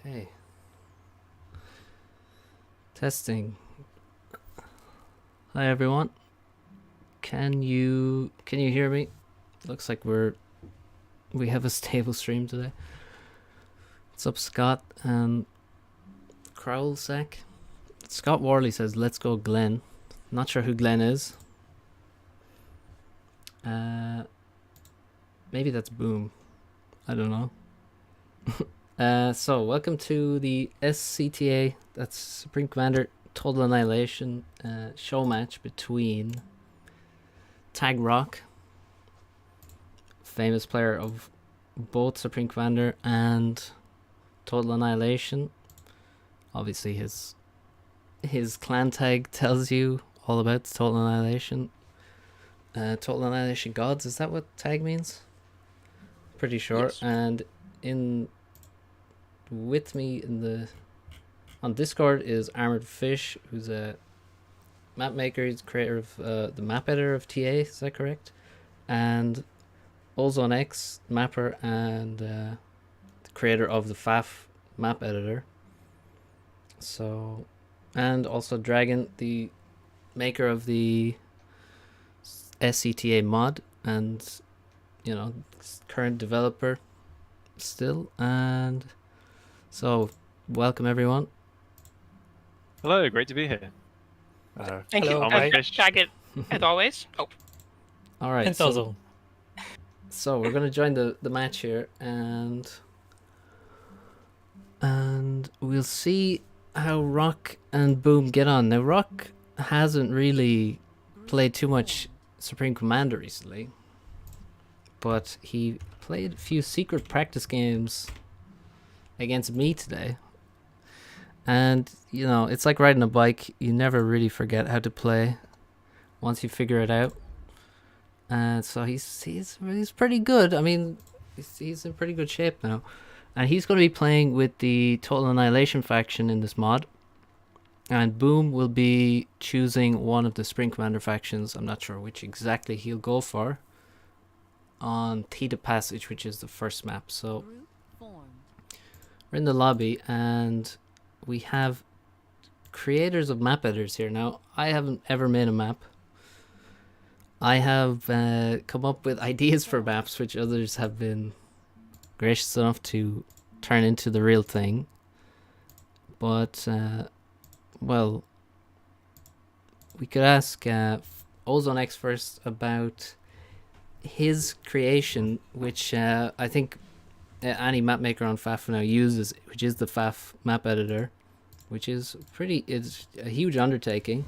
Okay. Testing. Hi everyone. Can you hear me? Looks like we have a stable stream today. What's up, Scott and Crowlsack? Scott Worley says, "Let's go, Glenn." Not sure who Glenn is. Maybe that's Boom. I don't know. So welcome to the SCTA. That's Supreme Commander Total Annihilation show match between Tag Rock, famous player of both Supreme Commander and Total Annihilation. Obviously his clan tag tells you all about Total Annihilation. Total Annihilation Gods, is that what tag means? Pretty sure. Yes. And with me on Discord is Armored Fish, who's a map maker. He's creator of the map editor of TA, is that correct? And Ozone X, mapper and the creator of the FAF map editor. So, and also Dragon, the maker of the SCTA mod, and current developer still. And so welcome everyone. Hello, great to be here. Thank you. Dragon, as always. Oh. All right. So we're gonna join the match here, and we'll see how Rock and Boom get on. Now, Rock hasn't really played too much Supreme Commander recently, but he played a few secret practice games against me today. And, it's like riding a bike. You never really forget how to play once you figure it out. And so he's pretty good. I mean, he's in pretty good shape now. And he's going to be playing with the Total Annihilation faction in this mod. And Boom will be choosing one of the Supreme Commander factions. I'm not sure which exactly he'll go for on Theta Passage, which is the first map. So we're in the lobby, and we have creators of map editors here. Now, I haven't ever made a map. I have come up with ideas for maps, which others have been gracious enough to turn into the real thing. But, well, we could ask Ozone X first about his creation, which I think any map maker on FAF now uses, which is the FAF map editor, which is it's a huge undertaking.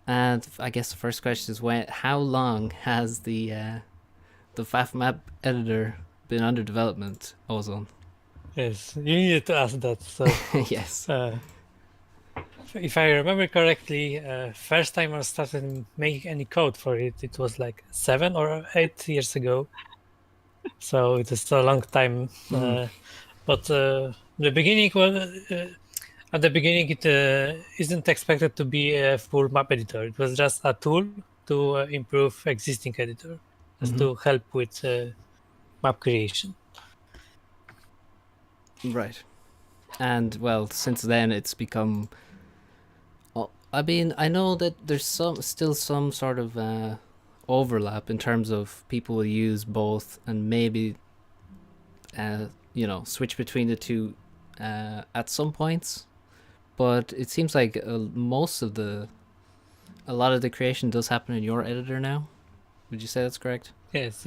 And I guess the first question is, how long has the FAF map editor been under development, Ozone? Yes, you needed to ask that. So yes. If I remember correctly, first time I started making any code for it, it was like 7 or 8 years ago. So it is a long time. But the beginning at the beginning, it isn't expected to be a full map editor. It was just a tool to improve existing editor, just to help with map creation. Right. And, well, since then it's become... I mean, I know that there's still some sort of overlap in terms of people will use both and maybe, switch between the two at some points. But it seems like a lot of the creation does happen in your editor now. Would you say that's correct? Yes,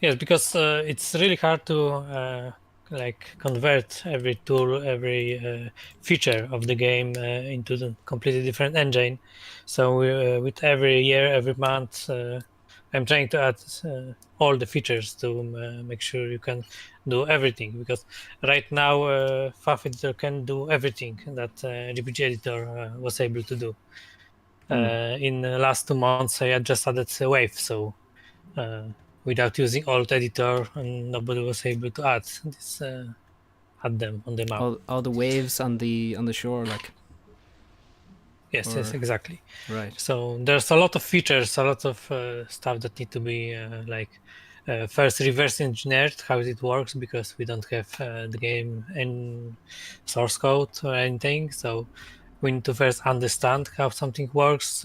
because it's really hard to convert every tool, every feature of the game into the completely different engine. So with every year, every month, I'm trying to add all the features to make sure you can do everything, because right now FAF editor can do everything that RPG editor was able to do. In the last 2 months, I had just added a wave, so without using alt editor, and nobody was able to add them on the map. All the waves on the shore, like. Yes, exactly. Right. So there's a lot of features, a lot of stuff that need to be first reverse engineered how it works, because we don't have the game in source code or anything. So we need to first understand how something works.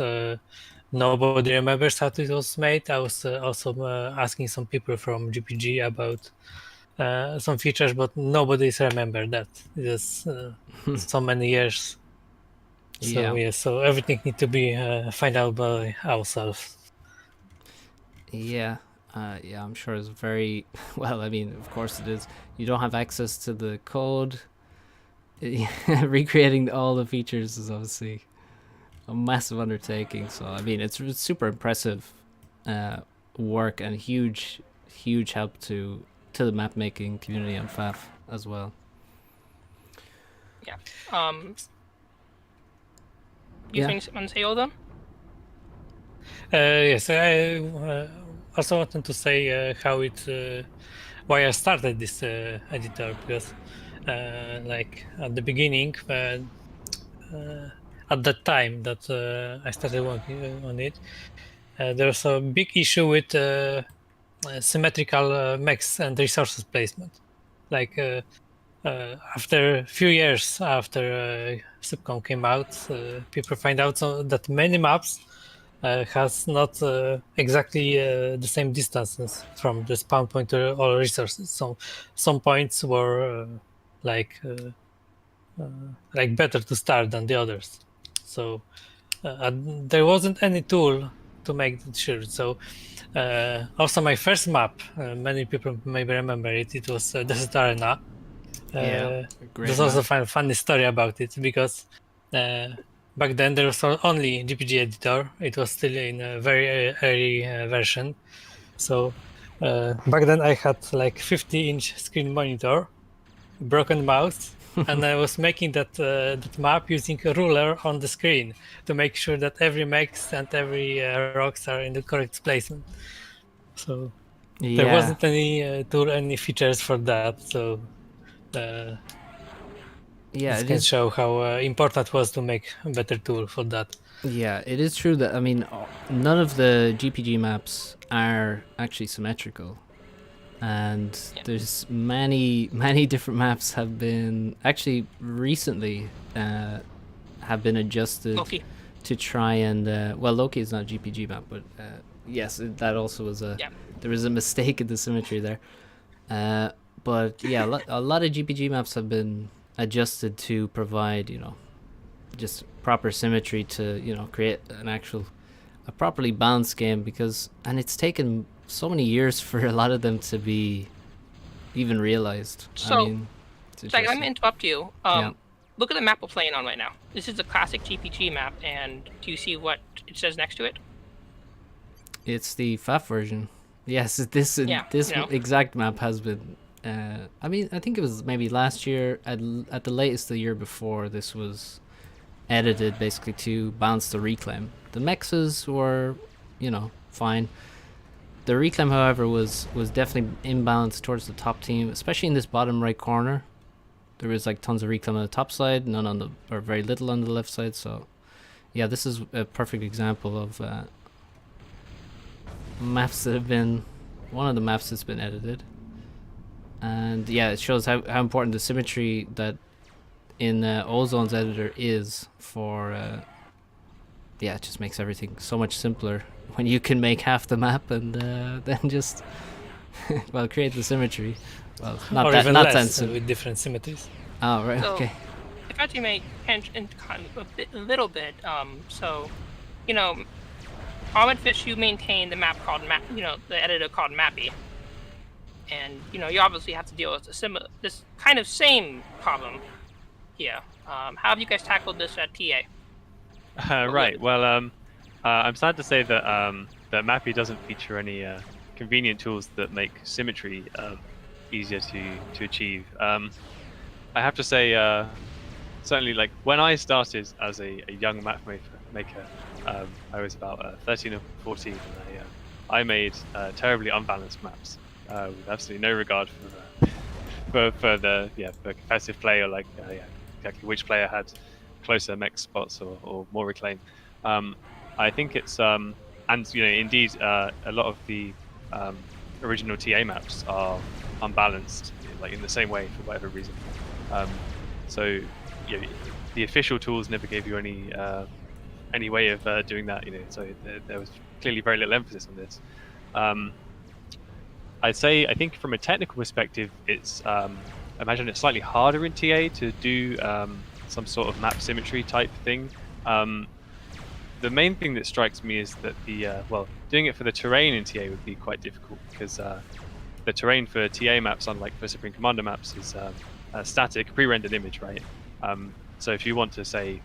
Nobody remembers how it was made. I was also asking some people from GPG about some features, but nobody's remembered that. It is so many years. So Yeah. so everything needs to be find out by ourselves. Yeah. Yeah, I'm sure it's very well. I mean, of course it is. You don't have access to the code. Recreating all the features is obviously a massive undertaking. So I mean, it's super impressive work and huge help to the map making community on FAF as well. Yeah. You think want to say all of them? Yes, I also wanted to say how why I started this editor, because like at the beginning, at that time that I started working on it, there was a big issue with symmetrical mechs and resources placement. Like after a few years after SupCom came out, people find out that many maps has not exactly the same distances from the spawn point or resources. So some points were better to start than the others. So there wasn't any tool to make sure. So also my first map, many people maybe remember it. It was Desert Arena. There's also a funny story about it, because back then there was only GPG editor. It was still in a very early version. So back then I had like 50-inch screen monitor, broken mouse, and I was making that map using a ruler on the screen to make sure that every mechs and every rocks are in the correct placement. So there wasn't any tool, any features for that. So this can show how important it was to make a better tool for that. Yeah, it is true that, I mean, none of the GPG maps are actually symmetrical. And there's many different maps have been actually recently have been adjusted to try and well, Loki is not a GPG map, but yes, that also was there was a mistake in the symmetry there. But yeah, a lot of GPG maps have been adjusted to provide, you know, just proper symmetry to, you know, create a properly balanced game, because it's taken so many years for a lot of them to be even realized. So, I mean, I'm going to interrupt you. Look at the map we're playing on right now. This is a classic GPG map, and do you see what it says next to it? It's the FAF version. Yes, this exact map has been. I mean, I think it was maybe last year, at the latest the year before, this was edited basically to balance the reclaim. The mexes were, you know, fine. The reclaim, however, was definitely imbalanced towards the top team, especially in this bottom right corner. There was like tons of reclaim on the top side, none on the, or very little on the left side. So yeah, this is a perfect example of maps that have been, one of the maps that's been edited. And yeah, it shows how important the symmetry that in Ozone's editor is for yeah, it just makes everything so much simpler when you can make half the map and then just well, create the symmetry. Well, not or that, even not less, sense with different symmetries. Oh right, so, okay. If I had to make a little bit, so, you know, Ahmed Fish, you maintain the map called the editor called Mappy, and you know you obviously have to deal with this kind of same problem here. How have you guys tackled this at PA? Right. Well, I'm sad to say that that Mappy doesn't feature any convenient tools that make symmetry easier to achieve. I have to say, certainly, like when I started as a young map maker, I was about 13 or 14, and I made terribly unbalanced maps with absolutely no regard for the competitive play, or like exactly which player had closer mech spots or more reclaim. I think it's and you know, indeed, a lot of the original TA maps are unbalanced, like in the same way for whatever reason. So the official tools never gave you any way of doing that. So there was clearly very little emphasis on this. I think from a technical perspective, it's imagine it's slightly harder in TA to do some sort of map symmetry type thing. The main thing that strikes me is that doing it for the terrain in TA would be quite difficult, because the terrain for TA maps, unlike for Supreme Commander maps, is a static pre-rendered image, right? So if you want to say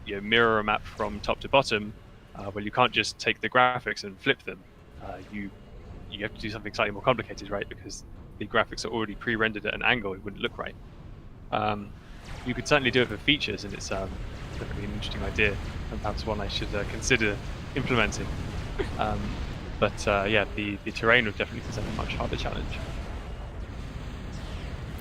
mirror a map from top to bottom, well, you can't just take the graphics and flip them. You have to do something slightly more complicated, right? Because the graphics are already pre-rendered at an angle, it wouldn't look right. You could certainly do it for features, and it's definitely an interesting idea, and perhaps one I should consider implementing. But the terrain would definitely present a much harder challenge.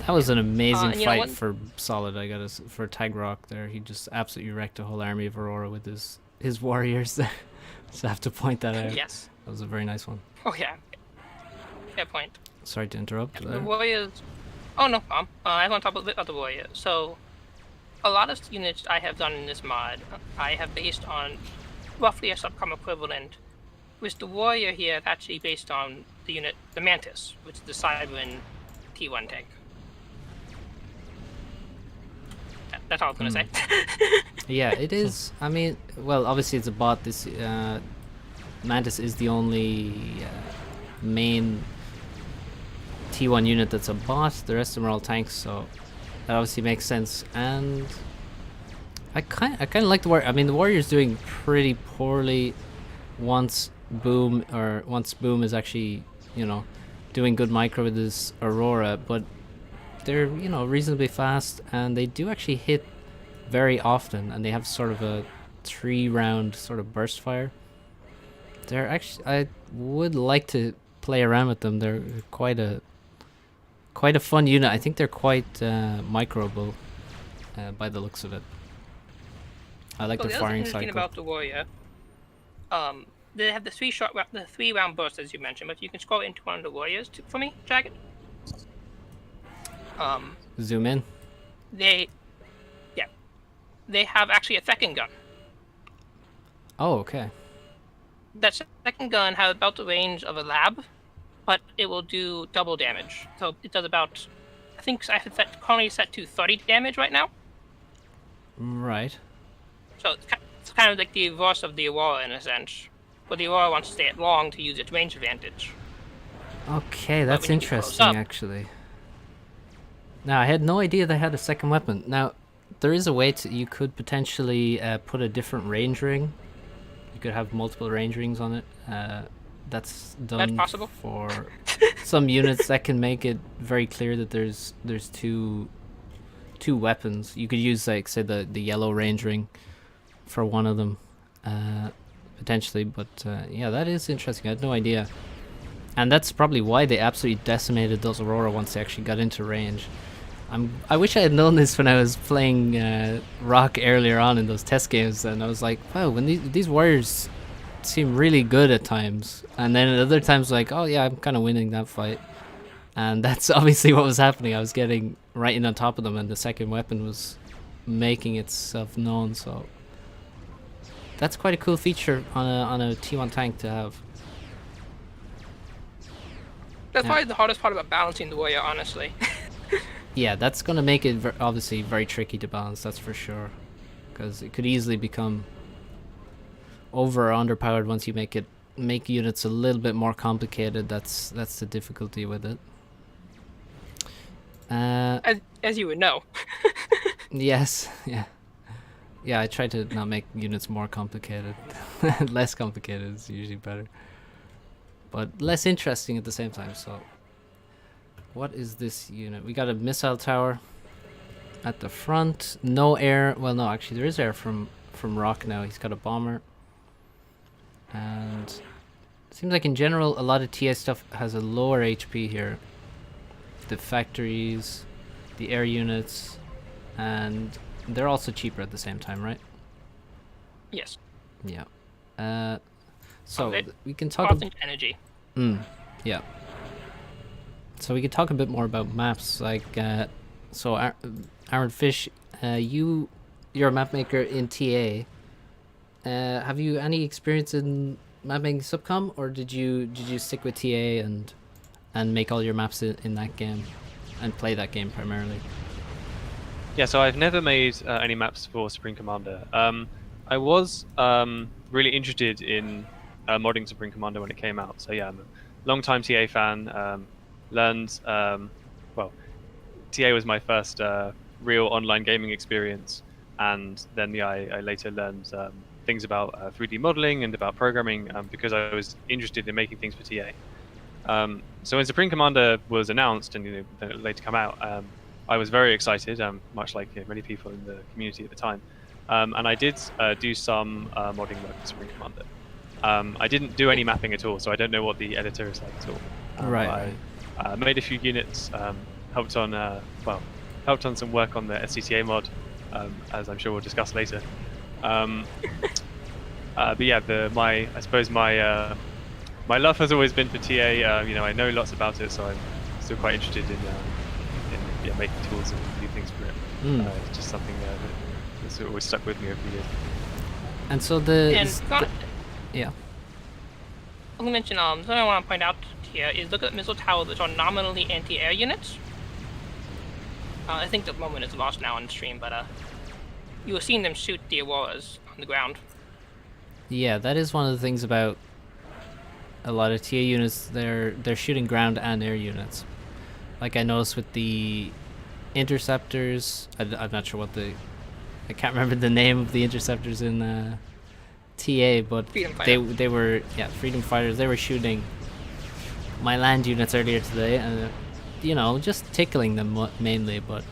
That was an amazing you know fight what? for Solid. I gotta for Tag Rock there. He just absolutely wrecked a whole army of Aurora with his warriors. So I have to point that out. Yes. That was a very nice one. Oh yeah. Fair point. Sorry to interrupt. The There. warriors. Oh no problem. I want to talk a bit about the warrior. So, a lot of units I have done in this mod, I have based on roughly a SupCom equivalent. With the warrior here, it's actually based on the unit, the Mantis, which is the Cyberman T1 tank. That's all I was gonna say. Yeah, it is. I mean, well, obviously it's a bot. This Mantis is the only main T1 unit that's a bot. The rest of them are all tanks, so that obviously makes sense. And I kind of like the warrior. I mean, the warrior's doing pretty poorly once Boom is actually doing good micro with his Aurora, but they're reasonably fast, and they do actually hit very often, and they have sort of a 3-round sort of burst fire. They're actually, I would like to play around with them. They're quite a fun unit. I think they're quite microable by the looks of it. I like So the the other firing interesting cycle. about the warrior, they have the 3-round burst, as you mentioned. But if you can scroll into one of the warriors for me, Dragon. Zoom in. They have actually a second gun. Oh, okay. That second gun has about the range of a lab, but it will do double damage. So it does about, I think I have currently set to 30 damage right now. Right. So it's kind of like the reverse of the Aurora in a sense. But the Aurora wants to stay at long to use its range advantage. Okay, that's when you get close interesting, up- actually. Now, I had no idea they had a second weapon. Now, there is a way you could potentially put a different range ring. You could have multiple range rings on it. That's done possible. for some units that can make it very clear that there's two weapons. You could use, like, say, the yellow range ring for one of them, potentially. But yeah, that is interesting. I had no idea. And that's probably why they absolutely decimated those Aurora once they actually got into range. I wish I had known this when I was playing Rock earlier on in those test games, and I was like, wow, when these warriors seem really good at times, and then at other times like, oh yeah, I'm kind of winning that fight. And that's obviously what was happening. I was getting right in on top of them, and the second weapon was making itself known. So that's quite a cool feature on a T1 tank to have. That's Yeah. probably the hardest part about balancing the warrior, honestly. Yeah, that's going to make it obviously very tricky to balance, that's for sure. Because it could easily become over or underpowered once you make units a little bit more complicated. That's the difficulty with it. As you would know. Yes, yeah. Yeah, I try to not make units more complicated. Less complicated is usually better. But less interesting at the same time, so... What is this unit? We got a missile tower at the front. No air. Well, no, actually there is air from Rock now. He's got a bomber. And it seems like in general a lot of TA stuff has a lower HP here. The factories, the air units, and they're also cheaper at the same time, right? Yes. Yeah. So they we can talk cost energy. Yeah. So we could talk a bit more about maps. Like, so Aaron Fish, you're a map maker in TA. Have you any experience in map making SupCom, or did you stick with TA and make all your maps in that game, and play that game primarily? Yeah, so I've never made any maps for Supreme Commander. I was really interested in modding Supreme Commander when it came out. So yeah, I'm a long-time TA fan. Learned, well, TA was my first real online gaming experience, and then yeah, I later learned things about 3D modeling and about programming because I was interested in making things for TA. So when Supreme Commander was announced and then it later come out, I was very excited, much like many people in the community at the time. And I did do some modding work for Supreme Commander. I didn't do any mapping at all, so I don't know what the editor is like at all. Right. I made a few units, helped on some work on the SCTA mod, as I'm sure we'll discuss later. But yeah, my love has always been for TA. I know lots about it, so I'm still quite interested in making tools and new things for it. It's just something that's always stuck with me over the years. And so yeah. I'll mention something I want to point out here is look at missile towers, which are nominally anti-air units. I think the moment is lost now on stream, but you were seeing them shoot the Auroras on the ground. Yeah, that is one of the things about a lot of TA units. They're shooting ground and air units. Like I noticed with the interceptors, I'm not sure I can't remember the name of the interceptors in TA, but they were Freedom Fighters. They were shooting my land units earlier today, and just tickling them mainly, but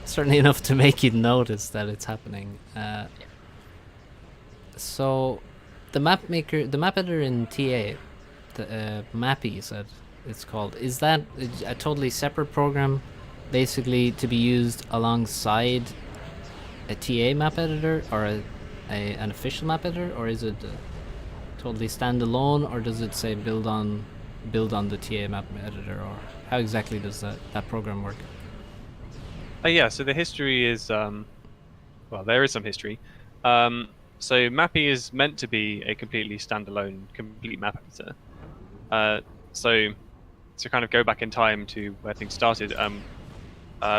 certainly enough to make you notice that it's happening. So the map editor in TA, the Mappy, you said it's called, is that a totally separate program, basically to be used alongside a TA map editor, or an official map editor, or is it totally standalone, or does it say build on the TA map editor, or how exactly does that program work? Yeah, so the history is there is some history. So Mappy is meant to be a completely standalone, complete map editor. So to kind of go back in time to where things started,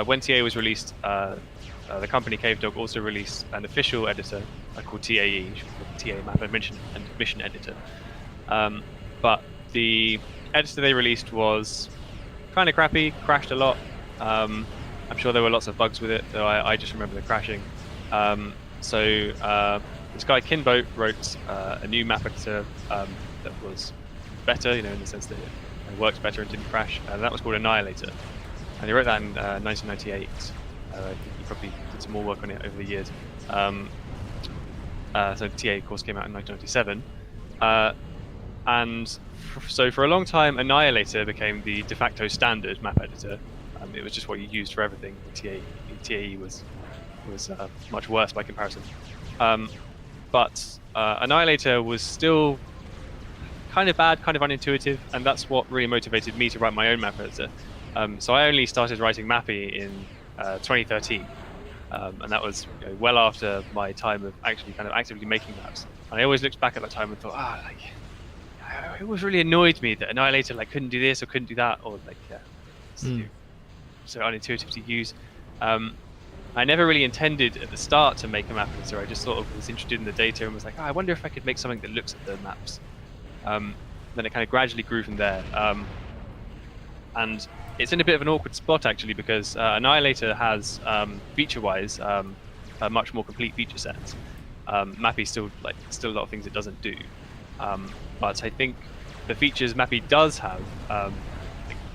when TA was released, the company Cave Dog also released an official editor called TAE, TA Map and Mission Editor. But the editor they released was kind of crappy, crashed a lot. I'm sure there were lots of bugs with it, though I just remember the crashing. So this guy Kinboat wrote a new map editor that was better, in the sense that it worked better and didn't crash, and that was called Annihilator. And he wrote that in 1998. He probably did some more work on it over the years. So TA, of course, came out in 1997. So for a long time, Annihilator became the de facto standard map editor. It was just what you used for everything. TAE was much worse by comparison. But Annihilator was still kind of bad, kind of unintuitive, and that's what really motivated me to write my own map editor. So I only started writing Mappy in 2013, and that was well after my time of actually kind of actively making maps. And I always looked back at that time and thought, it always really annoyed me that Annihilator couldn't do this or couldn't do that, or so unintuitive to use. I never really intended at the start to make a map editor. I just sort of was interested in the data and was like, I wonder if I could make something that looks at the maps. Then it kind of gradually grew from there. And it's in a bit of an awkward spot actually, because Annihilator has feature-wise a much more complete feature set. Mappy still a lot of things it doesn't do, but I think the features Mappy does have,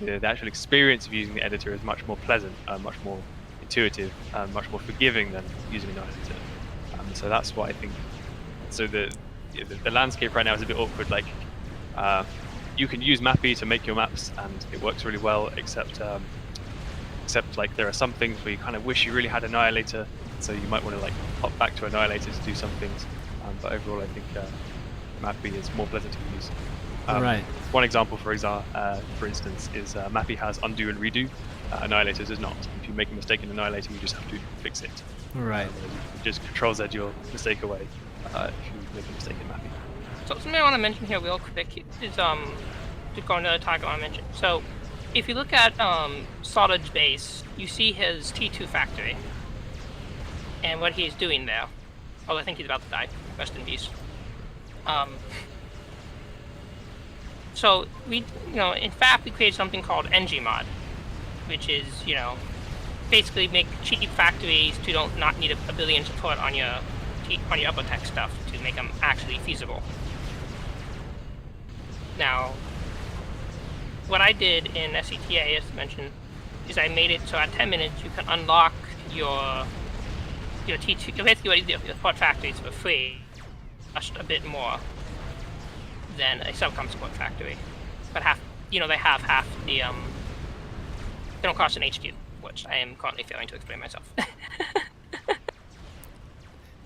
the actual experience of using the editor is much more pleasant, much more intuitive, much more forgiving than using Annihilator. So that's what I think. So the landscape right now is a bit awkward. You can use Mappy to make your maps, and it works really well, except there are some things where you kind of wish you really had Annihilator, so you might want to hop back to Annihilator to do some things. But overall, I think Mappy is more pleasant to use. Right. One example, for instance, is Mappy has undo and redo. Annihilator does not. If you make a mistake in Annihilator, you just have to fix it. Right. You just Control Z your mistake away if you make a mistake in Mappy. So something I want to mention here real quick is to go into the topic I want to mention. So if you look at Solid's base, you see his T2 factory and what he's doing there. Oh, I think he's about to die. Rest in peace. So we, in fact, we created something called ngMod, which is, basically make cheap factories to not need a billion support on your upper tech stuff to make them actually feasible. Now, what I did in SCTA, as mentioned, is I made it so at 10 minutes you can unlock your T2, basically what you do, your support factories for free, just a bit more than a SupCom support factory. But they have half the, they don't cost an HQ, which I am currently failing to explain myself.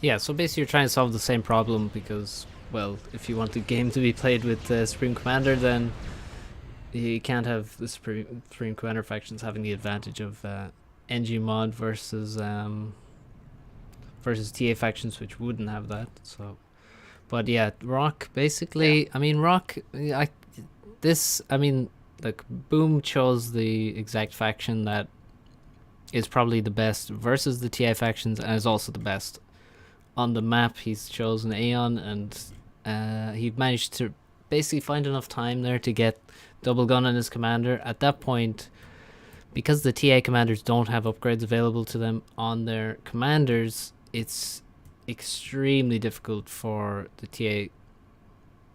Yeah, so basically you're trying to solve the same problem because, well, if you want the game to be played with Supreme Commander, then you can't have the Supreme Commander factions having the advantage of ngMod versus TA factions, which wouldn't have that. So, but yeah, Rock basically. Yeah. I mean, Rock. Like Boom chose the exact faction that is probably the best versus the TA factions, and is also the best on the map. He's chosen Aeon, and he managed to basically find enough time there to get double gun on his commander. At that point, because the TA commanders don't have upgrades available to them on their commanders, it's extremely difficult for the TA.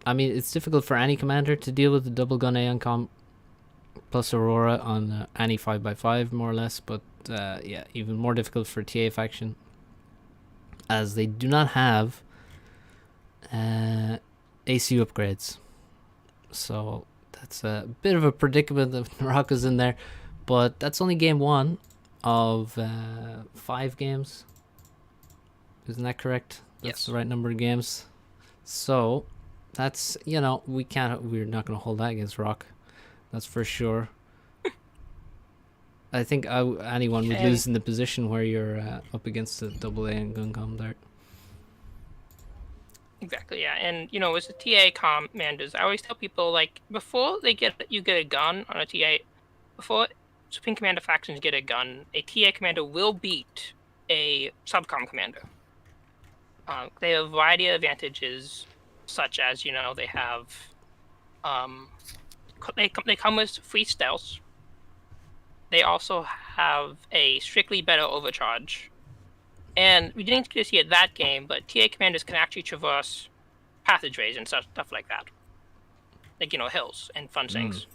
I mean, it's difficult for any commander to deal with the double gun Aeon comp plus Aurora on any 5x5 more or less, but yeah, even more difficult for TA faction, as they do not have ACU upgrades. So that's a bit of a predicament that Rock is in there, but that's only game 1 of 5 games. Isn't that correct? That's yes. The right number of games. So that's, we're not going to hold that against Rock. That's for sure. I think anyone would lose in the position where you're up against the double A and gun com there. Exactly, yeah. And, as the TA commanders, I always tell people, like, before you get a gun on a TA, before Supreme Commander factions get a gun, a TA commander will beat a SupCom commander. They have a variety of advantages, such as, they have, they come with free stealth. They also have a strictly better overcharge. And we didn't get to see it that game, but TA commanders can actually traverse passageways and stuff like that. Like, hills and fun things.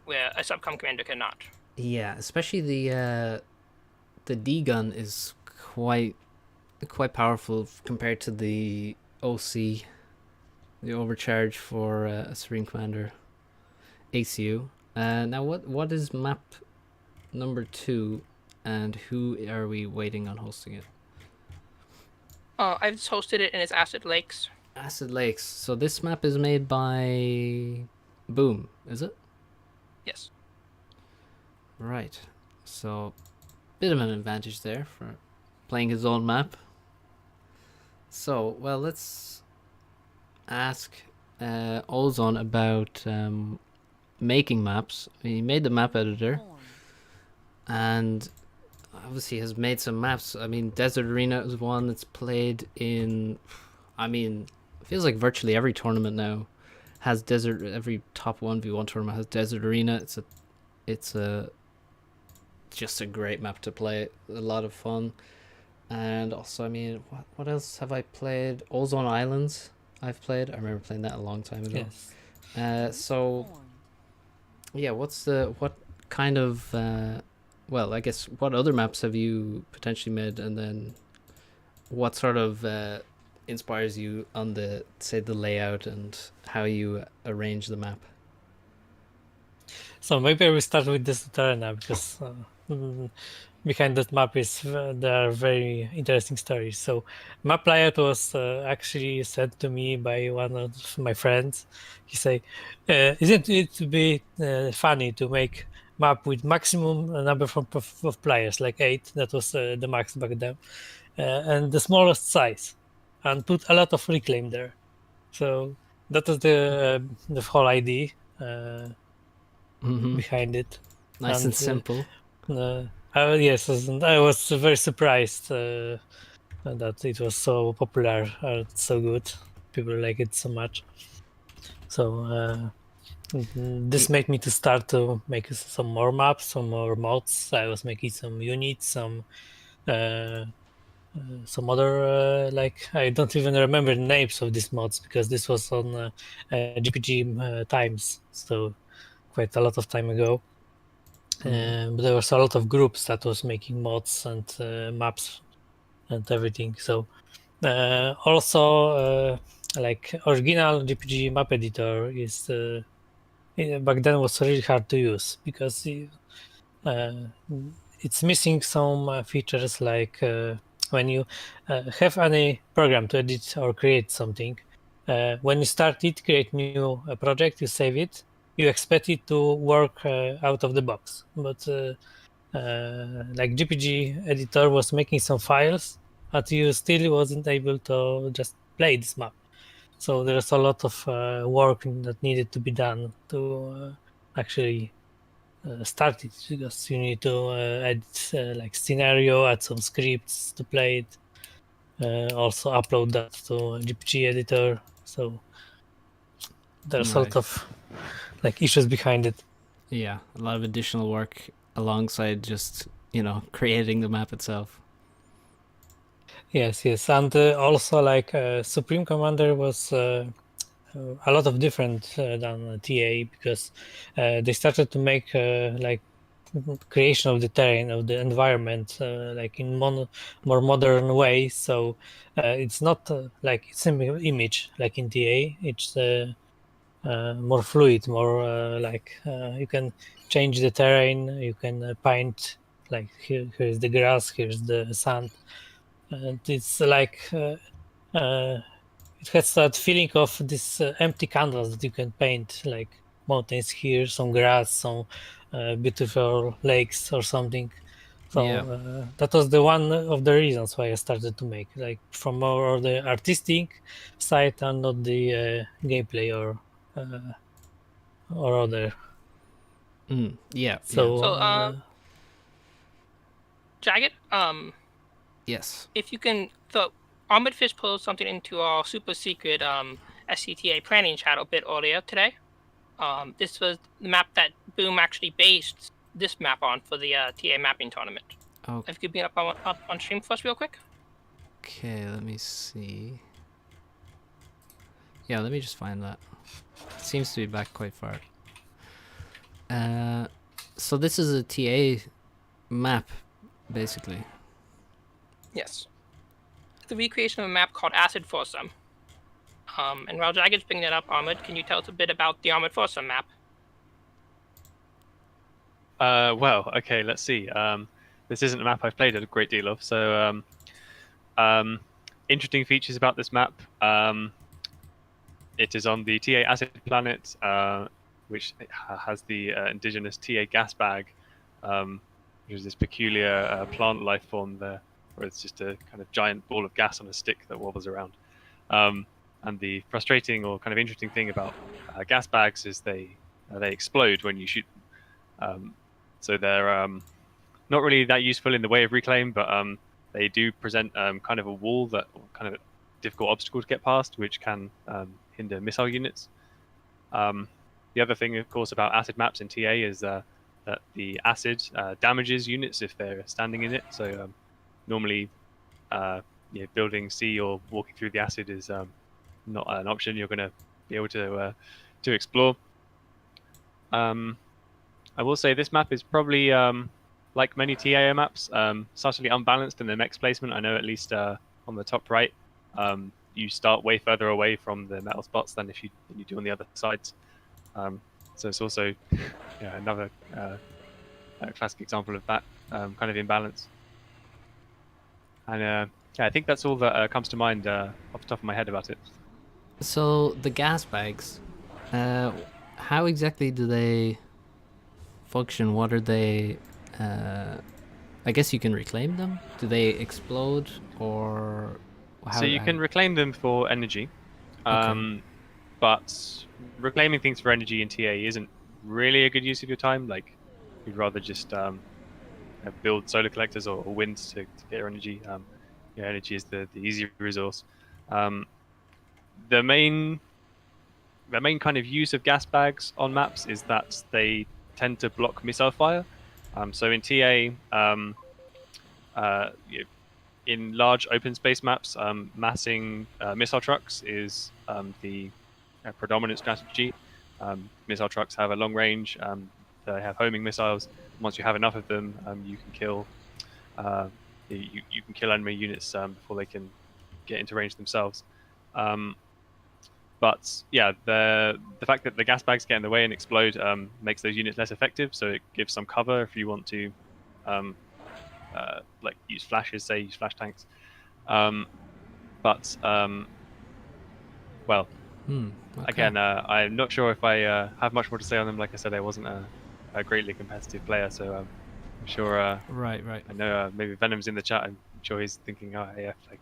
Where a SupCom commander cannot. Yeah, especially the D gun is quite powerful compared to the OC, the overcharge for a Supreme Commander ACU. Now what is map number 2, and who are we waiting on hosting it? I've just hosted it, and it's Acid Lakes. Acid Lakes. So this map is made by Boom, is it? Yes. Right. So bit of an advantage there for playing his own map. So, well, let's ask Ozone about making maps. He made the map editor, and obviously has made some maps. I mean, Desert Arena is one that's played in, it feels like virtually every tournament now has every top 1v1 tournament has Desert Arena. It's just a great map to play, a lot of fun. And also, what else have I played? Ozone Islands I've played. I remember playing that a long time ago. Yes. So yeah, what kind of I guess what other maps have you potentially made, and then what sort of inspires you on the layout and how you arrange the map? So maybe I will start with this arena because behind that map is there are very interesting stories. So map layout was actually sent to me by one of my friends. He say, "Isn't it be funny to make map with maximum number of players, like 8? That was the max back then, and the smallest size, and put a lot of reclaim there." So that was the whole idea behind it, Nice and simple. yes, and I was very surprised that it was so popular and so good. People like it so much. So this made me to start to make some more maps, some more mods. I was making some units, uh, some other like I don't even remember the names of these mods because this was on GPG times, so quite a lot of time ago. But there was a lot of groups that was making mods and maps and everything. So also like original GPG map editor is back then was really hard to use because uh, it's missing some features like when you have any program to edit or create something. When you start it, create new project, you save it, you expect it to work out of the box. But like GPG editor was making some files, but you still wasn't able to just play this map. So there's a lot of work that needed to be done to actually start it because you need to add like scenario, add some scripts to play it, also upload that to GPG editor. So there's a lot Right. of like issues behind it. Yeah, a lot of additional work alongside just, creating the map itself. Yes, and also like Supreme Commander was a lot of different than TA because they started to make like creation of the terrain of the environment like in more modern way. So it's not like simple image like in TA. It's more fluid, more like you can change the terrain. You can paint like here's the grass, here's the sand, and it's like. It has that feeling of this empty canvas that you can paint, like mountains here, some grass, some beautiful lakes or something. Yeah. So that was the one of the reasons why I started to make, like from more the artistic side and not the gameplay or other. Yeah, yeah. So So, Jagged, Yes. if you can, so Ahmed Fish posted something into our super secret SCTA planning chat a bit earlier today. This was the map that Boom actually based this map on for the TA mapping tournament. Oh, If you could be up on stream for us real quick. okay, let me see. Yeah, let me just find that. It seems to be back quite far. So this is a TA map, basically. Yes. It's a recreation of a map called Acid Foursome. And while Jagged's bringing it up, Ahmed, can you tell us a bit about the Ahmed Foursome map? Well, okay, let's see. This isn't a map I've played a great deal of, so interesting features about this map. It is on the TA Acid planet, which has the indigenous TA gas bag, which is this peculiar plant life form there, where it's just a kind of giant ball of gas on a stick that wobbles around. And the frustrating or kind of interesting thing about gas bags is they explode when you shoot them. So they're not really that useful in the way of reclaim, but they do present kind of a wall that kind of a difficult obstacle to get past, which can hinder missile units. The other thing, of course, about acid maps in TA is that the acid damages units if they're standing in it. So normally, building C or walking through the acid is not an option you're going to be able to explore. I will say this map is probably like many TAO maps, subtly unbalanced in the mech placement. I know at least on the top right, you start way further away from the metal spots than if you do on the other sides. So it's also another classic example of that. kind of imbalance. And yeah, I think that's all that comes to mind off the top of my head about it. So the gas bags, how exactly do they function? What are they? I guess you can reclaim them. Do they explode or how? So you can reclaim them for energy, Okay. but reclaiming things for energy in TA isn't really a good use of your time. Like, you'd rather just build solar collectors or winds to get your energy. Yeah, energy is the easy resource. Um, the main kind of use of gas bags on maps is that they tend to block missile fire. So in TA, in large open space maps, massing missile trucks is the predominant strategy. Missile trucks have a long range. They have homing missiles. Once you have enough of them, you can kill you can kill enemy units before they can get into range themselves. But yeah, the fact that the gas bags get in the way and explode makes those units less effective. So it gives some cover if you want to, like use flashes, say use flash tanks. But well, Okay. again, I'm not sure if I have much more to say on them. Like I said, I wasn't a greatly competitive player, so I'm sure. Right. I know maybe Venom's in the chat. I'm sure he's thinking, oh yeah, like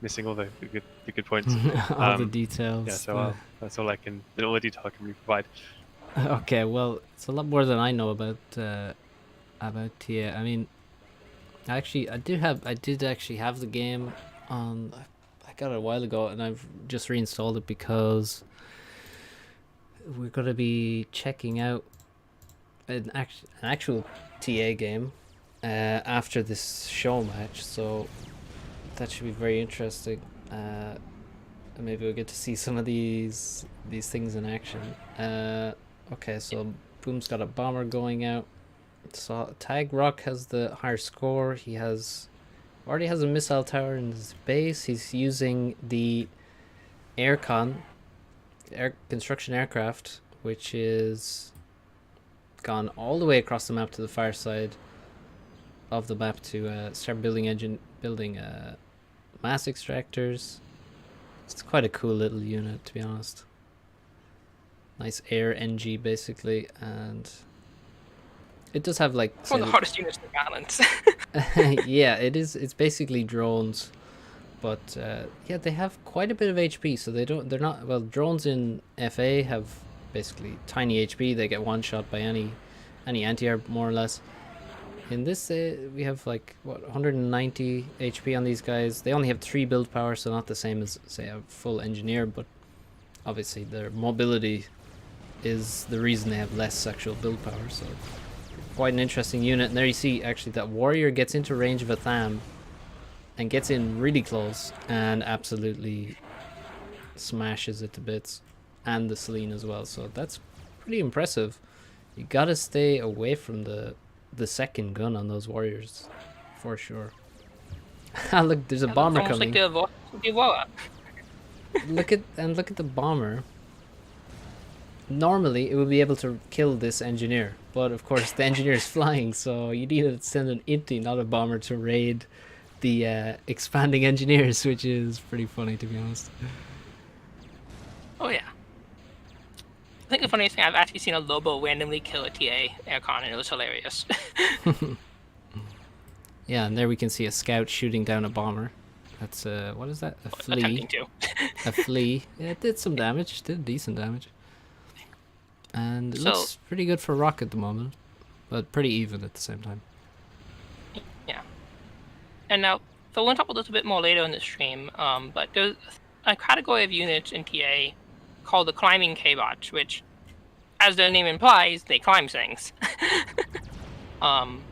missing all the good points. All the details. Yeah, so that's all all the detail I can really provide. Okay, well, it's a lot more than I know about TA. I mean, I did actually have the game on. I got it a while ago, and I've just reinstalled it because we're gonna be checking out an actual TA game after this show match. So that should be very interesting. And maybe we'll get to see some of these things in action. Okay, so Boom's got a bomber going out. So Tag Rock has the higher score. He already has a missile tower in his base. He's using the construction aircraft, which is gone all the way across the map to the far side of the map to start building mass extractors. It's quite a cool little unit, to be honest. Nice air NG basically, and it does have like One of the hardest units to balance. yeah, it is. It's basically drones, but yeah, they have quite a bit of HP. So they're not well. Drones in FA have basically tiny HP. They get one shot by any anti-air more or less. In this, we have like what 190 HP on these guys. They only have 3 build power, so not the same as say a full engineer, but obviously their mobility is the reason they have less actual build power. So quite an interesting unit. And there you see actually that warrior gets into range of a Tham and gets in really close and absolutely smashes it to bits, and the Celine as well. So that's pretty impressive. You gotta stay away from the second gun on those warriors for sure. Look, there's a bomber almost coming. like the Avoa. look at the bomber. Normally it would be able to kill this engineer, but of course the engineer is flying, so you need to send an inti, not a bomber, to raid the expanding engineers, which is pretty funny, to be honest. Oh yeah. I think the funniest thing, I've actually seen a Lobo randomly kill a TA aircon, and it was hilarious. Yeah, and there we can see a scout shooting down a bomber. That's what is that? A flea. Attempting to. A flea. Yeah, it did some damage. Did decent damage. And it looks pretty good for Rock at the moment, but pretty even at the same time. Yeah. And now, so we'll talk about this a bit more later in the stream, but there's a category of units in TA called the climbing K-bots, which, as their name implies, they climb things. One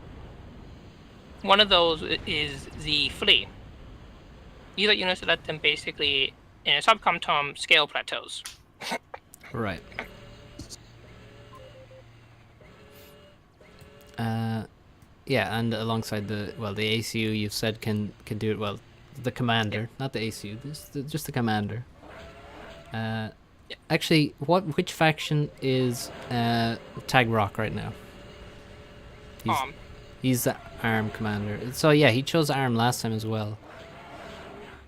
of those is the flea. These are units that let them basically, in a SupCom term, scale plateaus. Right. Yeah, and alongside the ACU you've said can do it well. The commander, not the ACU, just the commander. Actually, which faction is Tag Rock right now? He's the ARM commander. So yeah, he chose ARM last time as well.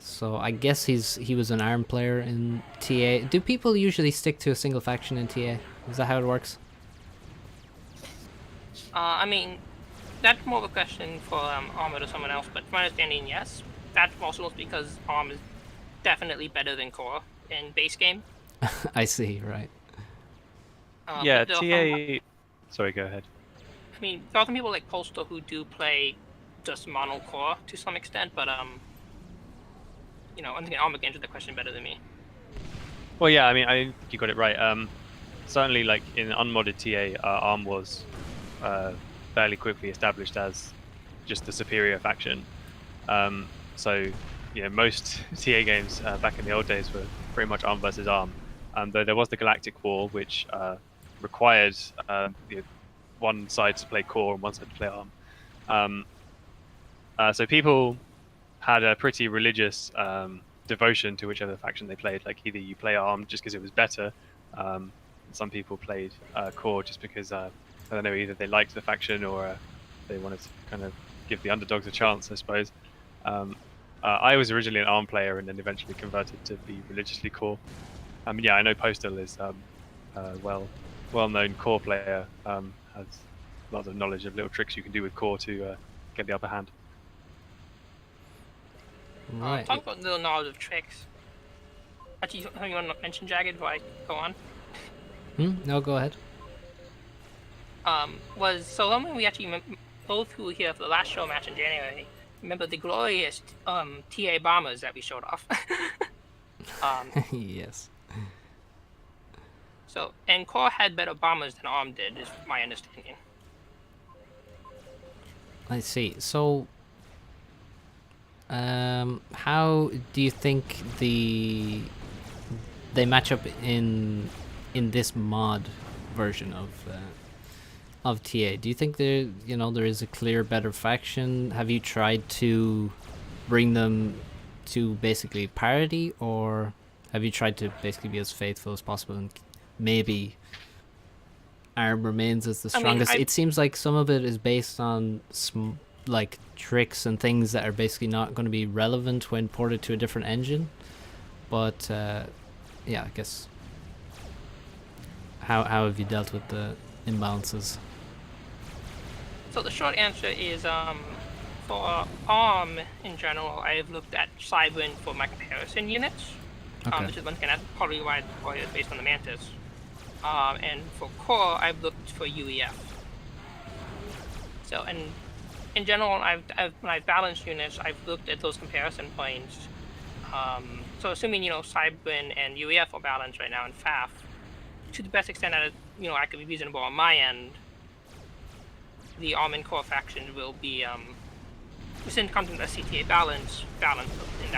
So I guess he was an ARM player in TA. Do people usually stick to a single faction in TA? Is that how it works? I mean, that's more of a question for Armored or someone else, but from my understanding, yes. That's also because Arm is definitely better than Core in base game. I see, right. Yeah, But there are TA. Sorry, go ahead. I mean, there are some people like Postal who do play just mono core to some extent, but you know, I think Arm can answer the question better than me. Well, yeah, I mean, I think you got it right. Certainly, like in unmodded TA, ARM was fairly quickly established as just the superior faction. So, you know, most TA games back in the old days were pretty much ARM versus ARM. Though there was the Galactic War, which required you know, one side to play core and one side to play ARM. So people had a pretty religious devotion to whichever faction they played. Like either you play ARM just because it was better. Some people played core just because I don't know, either they liked the faction or they wanted to kind of give the underdogs a chance, I suppose. I was originally an ARM player and then eventually converted to be religiously core. Yeah, I know Postal is a well-known core player. Has lots of knowledge of little tricks you can do with core to get the upper hand. Right. Talk about little knowledge of tricks. Actually, something you want to mention, Jagged, before I go on? No, go ahead. Was so when we actually both who were here for the last show match in January, remember the glorious TA bombers that we showed off. Yes. So, and Core had better bombers than ARM did, is my understanding. I see. So, how do you think they match up in this mod version of TA? Do you think there is a clear better faction? Have you tried to bring them to basically parity, or have you tried to basically be as faithful as possible and maybe ARM remains as the strongest? It seems like some of it is based on like tricks and things that are basically not going to be relevant when ported to a different engine. But yeah, I guess how have you dealt with the imbalances? So the short answer is for ARM in general, I've looked at Cybern for my comparison units. Okay. Which is one thing that's probably why it's based on the Mantis. And for Core, I've looked for UEF. So, and in general, when I've balanced units, I've looked at those comparison points. So assuming, Cybern and UEF are balanced right now in FAF, to the best extent that, I could be reasonable on my end, the ARM and Core faction will be, within content of SCTA balanced in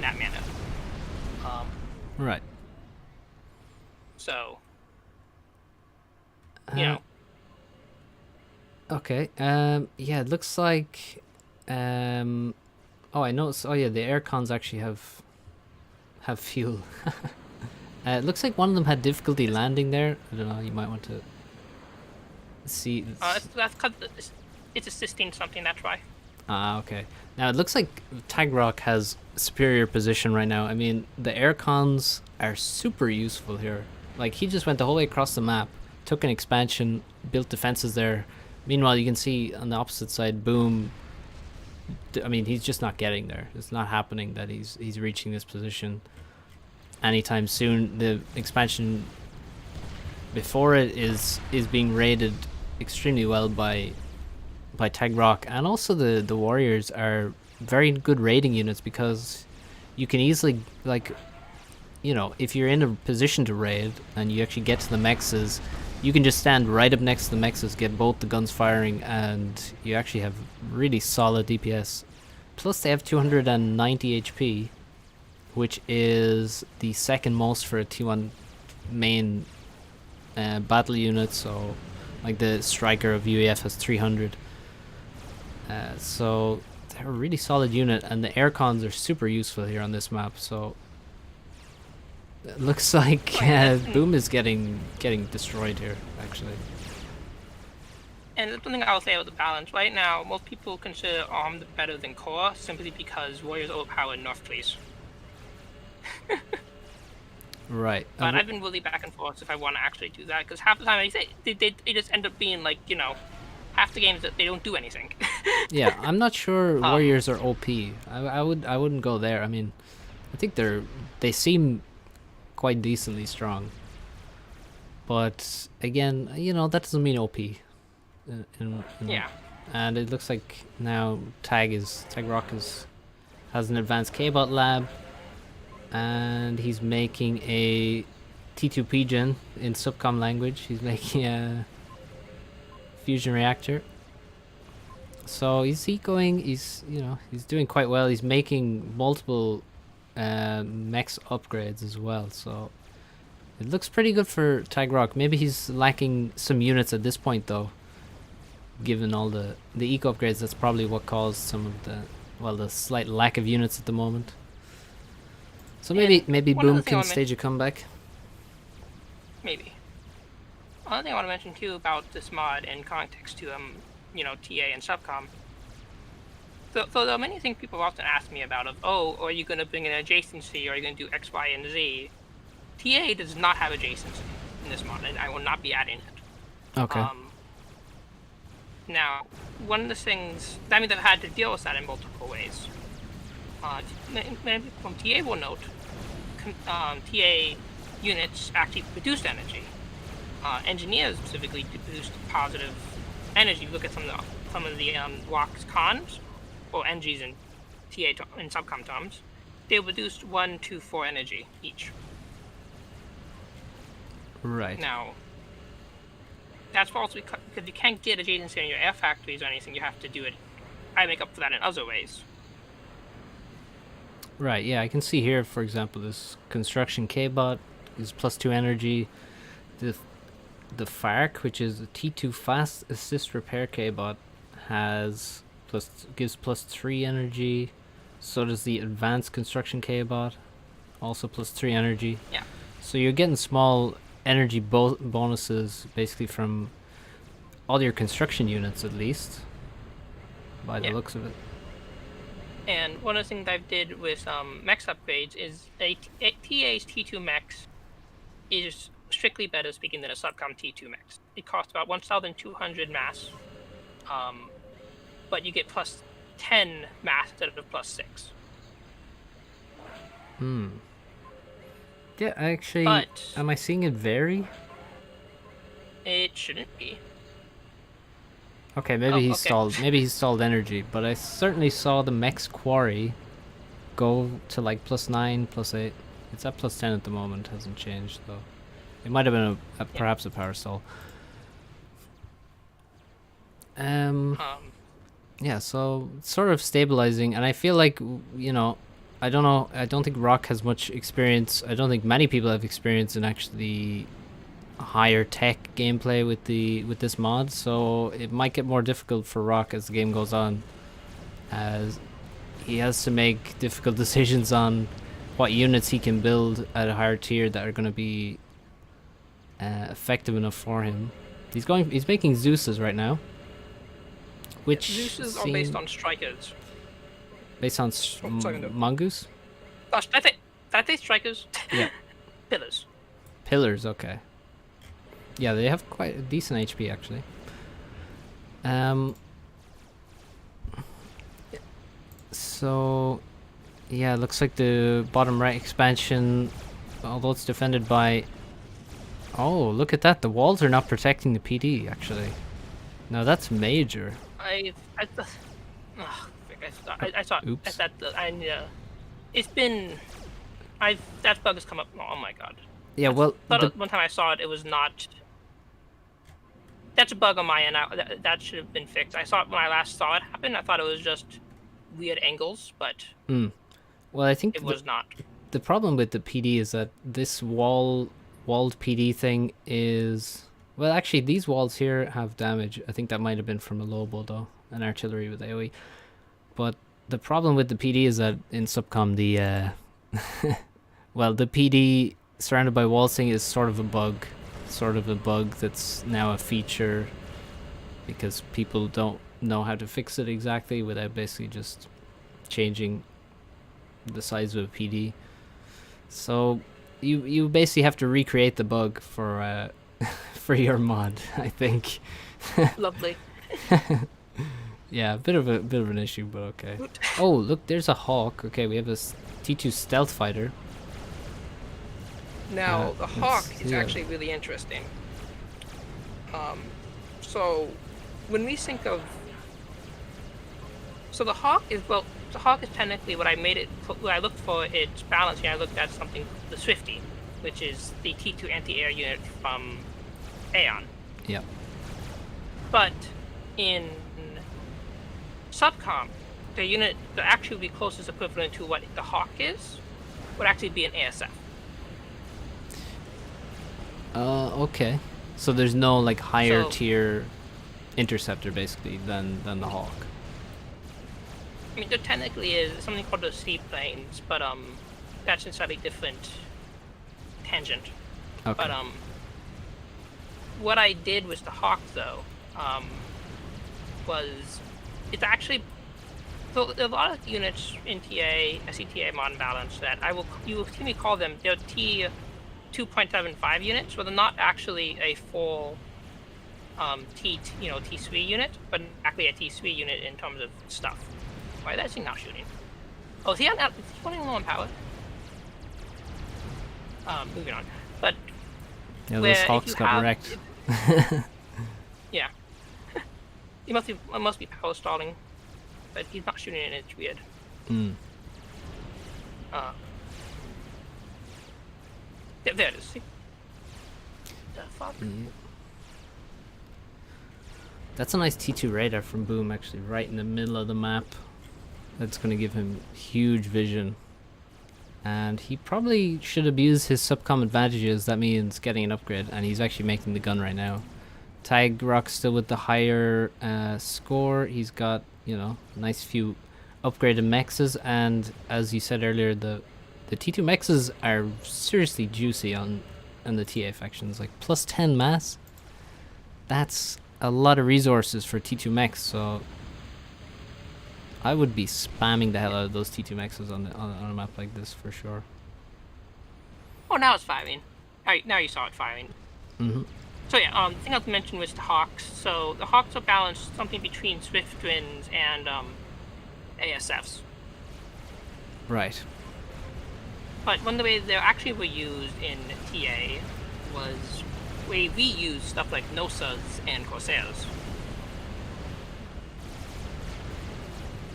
that manner. Right. So, Okay. Yeah, it looks like. Oh, I noticed. Oh, yeah, the air cons actually have fuel. It looks like one of them had difficulty landing there. I don't know. You might want to see. that's because it's assisting something. That's why. Okay. Now it looks like Tagrock has superior position right now. I mean, the air cons are super useful here. Like, he just went the whole way across the map, took an expansion, built defenses there. Meanwhile, you can see on the opposite side, Boom. I mean, he's just not getting there. It's not happening that he's reaching this position anytime soon. The expansion before it is being raided extremely well by Tagrock, and also the warriors are very good raiding units because you can easily, like, if you're in a position to raid and you actually get to the mexes, you can just stand right up next to the mexes, get both the guns firing, and you actually have really solid DPS. Plus they have 290 HP, which is the second most for a T1 main battle unit. So, like, the striker of UEF has 300. So they're a really solid unit, and the air cons are super useful here on this map. So it looks like Boom is getting destroyed here, actually. And the thing I'll say about the balance, right now, most people consider Armed better than Core simply because Warriors overpower North Trees. Right. But I've been really back and forth if I want to actually do that, because half the time they just end up being like, half the games that they don't do anything. Yeah, I'm not sure Um, Warriors are OP. I wouldn't go there. I mean, I think they seem quite decently strong. But again, that doesn't mean OP. Yeah. And it looks like now Tag Rock has an advanced K-bot lab, and he's making a T2P gen in SupCom language. He's making a fusion reactor. So he's doing quite well. He's making multiple mechs upgrades as well. So it looks pretty good for Tag Rock. Maybe he's lacking some units at this point though. Given all the eco upgrades, that's probably what caused some of the slight lack of units at the moment. So maybe Boom can stage a comeback. Maybe. Another thing I want to mention too about this mod in context to TA and SupCom. So there are many things people often ask me about are you going to bring an adjacency, or are you going to do X, Y, and Z? TA does not have adjacency in this mod, and I will not be adding it. Okay. Now, one of the things, that means I've had to deal with that in multiple ways. Many people from TA will note, TA units actually produce energy. Engineers specifically produce positive energy. Look at some of the ROC's cons, or NGs in TA in SupCom terms. They produce 1, 2, 4 energy each. Right. Now, that's false because you can't get adjacency in your air factories or anything. You have to do it. I make up for that in other ways. Right, yeah, I can see here, for example, this construction K-bot is +2 energy. The FARC, which is a T2 fast assist repair K-bot, gives +3 energy. So does the advanced construction K-bot, also +3 energy. Yeah. So you're getting small energy bonuses basically from all your construction units, at least, by the looks of it. And one of the things I did with mechs upgrades is TA's T2 mechs is strictly better speaking than a SupCom T2 mechs. It costs about 1,200 mass, but you get +10 mass instead of +6. Yeah, actually, But am I seeing it vary? it shouldn't be. Okay, maybe he okay. stalled. Maybe he stalled energy, but I certainly saw the mech's quarry go to like +9, +8. It's at +10 at the moment. Hasn't changed though. It might have been perhaps a power stall. Yeah, so it's sort of stabilizing, and I feel like I don't know. I don't think Rock has much experience. I don't think many people have experience in actually higher tech gameplay with this mod, so it might get more difficult for Rock as the game goes on, as he has to make difficult decisions on what units he can build at a higher tier that are going to be effective enough for him. He's making Zeus's right now, which Zeus's are based on strikers. Based on mongoose. Did I say strikers? Yeah. Pillars. Pillars, okay. Yeah, they have quite a decent HP actually. So yeah, it looks like the bottom right expansion, although it's defended by... Oh, look at that, the walls are not protecting the PD actually. Now that's major. I thought Oops. it's been that bug has come up. Oh my god. Yeah, well, one time I saw it, it was not. That's a bug on my end. That should have been fixed. I saw it when I last saw it happen. I thought it was just weird angles, but well, I think it was not. The problem with the PD is that this walled PD thing is... Well, actually, these walls here have damage. I think that might have been from a Lobo, though, an artillery with AoE. But the problem with the PD is that in SupCom, the PD surrounded by walls thing is sort of a bug that's now a feature because people don't know how to fix it exactly without basically just changing the size of a PD. So you basically have to recreate the bug for for your mod, I think. Lovely. Yeah, a bit of an issue, but okay. Oh, look, there's a Hawk. Okay, we have a T2 stealth fighter. Now, the Hawk let's is see. actually really interesting. So, when we think of... So the Hawk is, well, the Hawk is technically what I made it, what I looked for its balance here, I looked at something, the Swifty, which is the T2 anti-air unit from Aeon. Yep. But in SupCom, the unit, the actually closest equivalent to what the Hawk is, would actually be an ASF. Okay. So there's no like higher So- tier interceptor basically than the Hawk. I mean, there technically is something called the seaplanes, but that's a slightly different tangent. Okay. But what I did with the Hawk though, was it's actually so there are a lot of units in TA, SCTA modern balance that you will see me call them they're T 2.75 units, but they're not actually a full T3 unit, but actually a T3 unit in terms of stuff. Why is that thing not shooting? Oh, is he running low on power? Moving on. But Yeah, where those if Hawks you got have- wrecked. Yeah. It must be power stalling. But he's not shooting it, it's weird. Mm. There it is. See? The fuck? Yeah. That's a nice T2 radar from Boom, actually, right in the middle of the map. That's going to give him huge vision. And he probably should abuse his SupCom advantages. That means getting an upgrade, and he's actually making the gun right now. Tag Rock still with the higher score. He's got, nice few upgraded mexes, and as you said earlier, the T2 mexes are seriously juicy on the TA factions. Like plus 10 mass. That's a lot of resources for T2 mechs, so I would be spamming the hell out of those T2 mexes on a map like this for sure. Oh, now it's firing. Now you saw it firing. Mm-hmm. So yeah, the thing I was mentioning was the Hawks. So the Hawks are balanced something between Swift Twins and ASFs. Right. But one of the ways they actually were used in TA was we used stuff like NOSAs and Corsairs.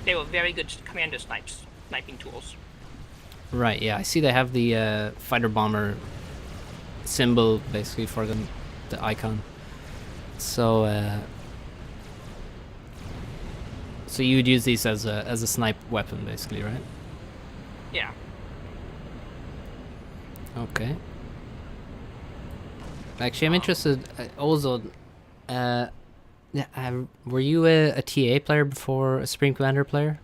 They were very good commander sniping tools. Right, yeah. I see they have the fighter bomber symbol basically for them, the icon. So so you would use these as a snipe weapon basically, right? Yeah. Okay. Actually, I'm interested. Also, were you a TA player before a Supreme Commander player?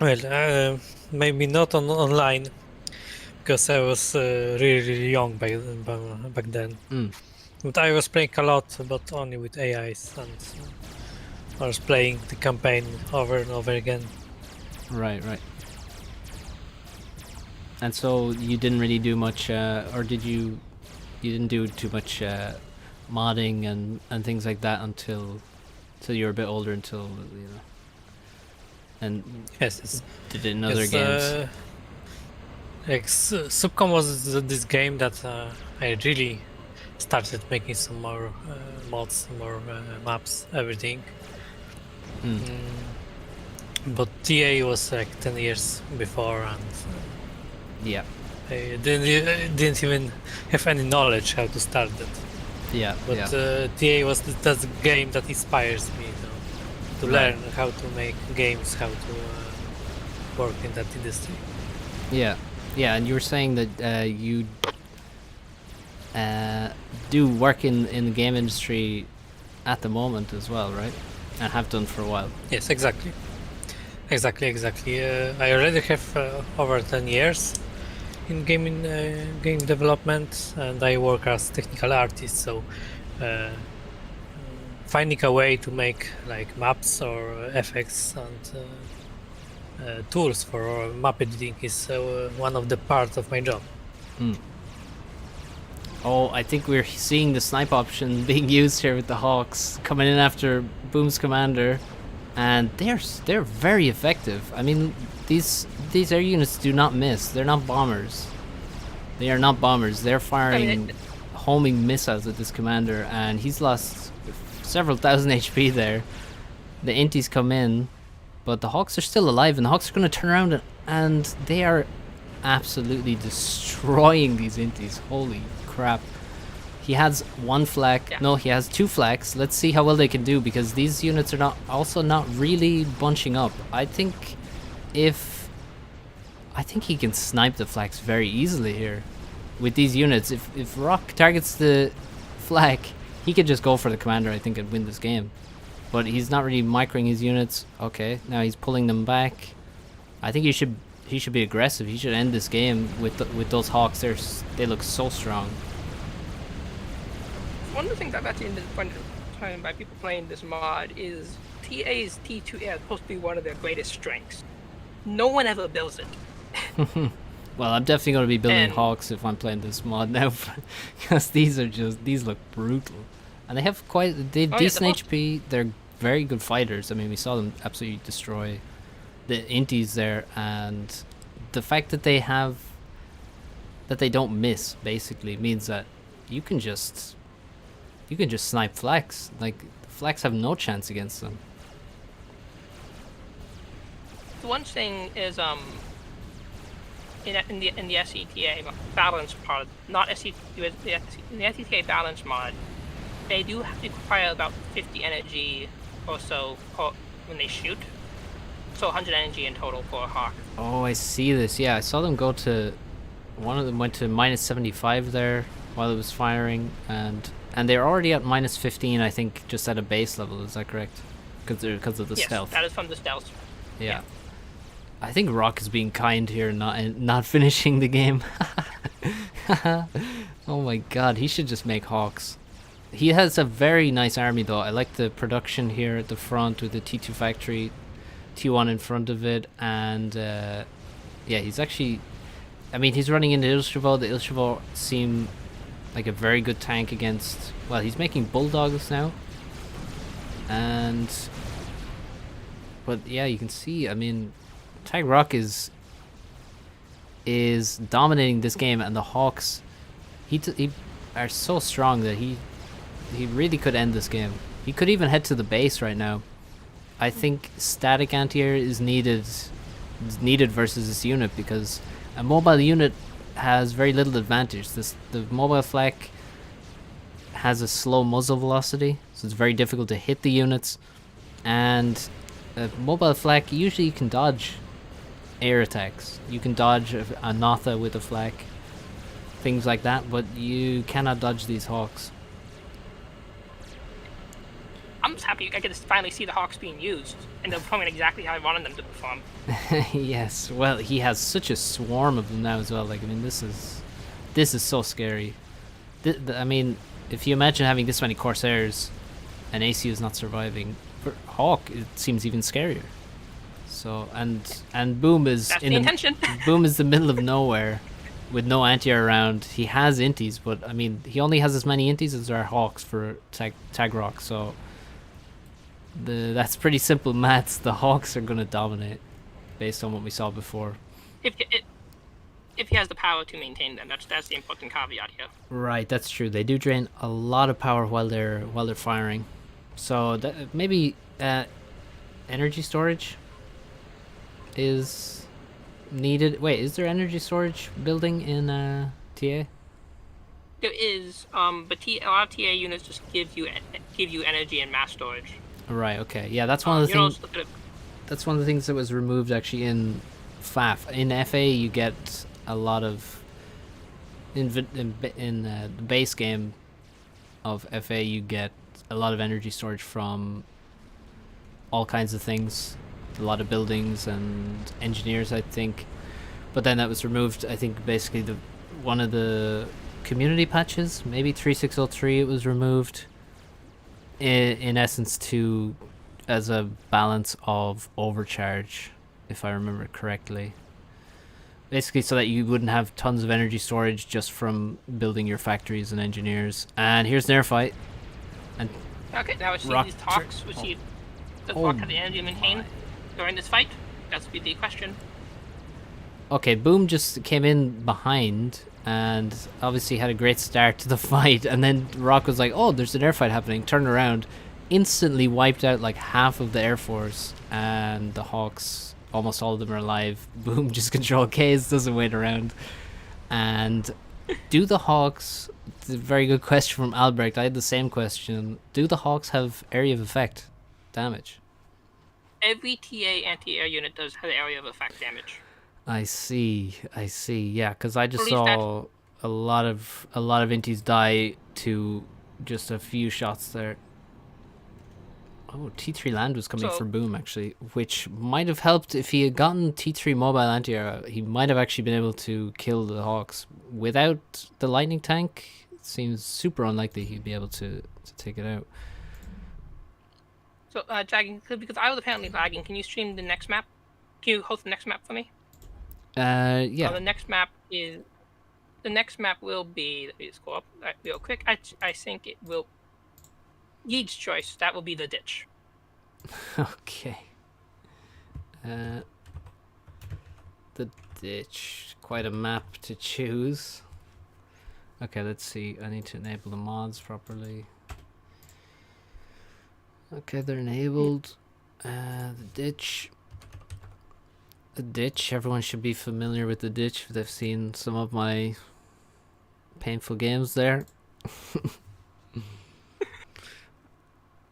Well, maybe not online, because I was really young back then. Mm. But I was playing a lot, but only with AIs, and I was playing the campaign over and over again. Right. And so you didn't really do much, or did you? You didn't do too much modding and things like that until you were a bit older, until and Yes, did it in other games. SupCom was this game that I really started making some more mods, more maps, everything. Mm. But TA was like 10 years before, and Yeah. I didn't even have any knowledge how to start that. Yeah. But Yeah. TA was that's the game that inspires me to Right. learn how to make games, how to work in that industry. Yeah, and you were saying that you do work in the game industry at the moment as well, right? And have done for a while. Yes, exactly. I already have over 10 years in game development, and I work as technical artist. So finding a way to make like maps or effects and tools for map editing is one of the parts of my job. Oh, I think we're seeing the snipe option being used here with the Hawks coming in after Boom's commander, and they're very effective. I mean, these air units do not miss. They're not bombers. They are not bombers. They're firing homing missiles at this commander, and he's lost several thousand HP there. The inties come in, but the Hawks are still alive, and the Hawks are going to turn around and they are absolutely destroying these inties. Holy crap. He has one flak. Yeah. No, he has two flaks. Let's see how well they can do, because these units are not really bunching up. I think he can snipe the flaks very easily here with these units. If Rock targets the flak, he could just go for the commander, I think, and win this game. But he's not really microing his units. Okay, now he's pulling them back. I think he should be aggressive. He should end this game with those Hawks. They look so strong. One of the things I've actually been disappointed by people playing this mod is TA's T2 air is supposed to be one of their greatest strengths. No one ever builds it. Well, I'm definitely going to be building And- Hawks if I'm playing this mod now, because these look brutal, and they have yeah, decent the HP. They're very good fighters. I mean, we saw them absolutely destroy the inties there, and the fact that they don't miss basically means that you can just snipe flaks. Like, the flaks have no chance against them. The one thing is in the SCTA balance part, not SCTA, in the SCTA balance mod, they do require about 50 energy or so when they shoot. So 100 energy in total for a Hawk. Oh, I see this. Yeah, I saw them go to... One of them went to minus 75 there while it was firing, and they're already at minus 15, I think, just at a base level. Is that correct? Because of the Yes, stealth. that is from the stealth. Yeah. I think Rock is being kind here, not finishing the game. Oh my god, he should just make Hawks. He has a very nice army though. I like the production here at the front with the T2 factory, T1 in front of it, and yeah, he's actually... I mean, he's running into Ilshavo. The Ilshavo seem like a very good tank against... Well, he's making Bulldogs now. But yeah, you can see, I mean... Tag Rock is dominating this game, and the Hawks he are so strong that he really could end this game. He could even head to the base right now. I think static anti-air is needed versus this unit, because a mobile unit has very little advantage. The mobile flak has a slow muzzle velocity, so it's very difficult to hit the units, and a mobile flak usually you can dodge air attacks. You can dodge a Notha with a flak, things like that, but you cannot dodge these Hawks. I'm just happy I get to finally see the Hawks being used, and they're performing exactly how I wanted them to perform. Yes, well, he has such a swarm of them now as well. Like, I mean, this is so scary. I mean, if you imagine having this many Corsairs and ACU is not surviving, for Hawk it seems even scarier. So and Boom is That's the intention. Boom is the middle of nowhere with no anti-air around. He has inties, but I mean, he only has as many inties as there are Hawks for Tag Rock. So that's pretty simple maths. The Hawks are going to dominate based on what we saw before. If he has the power to maintain them, that's the important caveat here. Right, that's true. They do drain a lot of power while they're firing. So maybe energy storage is needed. Wait, is there energy storage building in TA? There is, but a lot of TA units just give you energy and mass storage. Right. Okay. Yeah, that's one of the You know, things. That's one of the things that was removed actually in FAF. In FA, you get a lot of in the base game of FA, you get a lot of energy storage from all kinds of things, a lot of buildings and engineers, I think. But then that was removed. I think basically one of the community patches, maybe 3603, it was removed. in essence to as a balance of overcharge, if I remember correctly. Basically, so that you wouldn't have tons of energy storage just from building your factories and engineers. And here's an air fight. And Okay, now we see Rock- these talks. We see does Rock have the energy to maintain during this fight? That's be the question. okay, Boom just came in behind and obviously had a great start to the fight. And then Rock was like, "Oh, there's an air fight happening." Turned around, instantly wiped out like half of the Air Force, and the Hawks, almost all of them are alive. Boom just control Ks, doesn't wait around. And do the Hawks, it's a very good question from Albrecht. I had the same question. Do the Hawks have area of effect damage? Every TA anti-air unit does have area of effect damage. I see. Yeah, because I just At least that's- saw a lot of inties die to just a few shots there. Oh, T3 land was coming So- for Boom actually, which might have helped if he had gotten T3 mobile anti-air. He might have actually been able to kill the Hawks. Without the lightning tank, it seems super unlikely he'd be able to take it out. So, Jagging, because I was apparently lagging, can you stream the next map? Can you host the next map for me? Yeah. The next map will be. Let me just go up real quick. I think it will. Yeet's choice. That will be the ditch. Okay. The ditch. Quite a map to choose. Okay, let's see. I need to enable the mods properly. Okay, they're enabled. The ditch. The ditch. Everyone should be familiar with the ditch if they've seen some of my painful games there.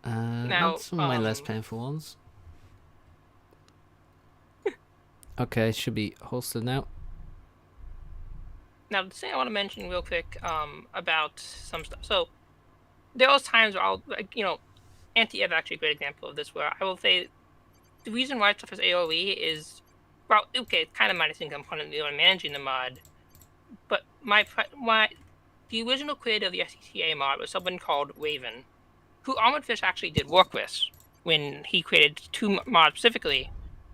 Not some of my less painful ones. Okay, it should be hosted now. Now, the thing I want to mention real quick about some stuff. So, there are times where I'll, anti-air is actually a great example of this, where I will say the reason why stuff is AoE is, well, okay, it's kind of minusing component when managing the mod, but the original creator of the SCTA mod was someone called Raven, who Armored Fish actually did work with when he created two mods specifically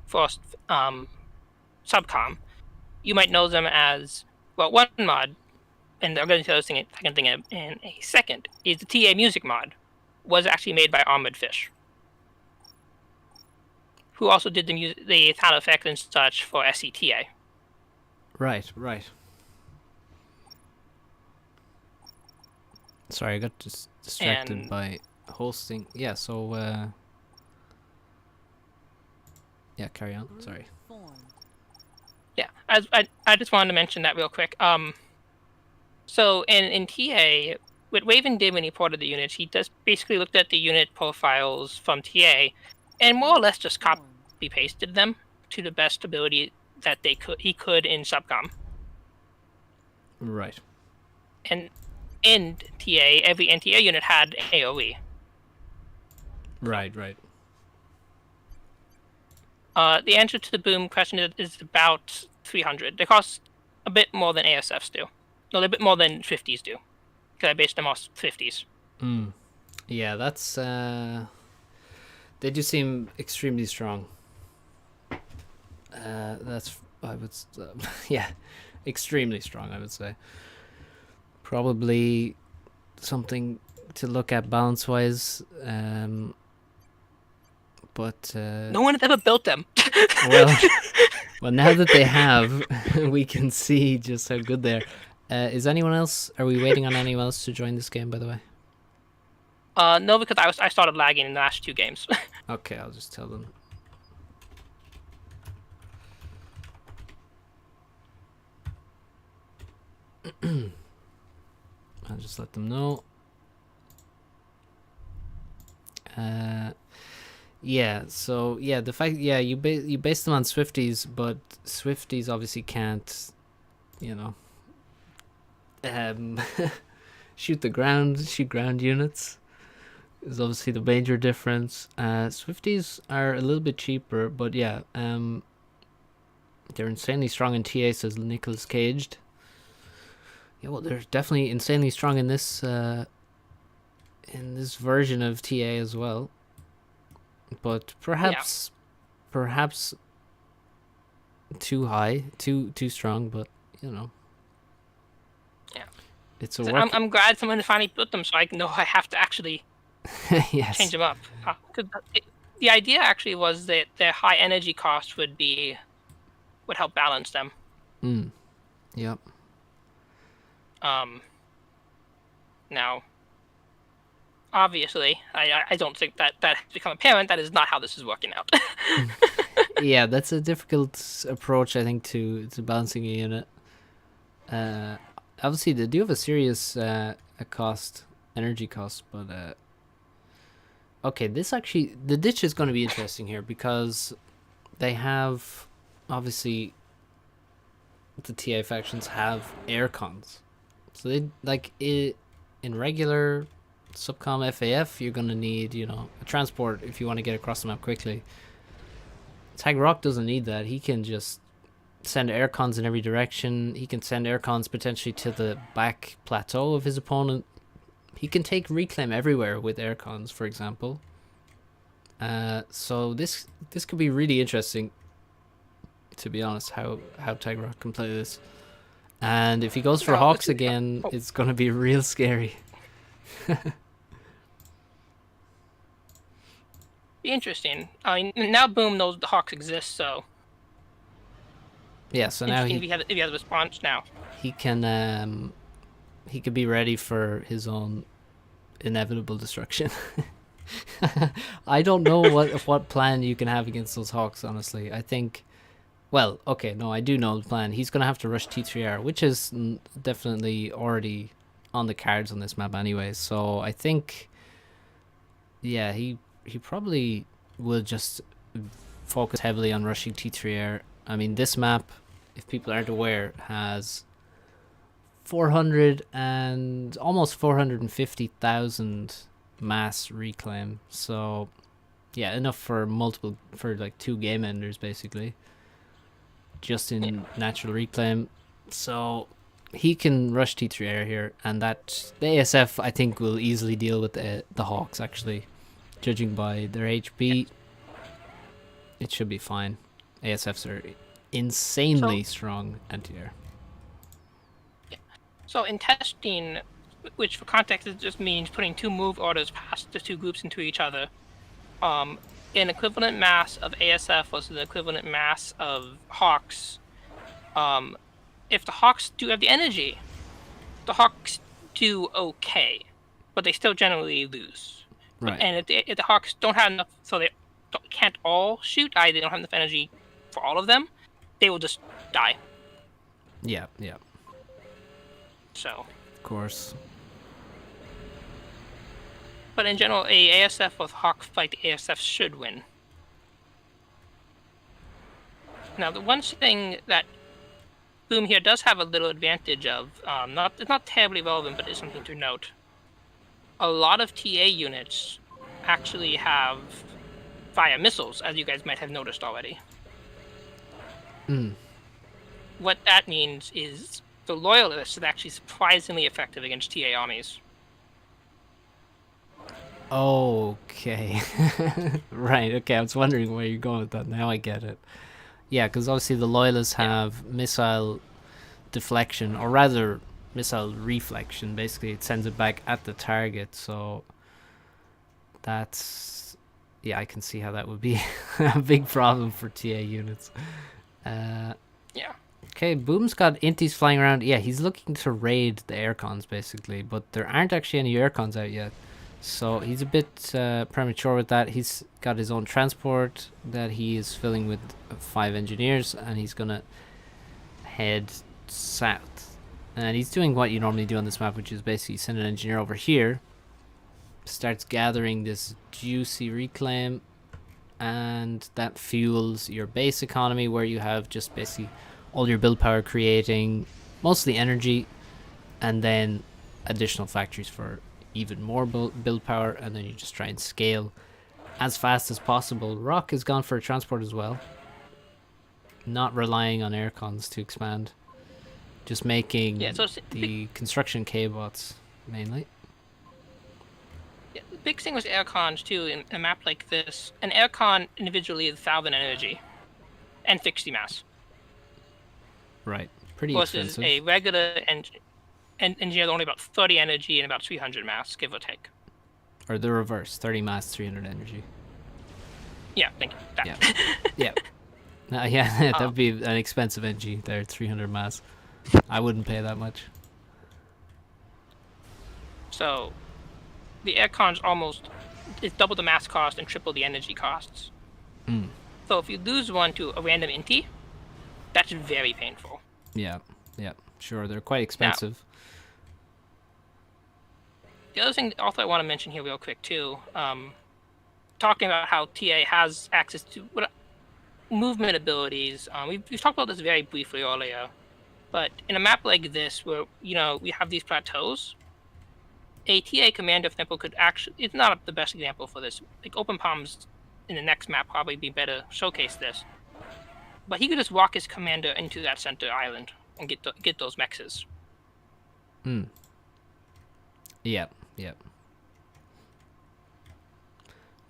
for SupCom. You might know them as, well, one mod, and I'm going to tell you the second thing in a second, is the TA music mod, was actually made by Armored Fish, who also did the sound effects and such for SCTA. Right. Sorry, I got distracted by hosting. Yeah, so yeah, carry on. Sorry. Yeah, I just wanted to mention that real quick. So in TA, what Raven did when he ported the units, he just basically looked at the unit profiles from TA, and more or less just copy pasted them to the best ability that he could in SupCom. Right. And in TA, every NTA unit had AoE. Right. The answer to the Boom question is about 300. They cost a bit more than ASFs do. No, they're a bit more than 50s do, because I based them off 50s. Yeah, that's they do seem extremely strong. That's I would yeah, extremely strong, I would say. Probably something to look at balance wise. But No one has ever built them. well, now that they have, we can see just how good they are. Is anyone else? Are we waiting on anyone else to join this game? By the way. No, because I started lagging in the last two games. Okay, I'll just tell them. I'll just let them know. Yeah, so yeah, the fact, yeah, you base them on Swifties, but Swifties obviously can't, shoot ground units is obviously the major difference. Swifties are a little bit cheaper, but yeah, they're insanely strong in TA, says Nicholas Caged. Yeah, well, they're definitely insanely strong in this in this version of TA as well. But perhaps too high, too strong, but you know. Yeah. It's a So work. I'm glad someone finally put them, so I know I have to actually Yes. change them up. 'Cause the idea actually was that their high energy cost would help balance them. Yep. Now, obviously, I don't think that has become apparent. That is not how this is working out. Yeah, that's a difficult approach, I think, to balancing a unit. Obviously, they do have a serious energy cost, but okay, the ditch is going to be interesting here because they have, obviously, the TA factions have air cons, so they in regular SupCom FAF, you're going to need a transport if you want to get across the map quickly. Tag Rock doesn't need that. He can just send air cons in every direction. He can send air cons potentially to the back plateau of his opponent. He can take reclaim everywhere with air cons, for example. So this could be really interesting, to be honest, how Tag Rock can play this. And if he goes for Hawks again, it's going to be real scary. Be interesting. I mean, now Boom knows the Hawks exist, so yeah. So now if he has a response now, he can he could be ready for his own inevitable destruction. I don't know what plan you can have against those Hawks, honestly. I think, well, okay, no, I do know the plan. He's going to have to rush T3R, which is definitely already on the cards on this map anyway. So I think, yeah, he probably will just focus heavily on rushing T3R. I mean, this map, if people aren't aware, has 400 and almost 450,000 mass reclaim, so yeah, enough for like 2 game enders basically, just in natural reclaim. So he can rush T3R here, and that the ASF I think will easily deal with the Hawks, actually, judging by their HP. It should be fine. ASFs are insanely strong anti-air. So in testing, which for context it just means putting 2 move orders past the 2 groups into each other, an equivalent mass of ASF versus the equivalent mass of Hawks. If the Hawks do have the energy, the Hawks do okay, but they still generally lose. Right. And if the Hawks don't have enough, so they can't all shoot, they don't have enough energy for all of them, they will just die. Yeah. So. Of course. But in general, a ASF with Hawk fight, the ASF should win. Now, the one thing that Boom here does have a little advantage of, it's not terribly relevant, but it's something to note. A lot of TA units actually have fire missiles, as you guys might have noticed already. What that means is the Loyalists are actually surprisingly effective against TA armies. Okay. Right, okay, I was wondering where you're going with that. Now I get it. Yeah, because obviously the Loyalists have missile deflection, or rather missile reflection. Basically, it sends it back at the target, so that's... yeah, I can see how that would be a big problem for TA units. Yeah. Okay, Boom's got inties flying around. Yeah, he's looking to raid the aircons, basically, but there aren't actually any aircons out yet. So he's a bit premature with that. He's got his own transport that he is filling with 5 engineers, and he's going to head south. And he's doing what you normally do on this map, which is basically send an engineer over here, starts gathering this juicy reclaim, and that fuels your base economy, where you have just basically all your build power creating mostly energy, and then additional factories for even more build power, and then you just try and scale as fast as possible. Rock has gone for a transport as well, not relying on aircons to expand, just making the construction K-bots mainly. the big thing with aircons too in a map like this, an aircon individually is 1,000 energy and 60 mass. Right. Pretty Versus expensive. a regular engineer only about 30 energy and about 300 mass, give or take. Or the reverse, 30 mass, 300 energy. Yeah, thank you. That. Yeah. Yeah. Yeah, that'd Um, be an expensive NG there, 300 mass. I wouldn't pay that much. So the aircon's it's double the mass cost and triple the energy costs. So if you lose one to a random inti, that's very painful. Yeah. Sure, they're quite expensive. The other thing also I want to mention here real quick too, talking about how TA has access to movement abilities. We've talked about this very briefly earlier, but in a map like this where we have these plateaus, a TA commander example could actually, it's not the best example for this. Like Open Palms in the next map probably be better showcase this. But he could just walk his commander into that center island and get those mexes. Yep.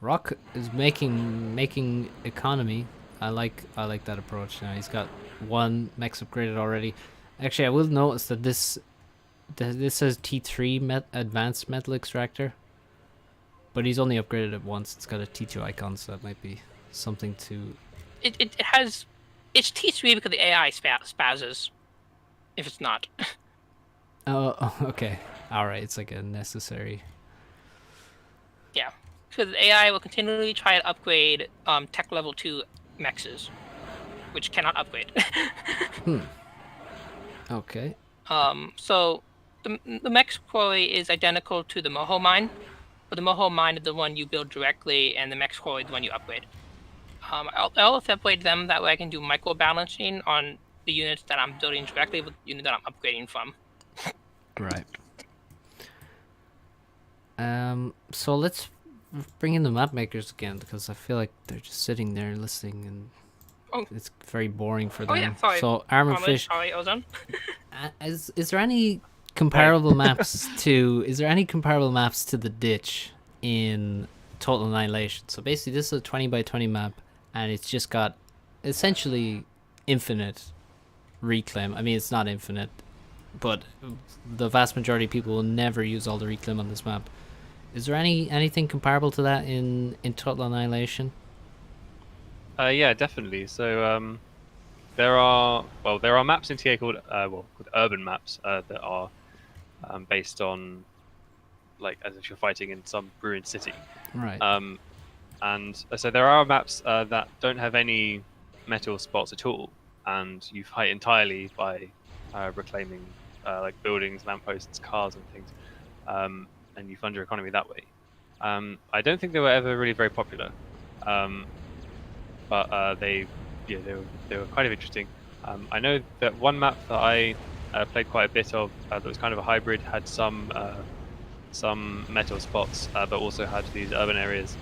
Rock is making economy. I like that approach. Now he's got one mech upgraded already. Actually, I will notice that this says T3 advanced metal extractor, but he's only upgraded it once. It's got a T2 icon, so that might be something to. It has, it's T3 because the AI spazzes. If it's not. Oh, okay. All right. It's like a necessary. Yeah, because the AI will continually try to upgrade tech level 2 mexes, which cannot upgrade. Okay. So the mex quarry is identical to the Moho mine, but the Moho mine is the one you build directly, and the mex quarry is the one you upgrade. I'll separate them, that way I can do micro balancing on the units that I'm building directly with the unit that I'm upgrading from. Right. So let's bring in the map makers again, because I feel like they're just sitting there listening, and it's very boring for them. Oh yeah, sorry. So Armorfish, Sorry, Ozone. is there any comparable maps to? Is there any comparable maps to the ditch in Total Annihilation? So basically, this is a 20 by 20 map, and it's just got essentially infinite reclaim. I mean, it's not infinite, but the vast majority of people will never use all the reclaim on this map. Is there anything comparable to that in Total Annihilation? Yeah, definitely. So there are maps in TA called urban maps that are based on, like, as if you're fighting in some ruined city. Right. And so there are maps that don't have any metal spots at all, and you fight entirely by reclaiming like buildings, lampposts, cars, and things, and you fund your economy that way. I don't think they were ever really very popular, but they were kind of interesting. I know that one map that I played quite a bit of that was kind of a hybrid, had some metal spots, but also had these urban areas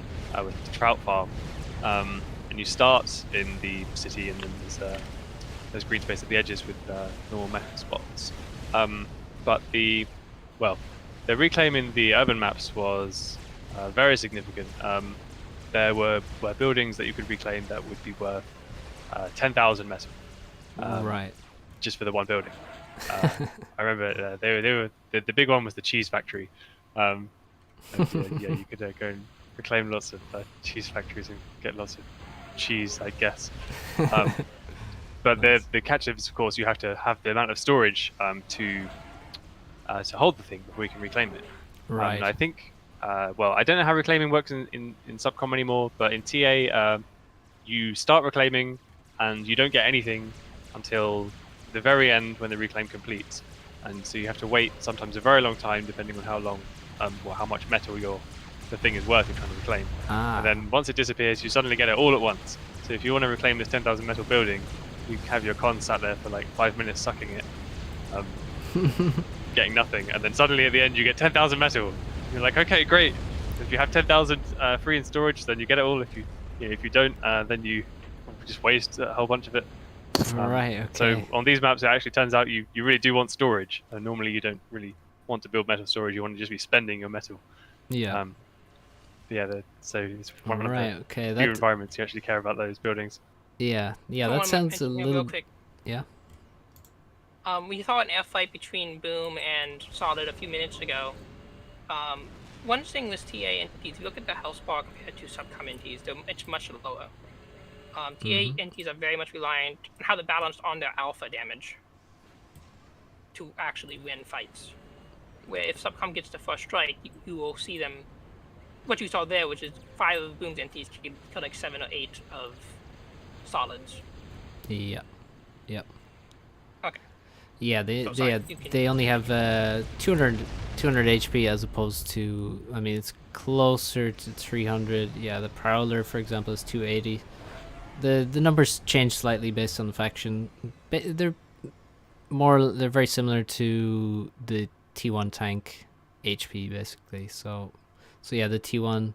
with the trout farm. And you start in the city, and then there's green space at the edges with normal metal spots. But the reclaiming the urban maps was very significant. There were buildings that you could reclaim that would be worth 10,000 metal. Right. Just for the one building. I remember they were the big one was the cheese factory. And, you could go and reclaim lots of cheese factories and get lots of cheese, I guess. But the catch is, of course, you have to have the amount of storage to hold the thing before you can reclaim it. Right. And I think, I don't know how reclaiming works in SupCom anymore, but in TA, you start reclaiming and you don't get anything until the very end when the reclaim completes. And so you have to wait sometimes a very long time, depending on how long, or how much metal the thing is worth you're trying to reclaim. And then once it disappears, you suddenly get it all at once. So if you want to reclaim this 10,000 metal building, you have your con sat there for like 5 minutes sucking it, getting nothing, and then suddenly at the end you get 10,000 metal. You're like, okay, great. If you have 10,000 free in storage, then you get it all. If you don't, then you just waste a whole bunch of it. Right. Okay. So on these maps, it actually turns out you really do want storage. Normally, you don't really want to build metal storage. You want to just be spending your metal. Yeah. So it's one of Right. the Okay. few That. environments you actually care about those buildings. Yeah. Yeah. I That wanna sounds a mention here little. real quick. Yeah. We saw an air fight between Boom and Solid a few minutes ago. One thing with TA entities, if you look at the health bar compared to SupCom entities, it's much lower. TA entities are very much reliant on how they're balanced on their alpha damage to actually win fights. Where if SupCom gets the first strike, you will see them. What you saw there, which is 5 of Boom's entities kill like 7 or 8 of Solid's. Yeah. Yep. Okay. Yeah, So, sorry, you can- they only have 200 HP as opposed to, I mean, it's closer to 300. Yeah, the Prowler, for example, is 280. The numbers change slightly based on the faction. They're very similar to the T1 tank HP basically. So yeah, the T1,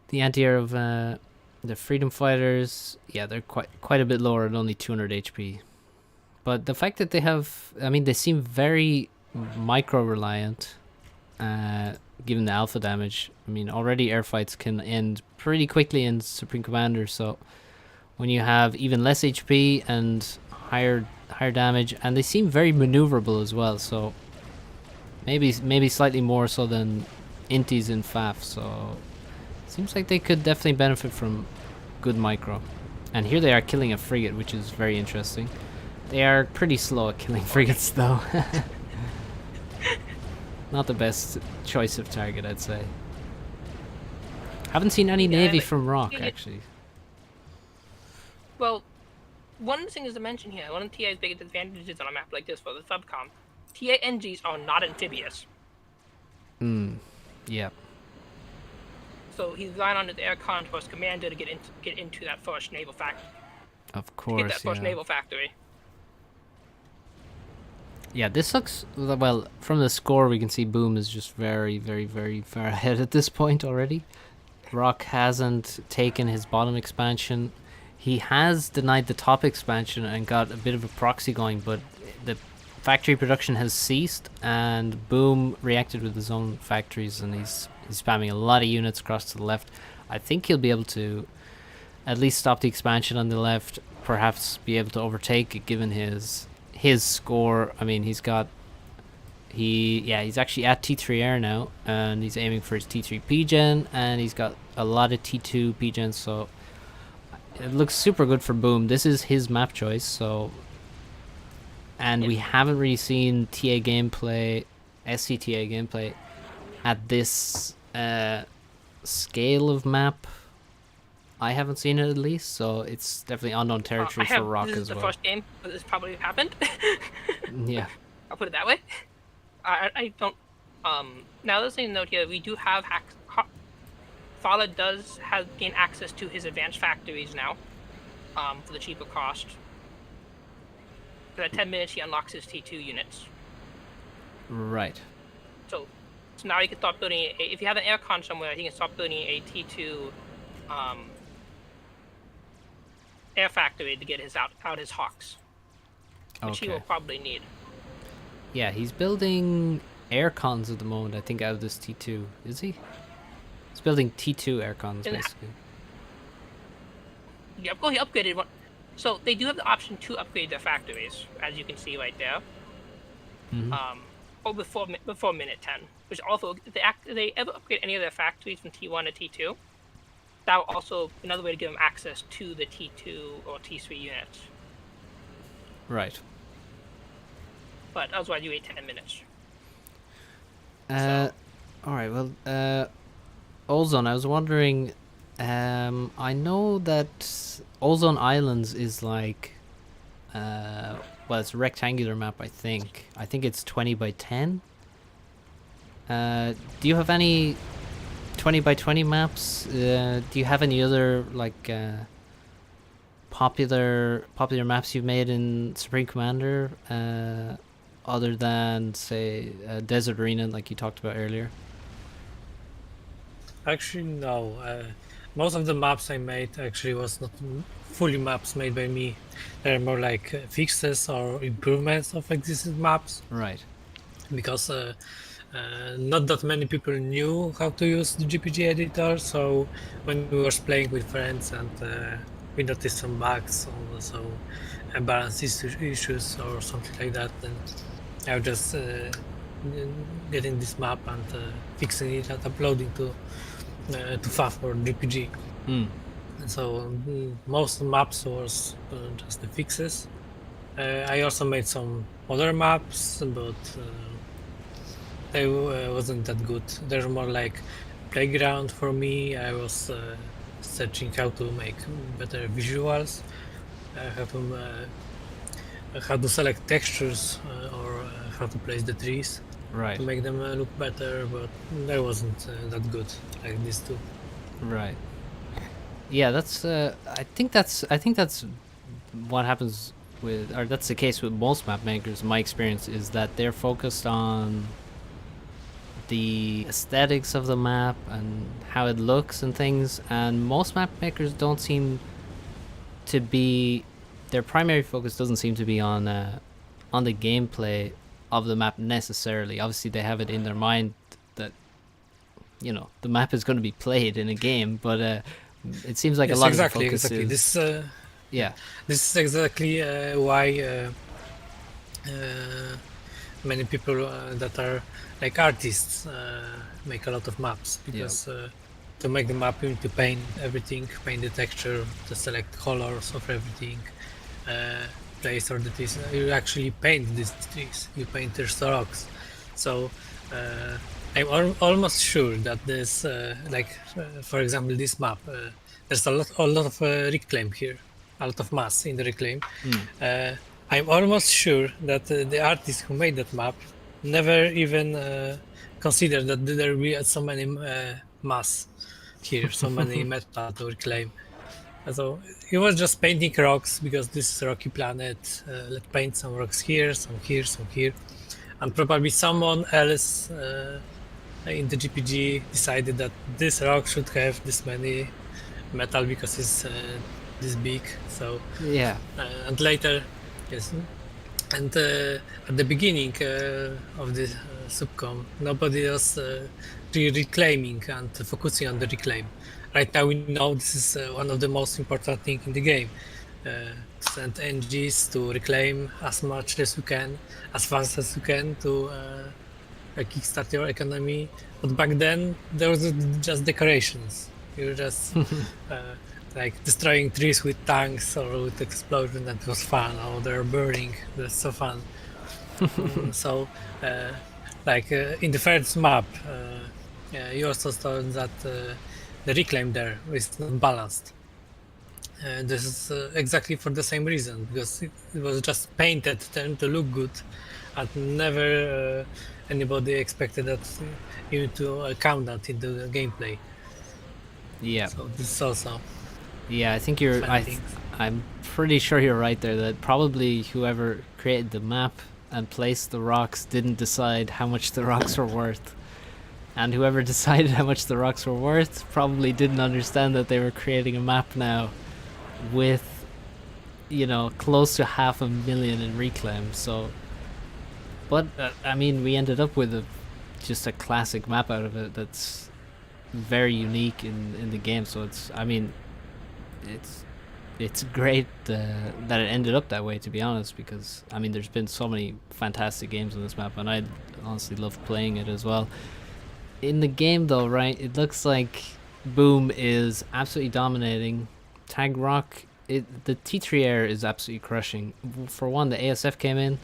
the anti-air of the Freedom Fighters, yeah, they're quite a bit lower at only 200 HP. But the fact that they have, I mean, they seem very micro-reliant, given the alpha damage. I mean, already air fights can end pretty quickly in Supreme Commander, so when you have even less HP and higher damage, and they seem very maneuverable as well, so maybe slightly more so than Intis in FAF, so seems like they could definitely benefit from good micro. And here they are killing a frigate, which is very interesting. They are pretty slow at killing frigates, though. Not the best choice of target, I'd say. Haven't seen any Navy from Rock, actually. Well, one thing is to mention here, one of TA's biggest advantages on a map like this for the SupCom, TA NGs are not amphibious. Yeah. So he's relying on his air conquest commander to get into that first naval factory. Of course, Get that first naval factory. Yeah, this looks, well, from the score we can see Boom is just very, very, very far ahead at this point already. Rock hasn't taken his bottom expansion. He has denied the top expansion and got a bit of a proxy going, but the factory production has ceased, and Boom reacted with his own factories, and he's spamming a lot of units across to the left. I think he'll be able to at least stop the expansion on the left, perhaps be able to overtake it given his score. I mean, he's actually at T3 air now, and he's aiming for his T3 P-Gen, and he's got a lot of T2 P-Gens, so it looks super good for Boom. This is his map choice, so, and we haven't really seen TA gameplay, SCTA gameplay at this scale of map. I haven't seen it, at least, so it's definitely unknown territory for Rock as well. This is the first game that this probably happened. Yeah. I'll put it that way. I don't. Now, the other thing to note here, we do have Solid does gain access to his advanced factories now, for the cheaper cost. So at 10 minutes, he unlocks his T2 units. Right. So now he can start building. If you have an aircon somewhere, he can start building a T2 air factory to get out his Hawks, which he will probably need. Yeah, he's building aircons at the moment, I think, out of this T2. Is he? He's building T2 aircons, basically. Yeah, well, he upgraded one. So they do have the option to upgrade their factories, as you can see right there. Or before minute 10. Which also, if they ever upgrade any of their factories from T1 to T2, that will also another way to give them access to the T2 or T3 units. Right. But otherwise, you wait 10 minutes. Alright, well, Ozone, I was wondering, I know that Ozone Islands is like, well, it's a rectangular map, I think. I think it's 20 by 10. Do you have any 20 by 20 maps? Do you have any other, like, popular maps you've made in Supreme Commander, other than, say, Desert Arena, like you talked about earlier? Actually, no. Most of the maps I made actually was not fully maps made by me. They're more like fixes or improvements of existing maps. Right. Because Not that many people knew how to use the GPG editor, so when we were playing with friends and we noticed some bugs or some balance issues or something like that, then I was just getting this map and fixing it and uploading to FAF or GPG. Hmm. And so most maps was just the fixes. I also made some other maps, but they wasn't that good. They're more like playground for me. I was searching how to make better visuals, how to select textures or how to place the trees Right. to make them look better, but that wasn't that good like these two. Right. Yeah, that's. I think that's what happens with, or that's the case with most map makers. My experience is that they're focused on the aesthetics of the map and how it looks and things, and most map makers don't seem to be. Their primary focus doesn't seem to be on the gameplay of the map necessarily. Obviously, they have it in their mind that the map is going to be played in a game, but it seems like Yes, a lot exactly, of the focus exactly. is yeah. This is exactly why many people that are like artists make a lot of maps, because to make the map you need to paint everything, paint the texture, to select colors of everything, place or the trees. You actually paint these trees, you paint their rocks. So I'm almost sure that this for example this map, there's a lot of reclaim here, a lot of mass in the reclaim. I'm almost sure that the artist who made that map never even considered that there will be so many mass here, so many metal to reclaim. So he was just painting rocks because this is a rocky planet. Let's paint some rocks here, some here, some here. And probably someone else in the GPG decided that this rock should have this many metal because it's this big. So Yeah. and later, yes, and at the beginning of the SupCom, nobody was reclaiming and focusing on the reclaim. Right now, we know this is one of the most important things in the game. Send NGs to reclaim as much as you can, as fast as you can to kickstart your economy. But back then, there was just decorations. You were just like destroying trees with tanks or with explosion. That was fun. Oh, they're burning. That's so fun. So, in the first map, you also saw that the reclaim there is not balanced. This is exactly for the same reason, because it was just painted then to look good, and never anybody expected that you need to count that in the gameplay. Yeah. So this is also Yeah, I think things. I'm pretty sure you're right there, that probably whoever created the map and placed the rocks didn't decide how much the rocks were worth. And whoever decided how much the rocks were worth probably didn't understand that they were creating a map now with, close to 500,000 in reclaim. So, but I mean, we ended up with just a classic map out of it that's very unique in the game. So it's great that it ended up that way, to be honest, because I mean, there's been so many fantastic games on this map, and I honestly love playing it as well. In the game, though, right, it looks like Boom is absolutely dominating. Tag Rock, the T3 air is absolutely crushing. For one, the ASF came in,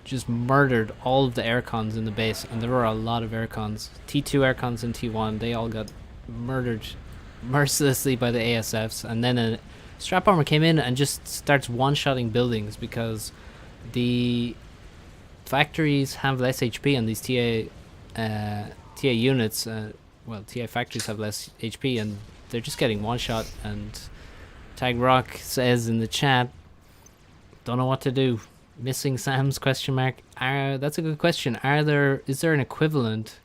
just murdered all of the aircons in the base, and there were a lot of aircons. T2 aircons and T1, they all got murdered mercilessly by the ASFs, and then a Strap Armor came in and just starts one-shotting buildings because the factories have less HP on these TA units. TA factories have less HP, and they're just getting one-shot. And Tag Rock says in the chat, don't know what to do. Missing Sam's question mark. That's a good question. Is there an equivalently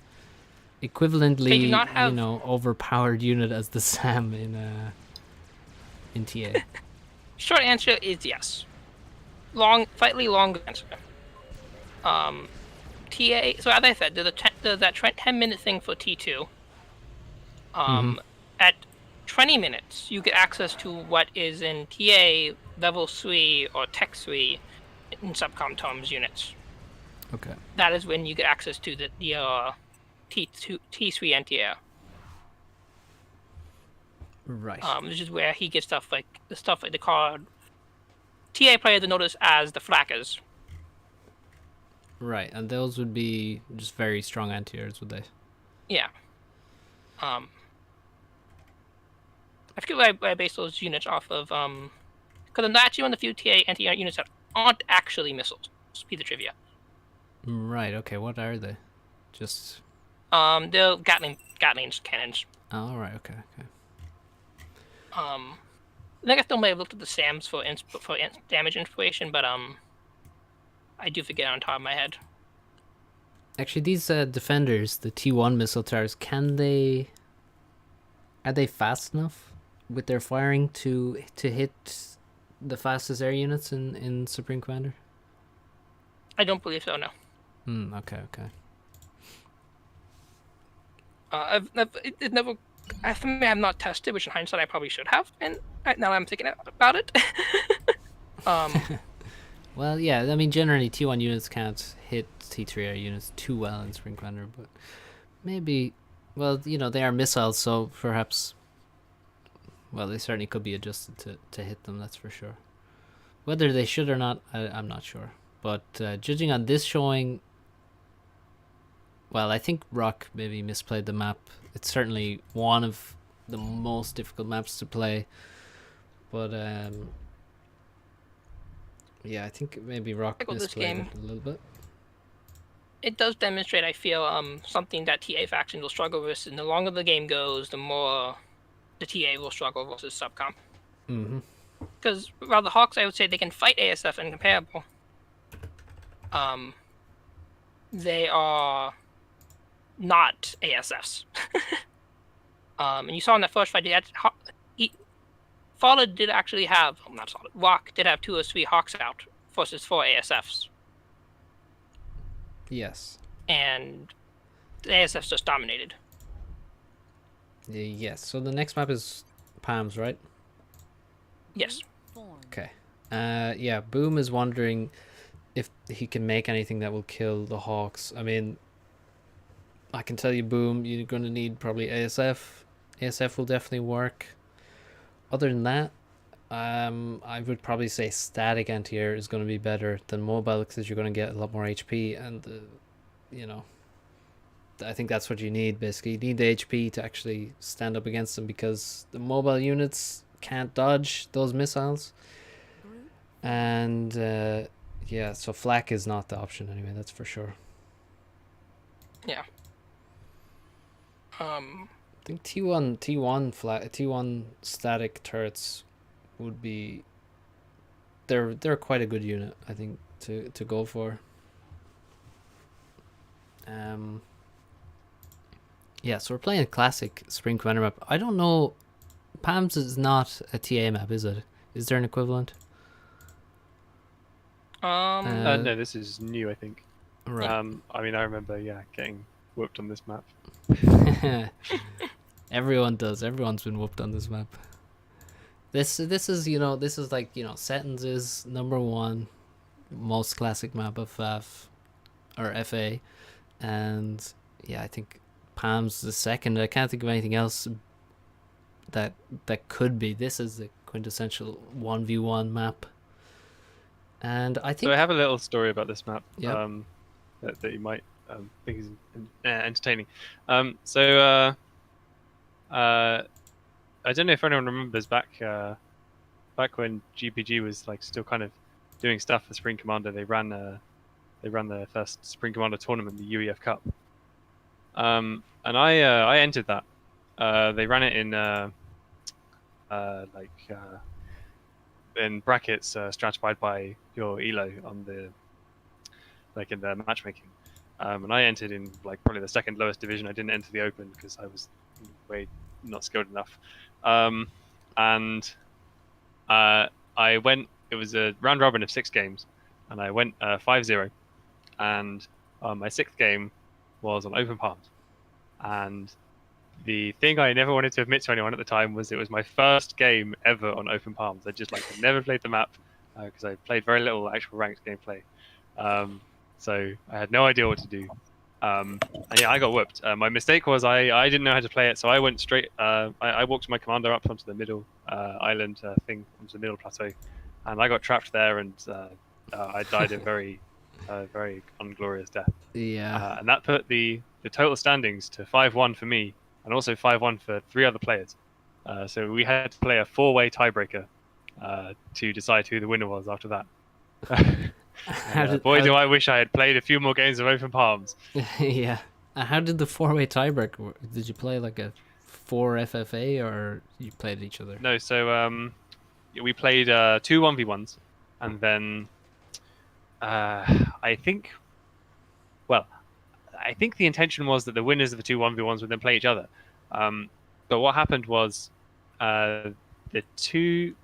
overpowered unit as the Sam in TA? Short answer is yes. Slightly long answer. TA. So as I said, there's that 10-minute thing for T2. At 20 minutes, you get access to what is in TA level 3 or Tech 3 in SupCom terms units. Okay. That is when you get access to the T2, T3 anti-air. Right. Which is where he gets stuff like the card TA players are noticed as the flackers. Right, and those would be just very strong anti-airs, would they? Yeah. I forget where I base those units off of. Because I'm actually on the few TA anti-air units that aren't actually missiles. Piece of trivia. Right. Okay. What are they? Just. They're Gatling cannons. Oh, right. Okay. Okay. I think I still may have looked at the SAMs for damage inspiration, but I do forget on top of my head. Actually, these defenders, the T1 missile towers, are they fast enough with their firing to hit the fastest air units in Supreme Commander? I don't believe so. No. Okay. Okay. It never. I think I have not tested, which in hindsight I probably should have. And now I'm thinking about it. Well, yeah. I mean, generally T1 units can't hit T3 air units too well in Supreme Commander, but maybe. Well, they are missiles, so perhaps. Well, they certainly could be adjusted to hit them. That's for sure. Whether they should or not, I'm not sure. But judging on this showing, well, I think Rock maybe misplayed the map. It's certainly one of the most difficult maps to play. But yeah, I think maybe Rock misplayed it a little bit. It does demonstrate, I feel, something that TA factions will struggle with, and the longer the game goes, the more the TA will struggle versus SupCom. Because while the Hawks, I would say they can fight ASF and comparable, they are not ASFs. And you saw in that first fight, Solid did actually have, not Solid, Rock did have 2 or 3 Hawks out versus 4 ASFs. Yes. And the ASFs just dominated. Yes. So the next map is Palms, right? Yes. Okay. Yeah, Boom is wondering if he can make anything that will kill the Hawks. I mean, I can tell you, Boom, you're going to need probably ASF. ASF will definitely work. Other than that, I would probably say static anti-air is going to be better than mobile because you're going to get a lot more HP, and I think that's what you need basically. You need the HP to actually stand up against them because the mobile units can't dodge those missiles. And yeah, so flak is not the option anyway, that's for sure. Yeah. I think T1 static turrets would be they're quite a good unit, I think, to go for. Yeah, so we're playing a classic Supreme Commander map. I don't know, Palms is not a TA map, is it? Is there an equivalent? No, this is new, I think. Right. I mean, I remember, getting whooped on this map. Everyone does. Everyone's been whooped on this map. This is like, Settings' #1 most classic map of FAF or FA, and yeah, I think Palms the second. I can't think of anything else that could be. This is the quintessential 1v1 map. And I think So I have a little story about this map. Yeah. That you might think is entertaining. I don't know if anyone remembers back when GPG was like still kind of doing stuff for Supreme Commander. They ran the first Supreme Commander tournament, the UEF Cup, and I entered that. They ran it in brackets stratified by your elo on the in the matchmaking, and I entered in probably the second lowest division. I didn't enter the open because I was way not skilled enough, and I went. It was a round robin of 6 games, and I went 5-0, and my 6th game was on Open Palms, and the thing I never wanted to admit to anyone at the time was it was my first game ever on Open Palms. I just like had never played the map because I played very little actual ranked gameplay, so I had no idea what to do. And yeah, I got whooped. My mistake was I didn't know how to play it, so I went straight. I walked my commander up onto the middle island thing, onto the middle plateau, and I got trapped there, and I died a very unglorious death. Yeah. And that put the total standings to 5-1 for me, and also 5-1 for 3 other players. So we had to play a 4-way tiebreaker to decide who the winner was after that. Boy, do I wish I had played a few more games of Open Palms. Yeah. How did the 4-way tiebreaker work? Did you play like a 4 FFA or you played each other? No, so we played 2 1v1s, and then I think the intention was that the winners of the 2 1v1s would then play each other. But what happened was the two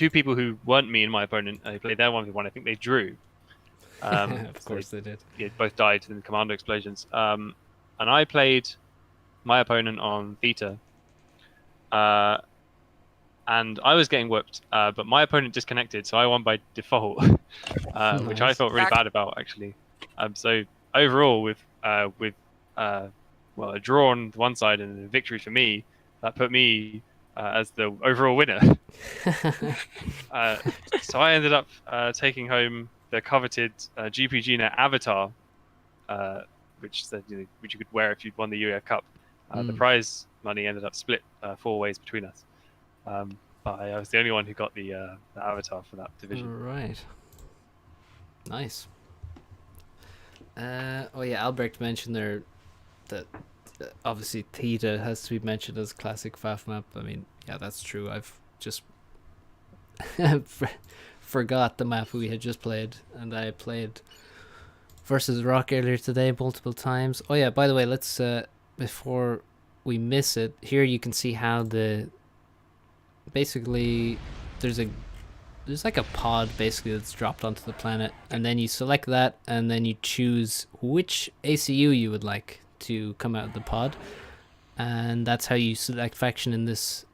people who weren't me and my opponent, who played their 1v1, I think they drew. Of course they did. Yeah, both died in the commando explosions. And I played my opponent on Theta. And I was getting whipped, but my opponent disconnected, so I won by default, which I felt really bad about, actually. So overall, with a draw on one side and a victory for me, that put me as the overall winner. So I ended up taking home the coveted GPG Net avatar, which you could wear if you'd won the UEF Cup. The prize money ended up split 4 ways between us. But I was the only one who got the avatar for that division. Right. Nice. Oh yeah, Albrecht mentioned there that obviously Theta has to be mentioned as classic FAF map. I mean, yeah, that's true. I've just forgot the map we had just played, and I played versus Rock earlier today multiple times. Oh yeah, by the way, let's before we miss it, here you can see how basically there's like a pod basically that's dropped onto the planet, and then you select that, and then you choose which ACU you would like to come out of the pod, and that's how you select faction in this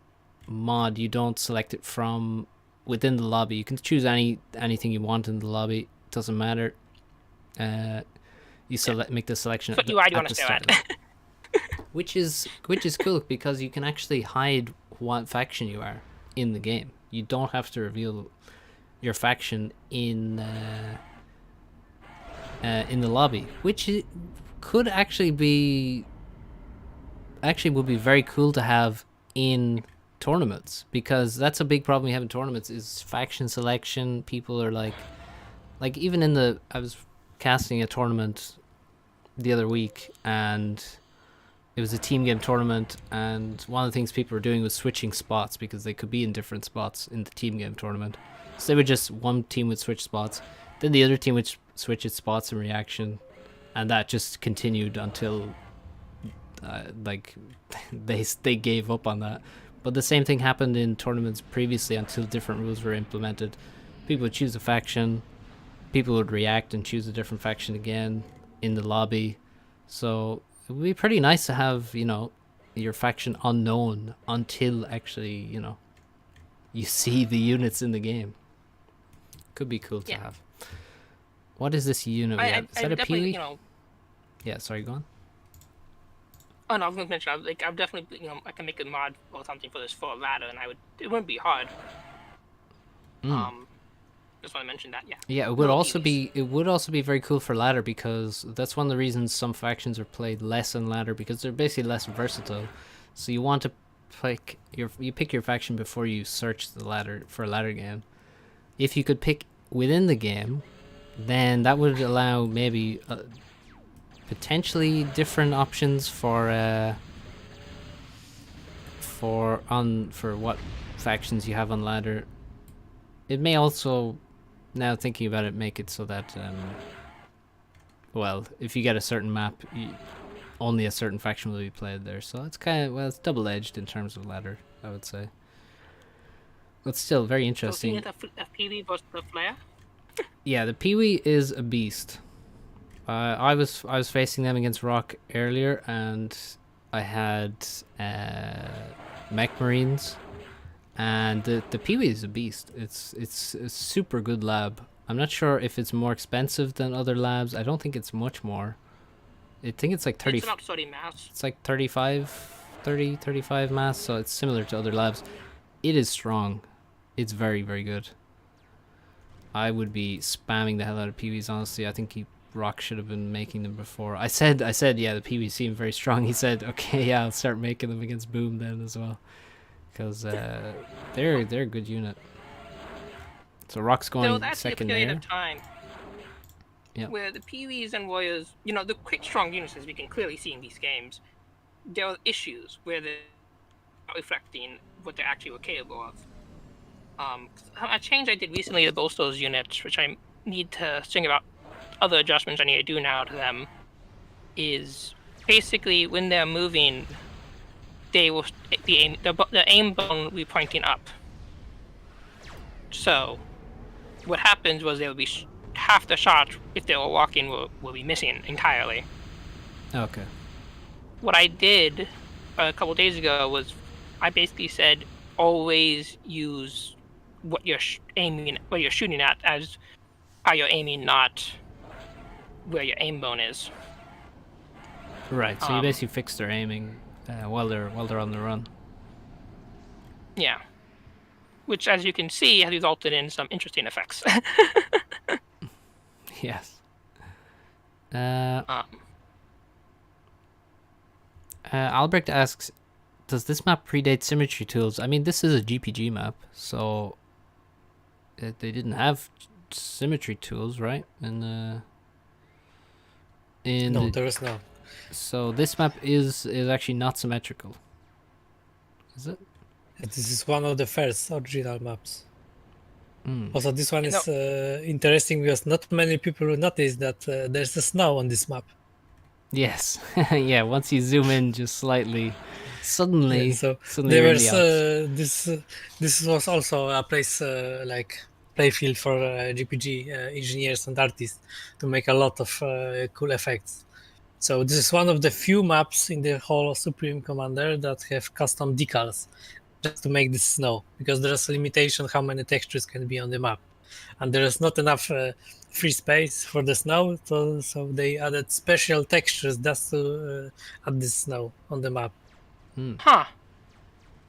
mod. You don't select it from within the lobby. You can choose anything you want in the lobby. It doesn't matter. You make the selection at the start. Which is cool because you can actually hide what faction you are in the game. You don't have to reveal your faction in the lobby, which could would be very cool to have in tournaments, because that's a big problem we have in tournaments is faction selection. People are like even in I was casting a tournament the other week, and it was a team game tournament, and one of the things people were doing was switching spots because they could be in different spots in the team game tournament. So they would one team would switch spots, then the other team would switch its spots in reaction, and that just continued until they gave up on that. But the same thing happened in tournaments previously until different rules were implemented. People would choose a faction, people would react and choose a different faction again in the lobby. So it would be pretty nice to have, your faction unknown until actually, you see the units in the game. Could be cool to have. What is this unit we have? Is that a Pee-wee? Yeah, sorry, go on. Oh no, I was going to mention, I'm definitely, I can make a mod or something for this for a ladder, and it wouldn't be hard. Just want to mention that, yeah. Yeah, it would also be very cool for ladder, because that's one of the reasons some factions are played less on ladder, because they're basically less versatile. So you want to pick your faction before you search the ladder for a ladder game. If you could pick within the game, then that would allow maybe potentially different options for what factions you have on ladder. It may also, now thinking about it, make it so that if you get a certain map, only a certain faction will be played there. So it's it's double-edged in terms of ladder, I would say. But still very interesting. So the Pee-wee was the flare? Yeah, the Pee-wee is a beast. I was facing them against Rock earlier, and I had Mech Marines, and the Peewee is a beast. It's a super good lab. I'm not sure if it's more expensive than other labs. I don't think it's much more. I think it's like 30. It's about 30 mass. It's like 35 mass, so it's similar to other labs. It is strong. It's very, very good. I would be spamming the hell out of Peewees, honestly. I think Rock should have been making them before. I said, yeah, the Peewees seem very strong. He said, okay, yeah, I'll start making them against Boom then as well, because they're a good unit. So Rock's going So that's second a period there. of time Yep. where the Peewees and Warriors, the quick, strong units, as we can clearly see in these games, there are issues where they're not reflecting what they're actually capable of. A change I did recently to both those units, which I need to think about other adjustments I need to do now to them, is basically when they're moving, they will the aim bone will be pointing up. So what happens was there will be half the shot if they were walking will be missing entirely. Okay. What I did a couple days ago was I basically said always use what you're shooting at as how you're aiming, not where your aim bone is. Right. So you basically fix their aiming while they're on the run. Yeah. Which, as you can see, has resulted in some interesting effects. Yes. Albrecht asks, does this map predate Symmetry tools? I mean, this is a GPG map, so they didn't have Symmetry tools, right? No, there is no. So this map is actually not symmetrical. Is it? This is one of the first original maps. Mm. Also, this one is interesting because not many people notice that there's a snow on this map. Yes. Yeah, once you zoom in just slightly, suddenly, suddenly there you're in was the Alps. this was also a place like playfield for GPG engineers and artists to make a lot of cool effects. So this is one of the few maps in the whole Supreme Commander that have custom decals just to make this snow, because there's a limitation how many textures can be on the map, and there is not enough free space for the snow, so they added special textures just to add this snow on the map. Huh.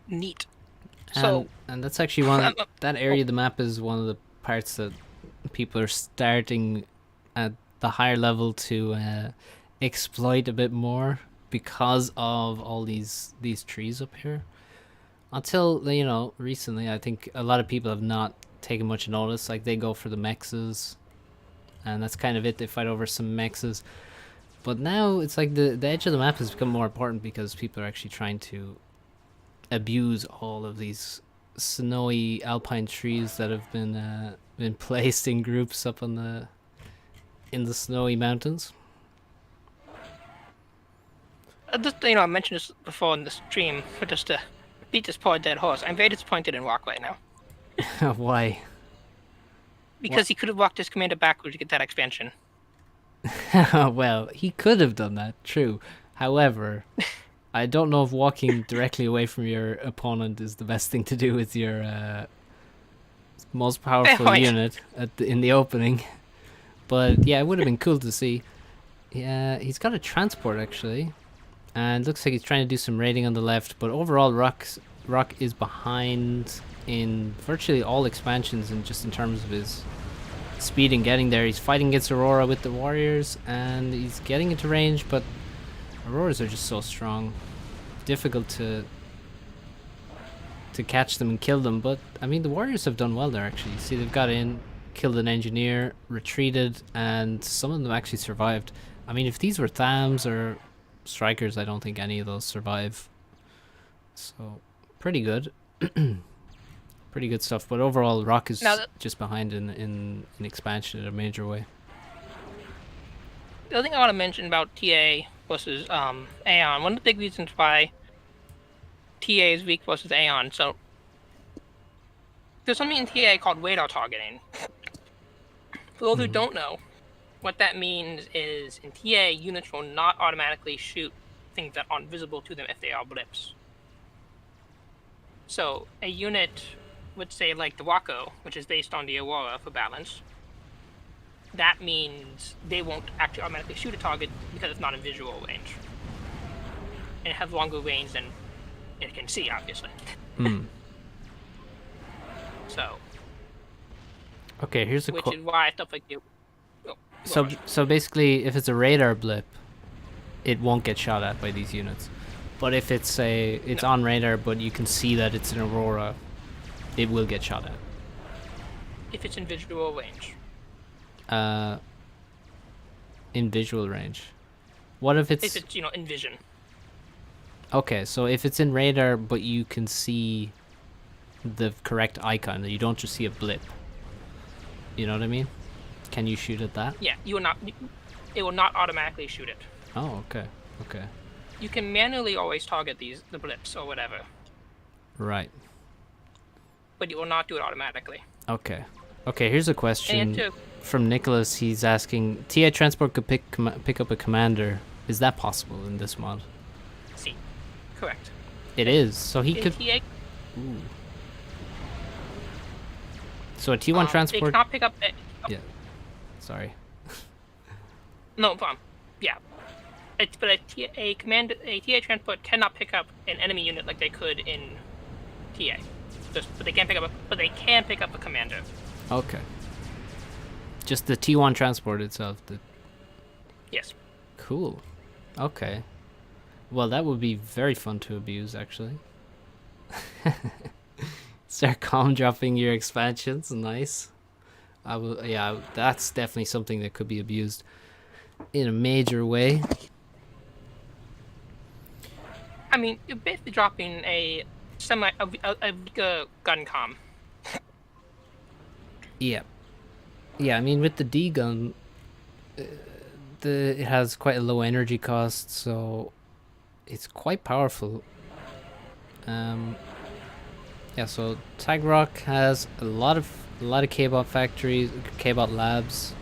Neat. And that's actually one that area of the map is one of the parts that people are starting at the higher level to exploit a bit more because of all these trees up here. Until recently, I think a lot of people have not taken much notice. Like, they go for the mexes, and that's kind of it. They fight over some mexes, but now it's like the edge of the map has become more important because people are actually trying to abuse all of these snowy alpine trees that have been placed in groups up in the snowy mountains. I mentioned this before in the stream, but just to beat this poor dead horse, I'm very disappointed in Rock right now. Why? Because he could have walked his commander backward to get that expansion. Well, he could have done that, true. However, I don't know if walking directly away from your opponent is the best thing to do with your most powerful unit in the opening. But yeah, it would have been cool to see. Yeah, he's got a transport actually, and looks like he's trying to do some raiding on the left. But overall, Rock is behind in virtually all expansions, and just in terms of his speed and getting there. He's fighting against Aurora with the warriors, and he's getting into range, but Auroras are just so strong, difficult to catch them and kill them. But I mean, the warriors have done well there actually. See, they've got in, killed an engineer, retreated, and some of them actually survived. I mean, if these were Thams or Strikers, I don't think any of those survive. So pretty good. Pretty good stuff. But overall, Rock is just behind in expansion in a major way. The other thing I want to mention about TA versus Aeon, one of the big reasons why TA is weak versus Aeon, so there's something in TA called radar targeting. For those who don't know, What that means is in TA, units will not automatically shoot things that aren't visible to them if they are blips. So a unit, let's say like the Wako, which is based on the Aurora for balance, that means they won't actually automatically shoot a target because it's not in visual range. And it has longer range than it can see, obviously. So. Okay, here's a which is why stuff like you. Oh, So basically, if it's a radar blip, it won't get shot at by these units. But if it's on radar, but you can see that it's an Aurora, it will get shot at. If it's in visual range. In visual range. What if it's... If it's, in vision. Okay, so if it's in radar, but you can see the correct icon, you don't just see a blip. You know what I mean? Can you shoot at that? Yeah, you will not. It will not automatically shoot it. Oh, okay. Okay. You can manually always target the blips or whatever. Right. But you will not do it automatically. Okay. Okay, here's a question from Nicholas. He's asking, TA transport could pick up a commander. Is that possible in this mod? See, correct. It is. So he could... TA... Ooh. So a T1 transport... They cannot pick up... Yeah. Sorry. No problem. Yeah. But a TA transport cannot pick up an enemy unit like they could in TA. But they can't pick up but they can pick up a commander. Okay. Just the T1 transport itself. Yes. Cool. Okay. Well, that would be very fun to abuse, actually. Start calm dropping your expansions. Nice. Yeah, that's definitely something that could be abused in a major way. I mean, you're basically dropping a gun comm. Yeah. Yeah, I mean, with the D gun, it has quite a low energy cost, so it's quite powerful. Yeah, so Tagrock has a lot of K-bot factories, K-bot labs,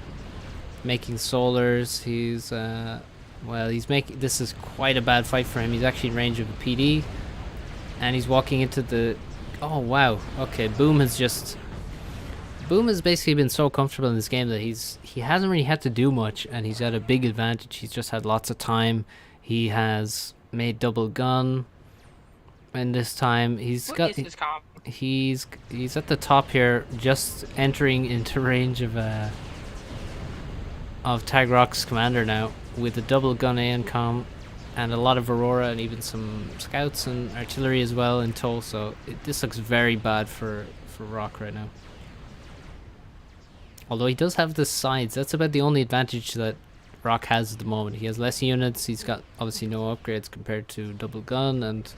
making solars. He's this is quite a bad fight for him. He's actually in range of a PD, and he's walking into the... Oh wow, okay, Boom has basically been so comfortable in this game that he hasn't really had to do much, and he's had a big advantage. He's just had lots of time. He has made double gun, and this time he's at the top here, just entering into range of Tagrock's commander now, with a double gun ANCOM and a lot of Aurora and even some scouts and artillery as well in tow. So this looks very bad for Rock right now. Although he does have the sides, that's about the only advantage that Rock has at the moment. He has less units, he's got obviously no upgrades compared to double gun, and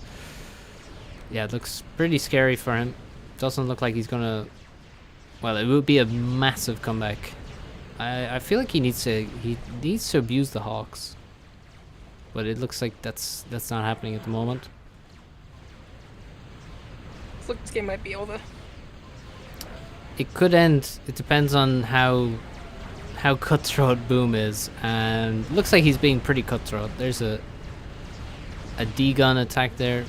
yeah, it looks pretty scary for him. Doesn't look like he's gonna... Well, it would be a massive comeback. I feel like he needs to abuse the Hawks, but it looks like that's not happening at the moment. Looks like this game might be over. It could end. It depends on how cutthroat Boom is, and it looks like he's being pretty cutthroat. There's a D-gun attack there,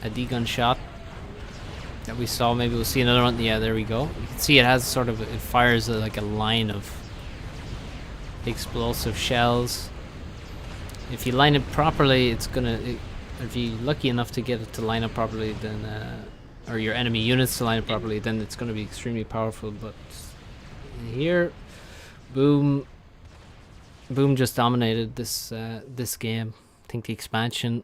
a D-gun shot that we saw. Maybe we'll see another one. Yeah, there we go. You can see it has sort of, it fires like a line of explosive shells. If you line it properly, it's gonna... if you're lucky enough to get it to line up properly, then or your enemy units to line up properly, then it's gonna be extremely powerful. But here, Boom just dominated this game. I think the expansion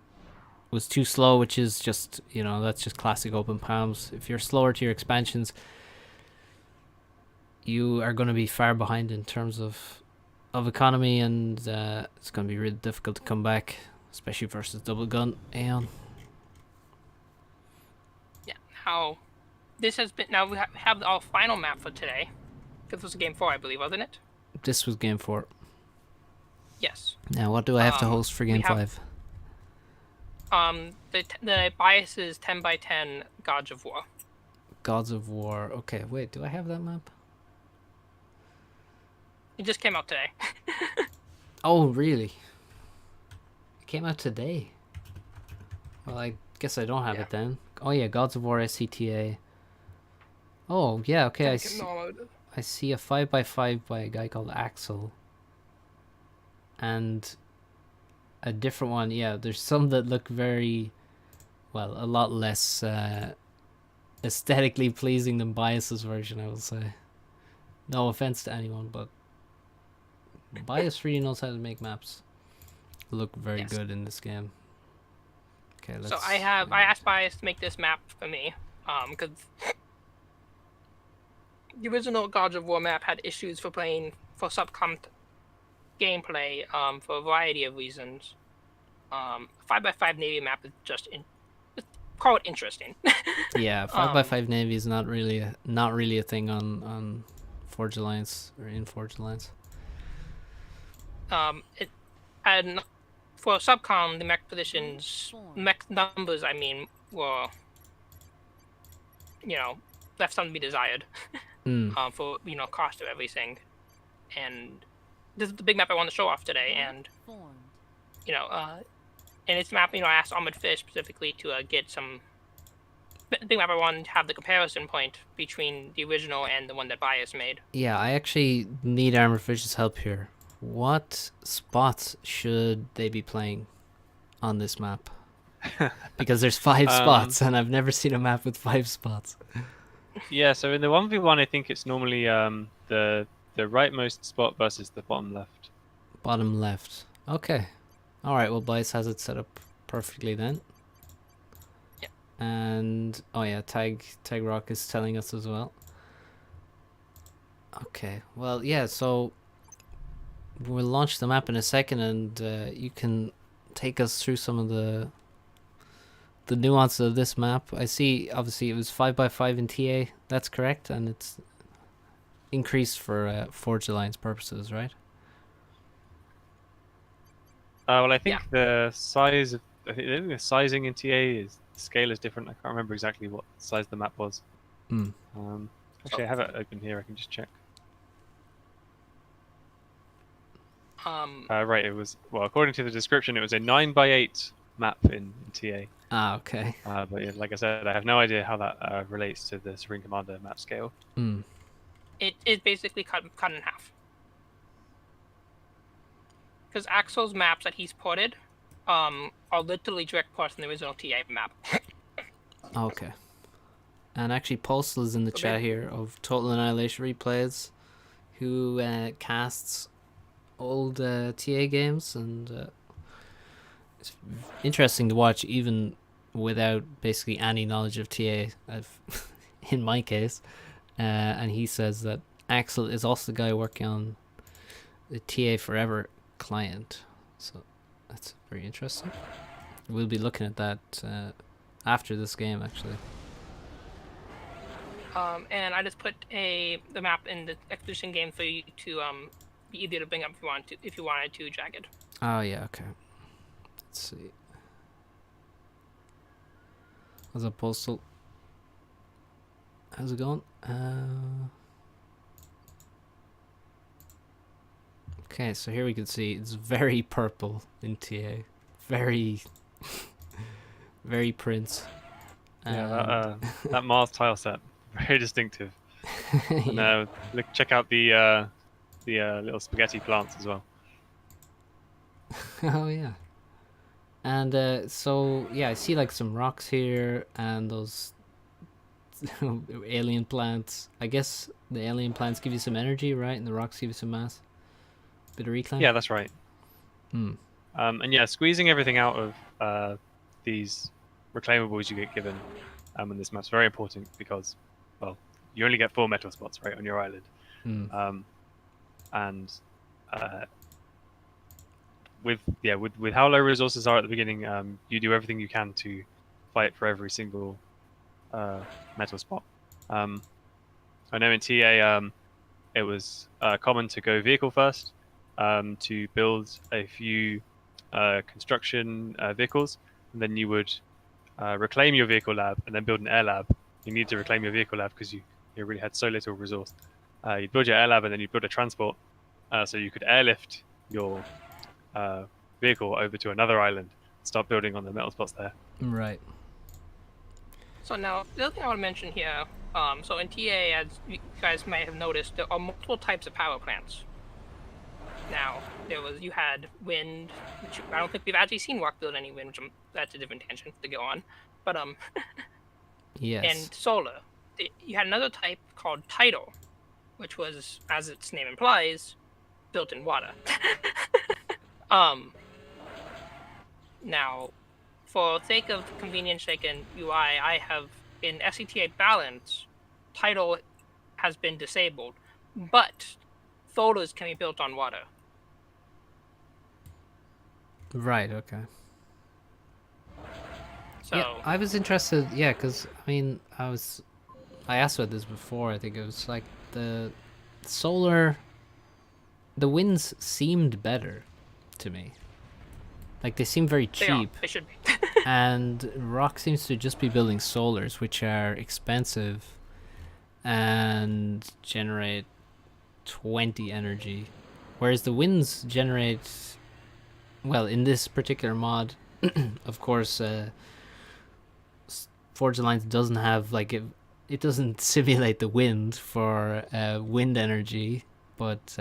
was too slow, which is just, that's just classic open palms. If you're slower to your expansions, you are going to be far behind in terms of economy, and it's going to be really difficult to come back, especially versus double gun Aeon. Yeah, now this has been... Now we have our final map for today. This was game 4, I believe, wasn't it? This was game 4. Yes. Now, what do I have to host for game 5? The bias is 10x10 Gods of War. Gods of War. Okay, wait, do I have that map? It just came out today. Oh, really? It came out today. Well, I guess I don't have Yeah. it then. Oh yeah, Gods of War SCTA. Oh yeah, okay. I can download it. I see a 5x5 by a guy called Axel, and a different one. Yeah, there's some that look very, well, a lot less aesthetically pleasing than Bias's version, I will say. No offense to anyone, but Bias really knows how to make maps look very Yes. good in this game. Okay, let's. So I asked Bias to make this map for me, because the original Gods of War map had issues for SupCom gameplay, for a variety of reasons. 5x5 Navy map is just call it interesting. Yeah, 5x5 Navy is not really a thing on Forge Alliance or in Forge Alliance. And for SupCom, the mech positions, mech numbers, I mean, were, left something to be desired. For cost of everything, and this is the big map I want to show off today. And in its map, I asked Armored Fish specifically to get some big map. I wanted to have the comparison point between the original and the one that Bias made. Yeah, I actually need Armored Fish's help here. What spots should they be playing on this map? Because there's 5 spots, and I've never seen a map with 5 spots. Yeah, so in the 1v1, I think it's normally the rightmost spot versus the bottom left. Bottom left. Okay. Alright, well, Bias has it set up perfectly then. Yeah. And, oh yeah, Tag Rock is telling us as well. Okay, well, yeah, so we'll launch the map in a second, and you can take us through some of the nuances of this map. I see, obviously, it was 5x5 in TA. That's correct, and it's increased for Forge Alliance purposes, right? Well, I think the size of I think the sizing in TA is the scale is different. I can't remember exactly what size the map was. Actually, I have it open here. I can just check. Right, it was, well, according to the description, it was a 9x8 map in TA. Ah, okay. But yeah, like I said, I have no idea how that relates to the Supreme Commander map scale. It is basically cut in half. Because Axel's maps that he's ported are literally direct ports from the original TA map. Okay. And actually, Postal is in the chat here of Total Annihilation Replays, who casts old TA games, and it's interesting to watch even without basically any knowledge of TA, in my case. And he says that Axel is also the guy working on the TA Forever client, so that's very interesting. We'll be looking at that after this game, actually. And I just put the map in the Expedition game for you to be easier to bring up if you wanted to, Jagged. Oh yeah, okay. Let's see. What's up, Postal? How's it going? Okay, so here we can see it's very purple in TA. Very, very Prince. Yeah, that Mars tile set, very distinctive. And check out the little spaghetti plants as well. Oh yeah. And so yeah, I see like some rocks here and those alien plants. I guess the alien plants give you some energy, right? And the rocks give you some mass. Bit of reclaim. Yeah, that's right. And yeah, squeezing everything out of these reclaimables you get given in this map's very important because, well, you only get 4 metal spots, right, on your island. And with how low resources are at the beginning, you do everything you can to fight for every single metal spot. I know in TA it was common to go vehicle first, to build a few construction vehicles, and then you would reclaim your vehicle lab and then build an air lab. You need to reclaim your vehicle lab because you really had so little resource. You'd build your air lab and then you'd build a transport, So you could airlift your vehicle over to another island, start building on the metal spots there. Right. So now, the other thing I want to mention here, so in TA, as you guys might have noticed, there are multiple types of power plants. Now, you had wind, which I don't think we've actually seen Rock build any wind, which that's a different tangent to go on, but Yes. and solar. You had another type called tidal, which was, as its name implies, built in water. Now, for sake of convenience sake and UI, I have in SCTA balance, tidal has been disabled, but solars can be built on water. Right. Okay. So Yeah, I was interested. Yeah, because I mean, I asked about this before. I think it was like the solar. The winds seemed better to me. Like they seem very they are. cheap, They should be. and Rock seems to just be building solars, which are expensive and generate 20 energy, whereas the winds generate. Well, in this particular mod, of course, Forge Alliance doesn't have like it doesn't simulate the wind for wind energy, but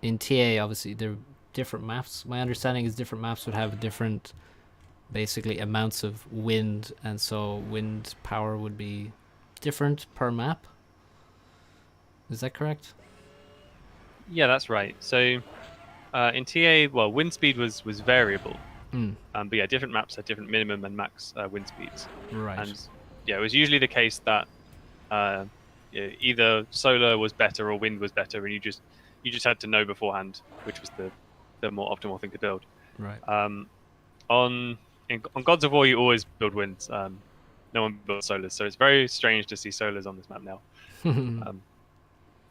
in TA obviously there are different maps. My understanding is different maps would have different basically amounts of wind, and so wind power would be different per map. Is that correct? Yeah, that's right. So in TA, well, wind speed was variable, but yeah, different maps had different minimum and max wind speeds. Right. And yeah, it was usually the case that either solar was better or wind was better, and you just had to know beforehand which was the more optimal thing to build. Right. On Gods of War, you always build winds. No one builds solars, so it's very strange to see solars on this map now.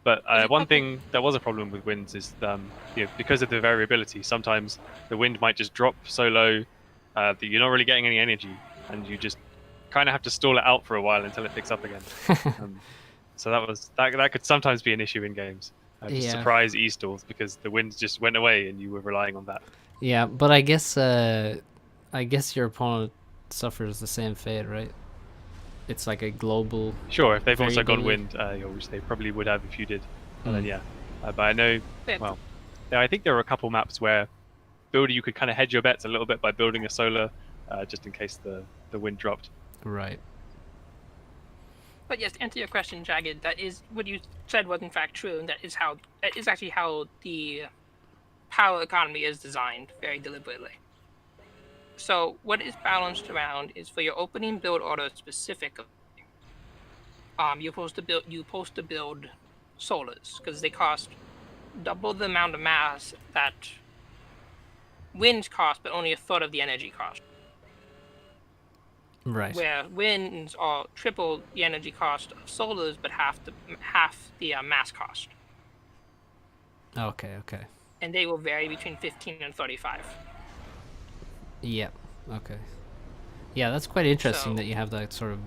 But one thing that was a problem with winds is because of the variability, sometimes the wind might just drop so low that you're not really getting any energy, and you just kind of have to stall it out for a while until it picks up again. So that could sometimes be an issue in games. Just surprise e-stalls because the wind just went away and you were relying on that. Yeah, but I guess your opponent suffers the same fate, right? It's like a global. Sure, if they've also gone variability. wind, which they probably would have if you did, then yeah. But I know, well, yeah, I think there were a couple maps where builder you could kind of hedge your bets a little bit by building a solar, just in case the wind dropped. Right. But yes, to answer your question, Jagged, that is what you said was in fact true, and that is actually how the power economy is designed very deliberately. So what is balanced around is for your opening build order specifically. You're supposed to build solars because they cost double the amount of mass that winds cost, but only a third of the energy cost. Right. Where winds are triple the energy cost of solars, but half the mass cost. Okay. And they will vary between 15 and 35. Yep. Okay. Yeah, that's quite interesting that you have that sort of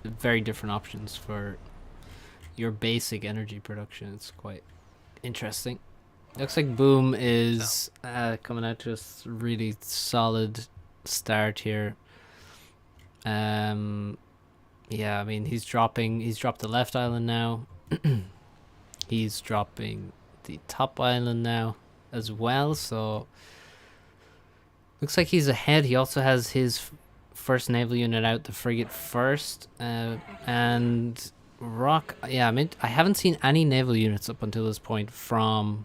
very different options for your basic energy production. It's quite interesting. Looks like Boom is coming out to a really solid start here. Yeah, I mean he's dropped the left island now. He's dropping the top island now as well, so looks like he's ahead. He also has his first naval unit out, the frigate first, and Rock. Yeah, I mean I haven't seen any naval units up until this point from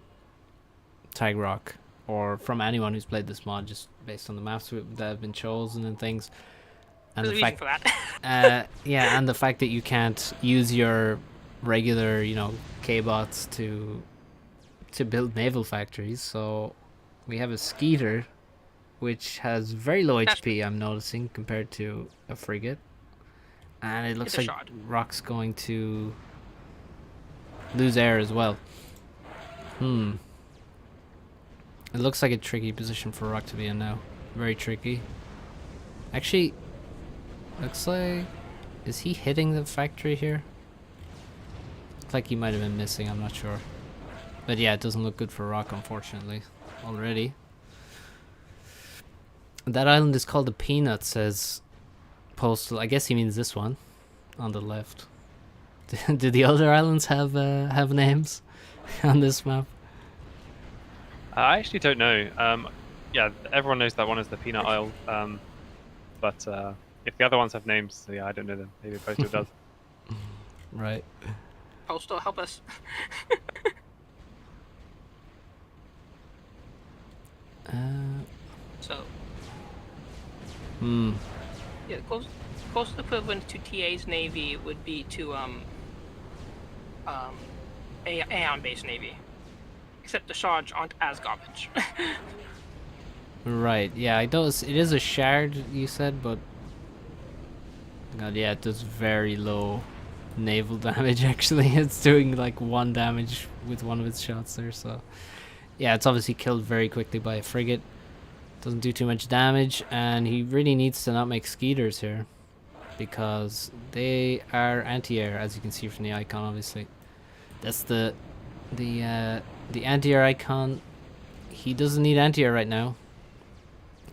Tag Rock or from anyone who's played this mod, just based on the maps that have been chosen and things. And There's the a fact, reason for that. yeah, and the fact that you can't use your regular, K-bots to build naval factories. So we have a Skeeter, which has very low HP, I'm noticing, compared to a frigate. And it looks like Rock's going to lose air as well. It looks like a tricky position for Rock to be in now. Very tricky. Actually, looks like... Is he hitting the factory here? Looks like he might have been missing, I'm not sure. But yeah, it doesn't look good for Rock, unfortunately, already. That island is called the Peanut, says Postal. I guess he means this one on the left. Do the other islands have names on this map? I actually don't know. Yeah, everyone knows that one is the Peanut Isle. But if the other ones have names, yeah, I don't know them. Maybe Postal does. Right. Postal, help us. So. Yeah, close equivalent to TA's Navy would be to Aeon-based Navy, except the shards aren't as garbage. Right. Yeah, it does. It is a shard, you said, but God, yeah, it does very low naval damage. Actually, it's doing like 1 damage with one of its shots there. So, yeah, it's obviously killed very quickly by a frigate. Doesn't do too much damage, and he really needs to not make Skeeters here, because they are anti-air, as you can see from the icon. Obviously, that's the anti-air icon. He doesn't need anti-air right now.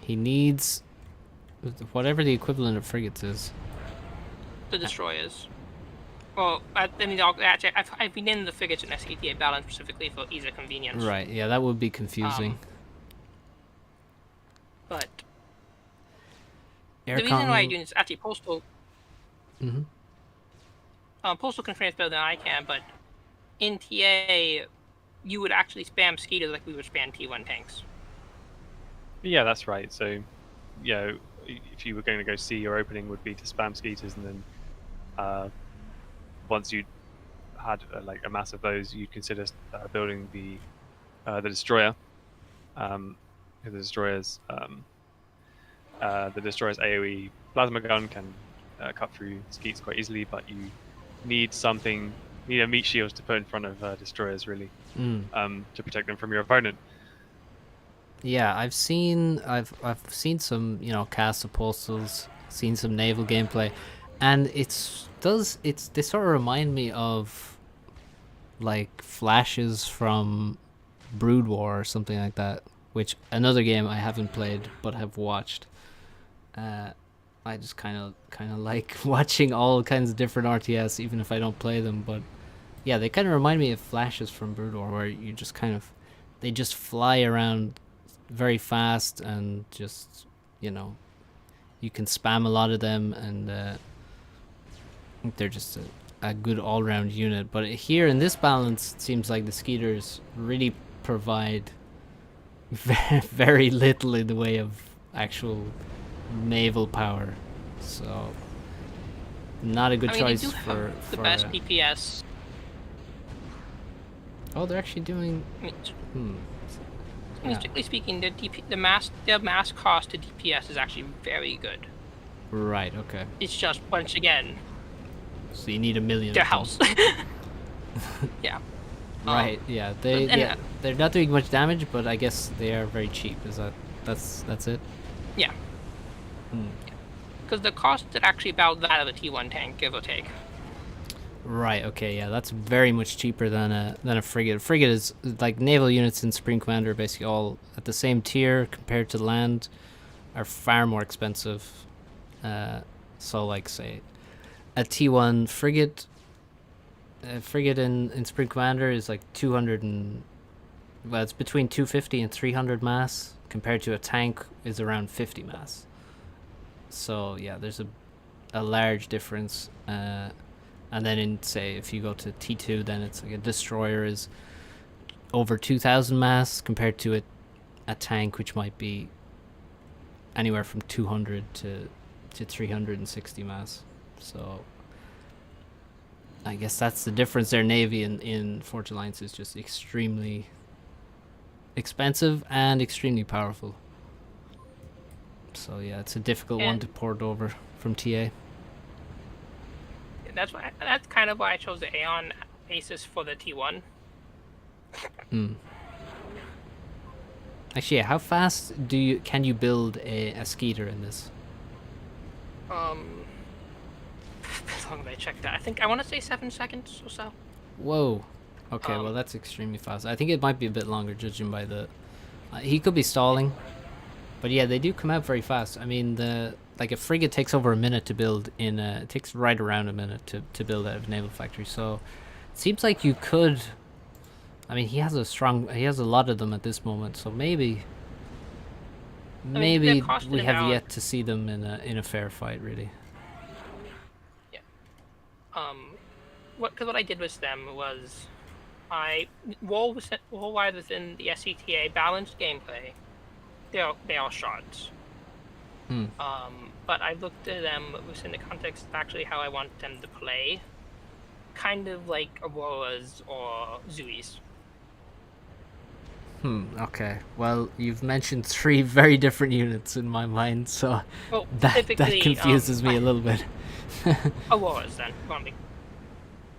He needs whatever the equivalent of frigates is. The destroyers. Well, I've been in the frigates in SCTA balance specifically for ease of convenience. Right. Yeah, that would be confusing. But Aircon... the reason why I do this is actually Postal. Mm-hmm. Postal can frame better than I can, but in TA, you would actually spam Skeeters like we would spam T1 tanks. Yeah, that's right. So, if you were going to go C, your opening would be to spam Skeeters, and then once you had like a mass of those, you'd consider building the destroyer. The destroyer's AOE plasma gun can cut through Skeets quite easily, but you need a meat shield to put in front of destroyers, really, to protect them from your opponent. Yeah, I've seen some, casts of Postals, seen some naval gameplay, and they sort of remind me of like flashes from Brood War or something like that, which another game I haven't played but have watched. I just kind of like watching all kinds of different RTS, even if I don't play them. But yeah, they kind of remind me of flashes from Brood War, where you just they just fly around very fast, and just you can spam a lot of them, and they're just a good all-round unit. But here in this balance, it seems like the Skeeters really provide very little in the way of actual naval power, so not a good choice they do for the best DPS. Oh, they're actually doing. Strictly speaking, their mass cost to DPS is actually very good. Right. Okay. It's just, once again, so you need 1 million. Their house. Yeah. Right. Yeah. They're not doing much damage, but I guess they are very cheap. That's it? Yeah. Because the cost is actually about that of a T1 tank, give or take. Right. Okay. Yeah, that's very much cheaper than a frigate. A frigate is like naval units in Supreme Commander are basically all at the same tier compared to land, are far more expensive. So like say a T1 frigate. A frigate in Supreme Commander is like 200 it's between 250 and 300 mass, compared to a tank is around 50 mass. So yeah, there's a large difference. And then if you go to T2, then it's like a destroyer is over 2,000 mass, compared to a tank, which might be anywhere from 200 to 360 mass. So I guess that's the difference there. Navy in Forge Alliance is just extremely expensive and extremely powerful. So yeah, it's a difficult one to port over from TA. That's kind of why I chose the Aeon basis for the T1. Actually, how fast can you build a Skeeter in this? How long did I check that? I want to say 7 seconds or so. Whoa, Okay, well that's extremely fast. I think it might be a bit longer, judging by the. He could be stalling, but yeah, they do come out very fast. I mean, like a frigate takes over a minute to build in. It takes right around a minute to build out of naval factory. So, it seems like you could. I mean, he has a lot of them at this moment. So maybe mean, they're we costing have about- yet to see them in a fair fight, really. What I did with them was, worldwide within the SCTA balanced gameplay, they are shards. Hmm. But I looked at them within the context of actually how I want them to play, kind of like Auroras or Zuis. Okay. Well, you've mentioned 3 very different units in my mind, so Well, that typically, confuses me a little bit. Auroras then, probably.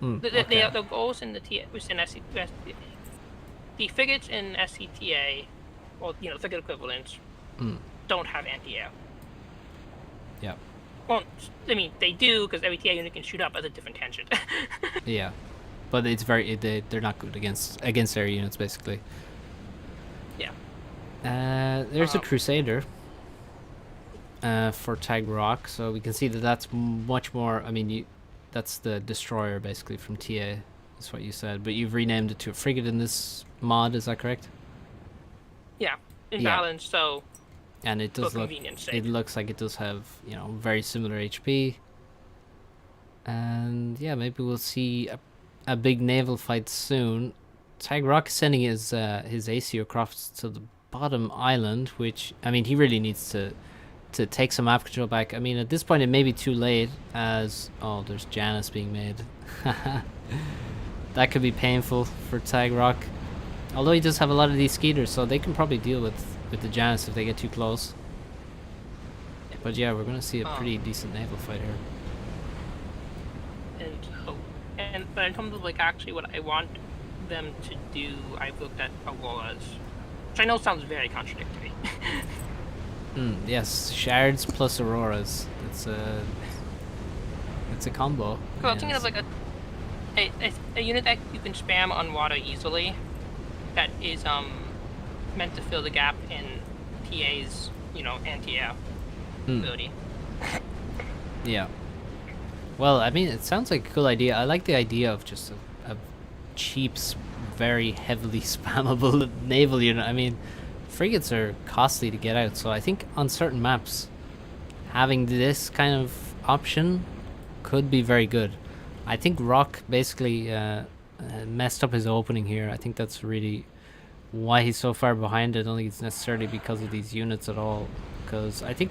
Okay. The goals in the within SCTA, the frigates in SCTA, or frigate equivalents, don't have anti-air. Yeah. Well, I mean they do because every TA unit can shoot up at a different tangent. Yeah. But it's they're not good against air units, basically. Yeah. There's a Crusader for Tag Rock, so we can see that that's much more. I mean, that's the destroyer basically from TA. That's what you said, but you've renamed it to a frigate in this mod. Is that correct? Yeah, in Yeah. balance, so And it for does look. convenience sake. It looks like it does have very similar HP. And yeah, maybe we'll see a big naval fight soon. Tag Rock is sending his AC across to the bottom island, which I mean he really needs to take some map control back. I mean at this point it may be too late, as there's Janus being made. That could be painful for Tag Rock. Although he does have a lot of these skeeters, so they can probably deal with the Janus if they get too close. But yeah, we're gonna see a pretty decent naval fight here. But in terms of like actually what I want them to do, I've looked at Auroras, which I know sounds very contradictory. Yes, shards plus auroras. It's a combo. Well, I'm thinking of like a unit that you can spam on water easily, that is meant to fill the gap in TA's anti-air ability. Yeah. Well, I mean, it sounds like a cool idea. I like the idea of just a cheap, very heavily spammable naval unit. I mean, frigates are costly to get out, so I think on certain maps, having this kind of option could be very good. I think Rock basically messed up his opening here. I think that's really why he's so far behind. I don't think it's necessarily because of these units at all, because I think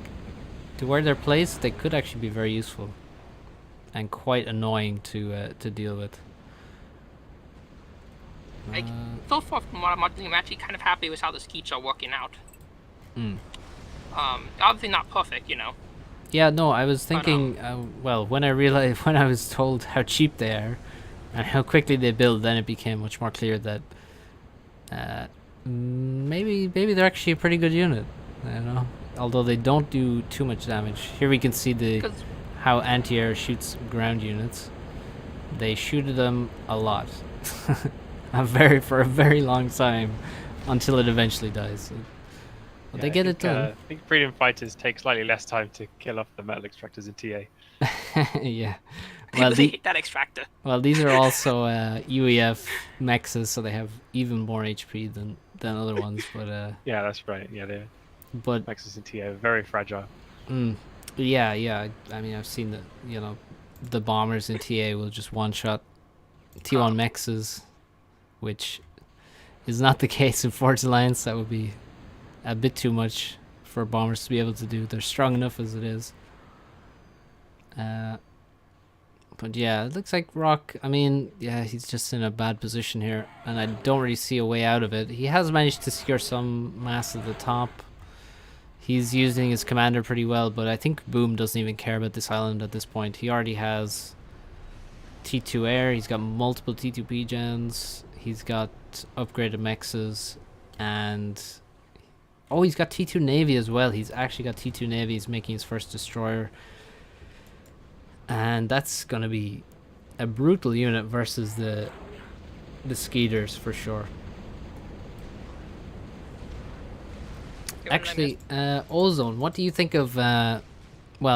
to where they're placed, they could actually be very useful and quite annoying to deal with. Like, so far from what I'm watching, I'm actually kind of happy with how the skeets are working out. Obviously not perfect, Yeah, no, I was thinking, well, when I was told how cheap they are and how quickly they build, then it became much more clear that maybe they're actually a pretty good unit, although they don't do too much damage. Here we can see how anti-air shoots ground units. They shoot them a lot. For a very long time, until it eventually dies. But they get it done. I think Freedom Fighters take slightly less time to kill off the metal extractors in TA. Yeah. Well, they hate that extractor. Well, these are also UEF mexes, so they have even more HP than other ones. But yeah, that's right. Yeah, they're but mexes in TA are very fragile. Yeah. I mean, I've seen that. The bombers in TA will just one-shot T1 mexes, which is not the case in Forge Alliance. That would be a bit too much for bombers to be able to do. They're strong enough as it is. But yeah, it looks like Rock, I mean, yeah, he's just in a bad position here, and I don't really see a way out of it. He has managed to secure some mass at the top. He's using his commander pretty well, but I think Boom doesn't even care about this island at this point. He already has T2 air, he's got multiple T2P gens, he's got upgraded mexes, and he's got T2 Navy as well. He's actually got T2 Navy. He's making his first destroyer. And that's going to be a brutal unit versus the the skeeters for sure. Actually, Ozone, what do you think of? Well,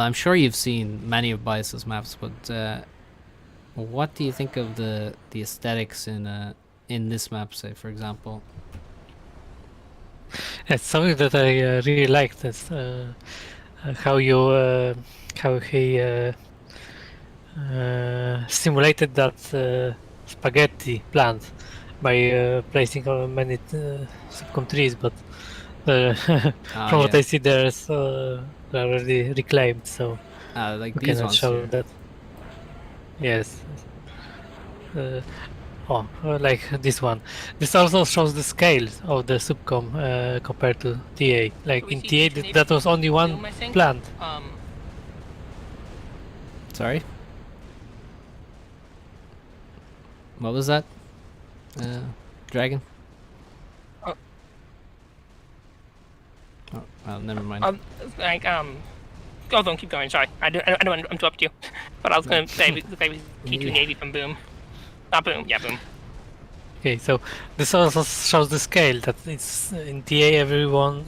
I'm sure you've seen many of Bias's maps, but what do you think of the aesthetics in this map, say for example? It's something that I really liked. Is how he simulated that spaghetti plant by placing many SupCom trees, but from what I see, they're already reclaimed, so like we these cannot ones show here. that. Yes. Like this one. This also shows the scale of the SupCom compared to TA. Like We in see TA, that was only one Boom, I think. plant. Sorry? What was that? Dragon? Oh. Oh, well, never mind. Oh, don't keep going. Sorry, I don't want to interrupt you. But I was going to say, it looks like we see two Navy from Boom. Not Boom, yeah, Boom. Okay, so this also shows the scale that it's in TA.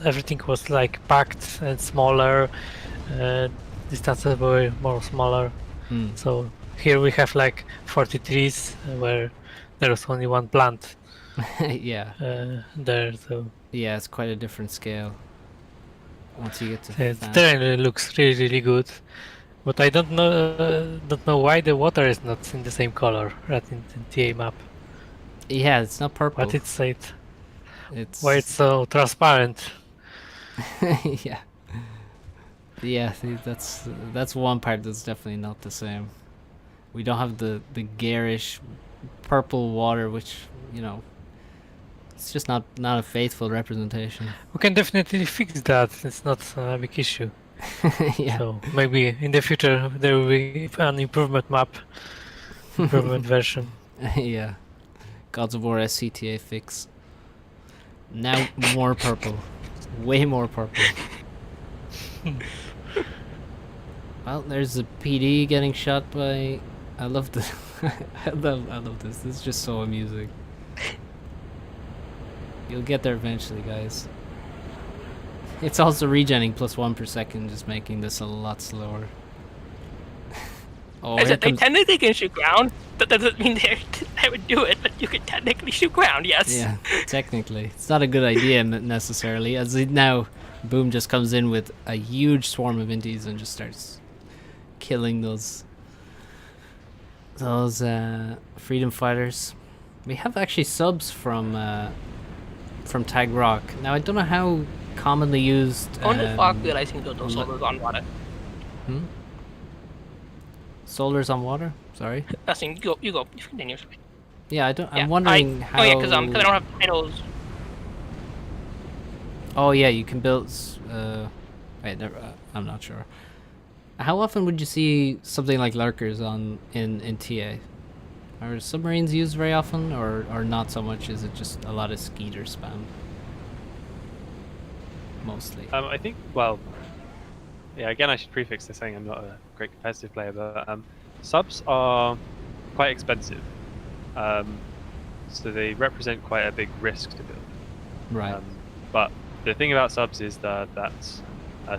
Everything was like packed and smaller. Distances were more smaller. So here we have like 40 trees where there was only one plant. Yeah. There, so Yeah, it's quite a different scale. Once you get to the terrain looks really good, but I don't know why the water is not in the same color right in TA map. Yeah, it's not purple. But it's why it's so transparent. Yeah. Yeah, see, that's one part that's definitely not the same. We don't have the garish purple water, which, you know, it's just not a faithful representation. We can definitely fix that. It's not a big issue. Yeah. So maybe in the future there will be an improvement map, improvement version. Yeah. Gods of War SCTA fix. Now more purple. Way more purple. Well, there's a PD getting shot by... I love this. I love this. This is just so amusing. You'll get there eventually, guys. It's also regenning +1 per second, just making this a lot slower. Oh, They technically can shoot ground. That doesn't mean they would do it, but you could technically shoot ground, yes. Yeah, technically. It's not a good idea necessarily, as now Boom just comes in with a huge swarm of Indies and just starts killing those freedom fighters. We have actually subs from Tag Rock. Now I don't know how commonly used. Only Flock realizing those solars on water. Solars on water? Sorry. Nothing. You go. You continue. Yeah, I don't. I'm wondering how. Oh yeah, because I don't have titles. Oh yeah, you can build. Wait, I'm not sure. How often would you see something like lurkers in TA? Are submarines used very often, or not so much? Is it just a lot of skeeter spam? Mostly. I think, well, yeah, again, I should prefix this saying I'm not a great competitive player, but subs are quite expensive. So they represent quite a big risk to build. Right. But the thing about subs is that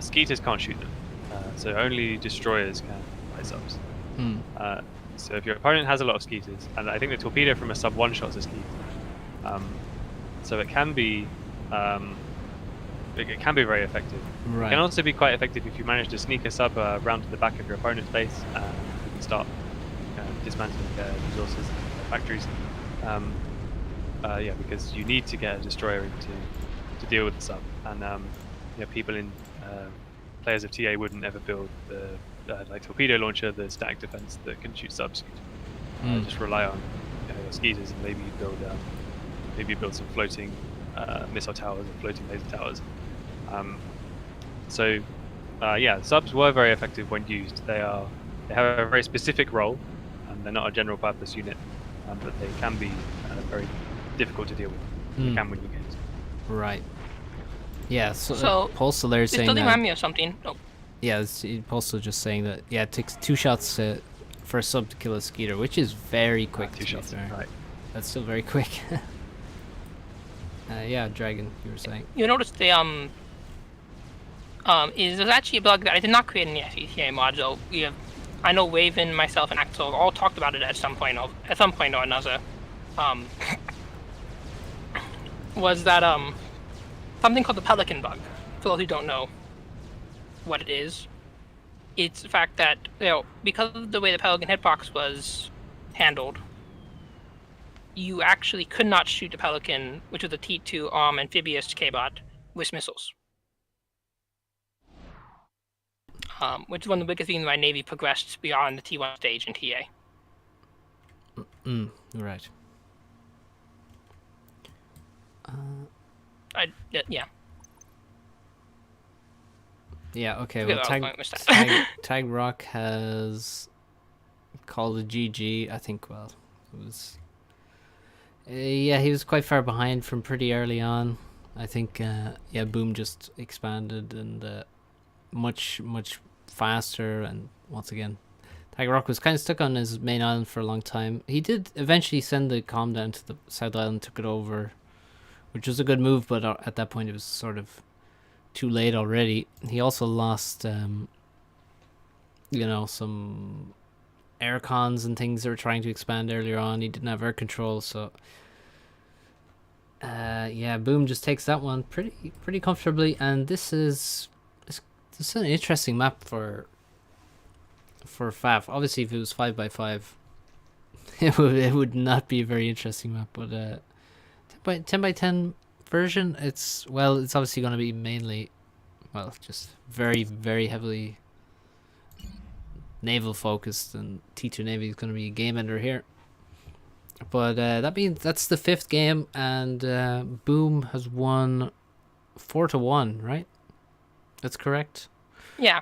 skeeters can't shoot them. So only destroyers can buy subs. So if your opponent has a lot of skeeters, and I think the torpedo from a sub one-shots a skeeter, so it can be very effective. Right. It can also be quite effective if you manage to sneak a sub around to the back of your opponent's base and you can start dismantling resources, factories. Yeah, because you need to get a destroyer in to deal with the sub, and people in players of TA wouldn't ever build the like torpedo launcher, the static defense that can shoot subs. Just rely on your skeeters and maybe build some floating missile towers or floating laser towers. Yeah, subs were very effective when used. They have a very specific role, and they're not a general purpose unit, but they can be very difficult to deal with. You can win your games. Right. Yeah, so Postal is saying that... that... remind me of something. Oh. Yeah, Postal just saying that, yeah, it takes 2 shots for a sub to kill a skeeter, which is very quick. 2 shots, right. That's still very quick. Yeah, Dragon, you were saying. You notice the is there's actually a bug that I did not create in the SCTA module. I know Waven, myself, and Axel all talked about it at some point or another. Was that something called the Pelican bug? For those who don't know what it is, it's the fact that because of the way the Pelican hitbox was handled, you actually could not shoot the Pelican, which was a T2 amphibious K-bot, with missiles. Which is one of the biggest reasons why Navy progressed beyond the T1 stage in TA. Right. Yeah. Yeah, okay, Yeah, well, I was going with that. Tag Rock has called a GG, I think, well, it was... yeah, he was quite far behind from pretty early on. I think, yeah, Boom just expanded and much faster, and once again, Tiger Rock was kind of stuck on his main island for a long time. He did eventually send the comm down to the South Island, took it over, which was a good move, but at that point it was sort of too late already. He also lost, you know, some air cons and things that were trying to expand earlier on. He didn't have air control, so yeah, Boom just takes that one pretty comfortably. And this is an interesting map for FAF. Obviously, if it was 5x5, it would not be a very interesting map. But 10x10 version, it's obviously going to be mainly, well, just very heavily naval focused, and T2 Navy is going to be a game ender here. But that means that's the 5th game, and Boom has won 4-1, right? That's correct. Yeah,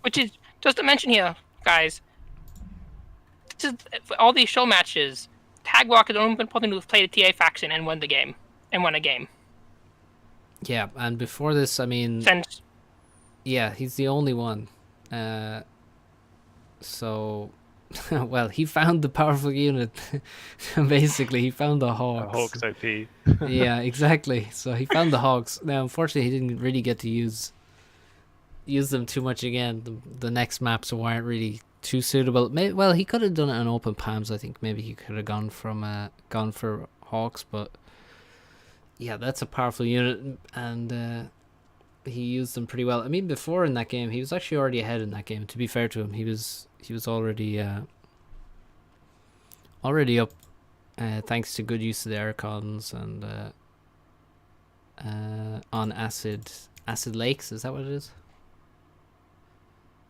which is just to mention here, guys. This is for all these show matches. Tag Rock is the only person who's played a TA faction and won a game. Yeah, and before this, I mean, yeah, he's the only one. So, well, he found the powerful unit. Basically, he found the Hawks. Hawks OP. Yeah, exactly. So he found the Hawks. Now, unfortunately, he didn't really get to use them too much again. The next maps weren't really too suitable. Well, he could have done it on open palms. I think maybe he could have gone for Hawks, but yeah, that's a powerful unit, and he used them pretty well. I mean, before in that game, he was actually already ahead in that game. To be fair to him, he was already up, thanks to good use of the aircons and on acid lakes. Is that what it is?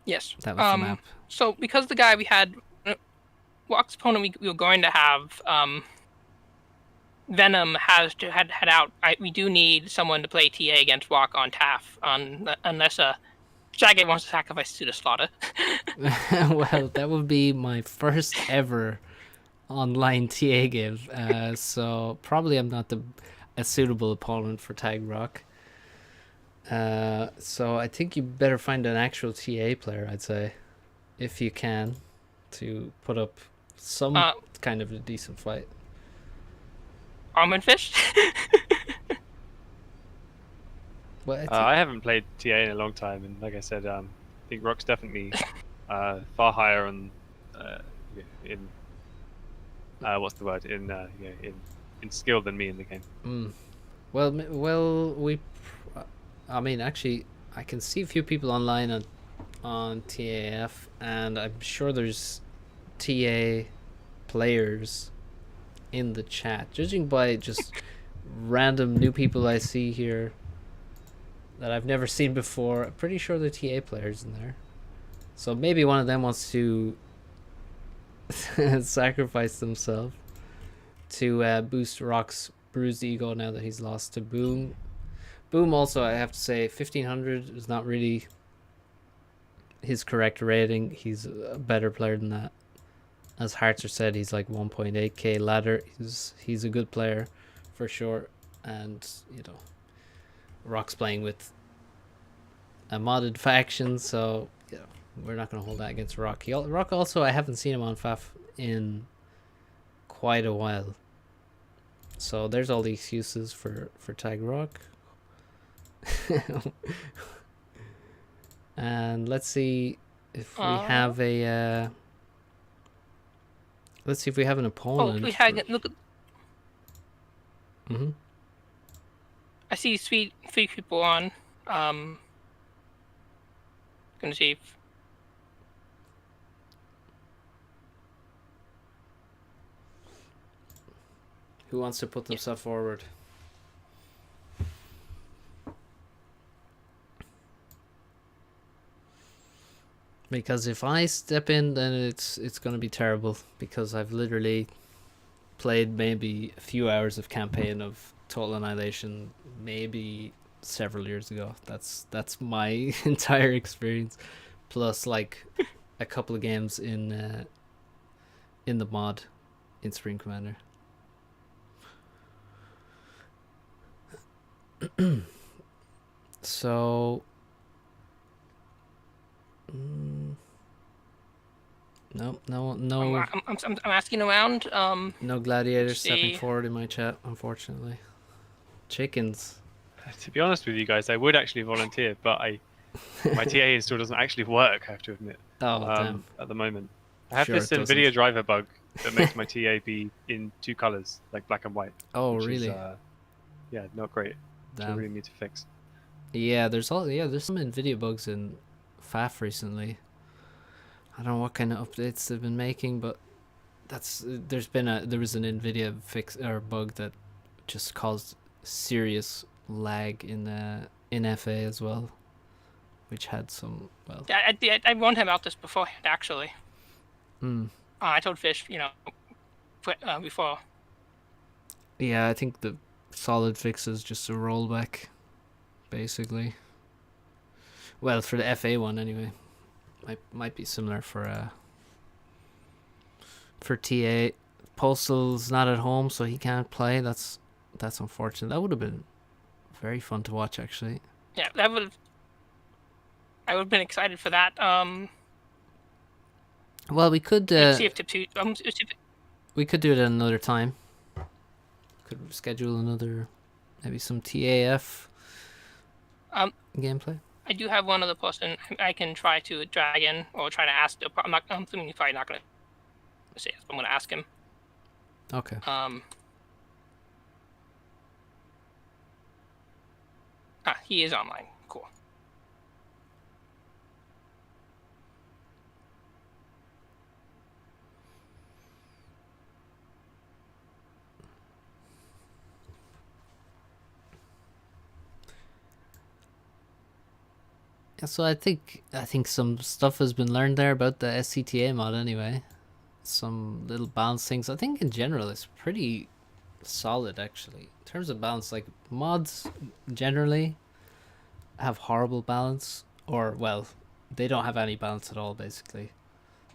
Yes. That was the map. So because the guy we had, Walk's opponent, we were going to have Venom has to head out. We do need someone to play TA against Walk on TAF, unless Jagged wants to sacrifice to the slaughter. Well, that would be my first ever online TA game. So probably I'm not a suitable opponent for Tag Rock. So I think you better find an actual TA player, I'd say, if you can, to put up some kind of a decent fight. Almond Fish? Well, I haven't played TA in a long time, and like I said, I think Rock's definitely far higher on in what's the word, in skill than me in the game. Well, I mean, actually, I can see a few people online on TAF, and I'm sure there's TA players in the chat. Judging by just random new people I see here that I've never seen before, I'm pretty sure there are TA players in there. So maybe one of them wants to sacrifice themselves to boost Rock's bruised ego now that he's lost to Boom. Boom also, I have to say, 1500 is not really his correct rating. He's a better player than that. As Hartzer said, he's like 1.8k ladder. He's a good player for sure. And, you know, Rock's playing with a modded faction, so, you know, we're not going to hold that against Rock. Rock also, I haven't seen him on FAF in quite a while. So there's all the excuses for Tag Rock. And let's see if we have a. Let's see if we have an opponent. Oh, we had look. Mm-hmm. I see three people on. Gonna see if Who wants to put themselves forward? Because if I step in, then it's gonna be terrible. Because I've literally played maybe a few hours of campaign of Total Annihilation, maybe several years ago. That's my entire experience, plus like a couple of games in the mod in Supreme Commander. So no. I'm asking around. No gladiators let's stepping see. forward in my chat, unfortunately. Chickens. To be honest with you guys, I would actually volunteer, but my TA install doesn't actually work, I have to admit. Oh, damn. At the moment. I have Sure this it NVIDIA doesn't. driver bug that makes my TA be in two colors, like black and white. Oh, which really? Is, yeah, not great. Which I Damn. really need to fix. Yeah, there's some NVIDIA bugs in FAF recently. I don't know what kind of updates they've been making, but there was an NVIDIA fix or bug that just caused serious lag in FA as well, which had some I warned him about this beforehand, actually. Hmm. I told Fish, before. Yeah, I think the solid fix is just a rollback, basically. Well, for the FA one anyway. Might be similar for TA. Postal's not at home, so he can't play. That's unfortunate. That would have been very fun to watch, actually. Yeah, I would have been excited for that. Well, we could See if Tip 2. we could do it at another time. Could schedule another, maybe some TAF gameplay. I do have one other person I can try to drag in or try to ask. I'm assuming he's probably not going to say yes, but I'm going to ask him. Okay. He is online. Cool. Yeah, so I think some stuff has been learned there about the SCTA mod anyway. Some little balance things. I think in general it's pretty solid actually. In terms of balance, like mods generally have horrible balance, or well, they don't have any balance at all basically.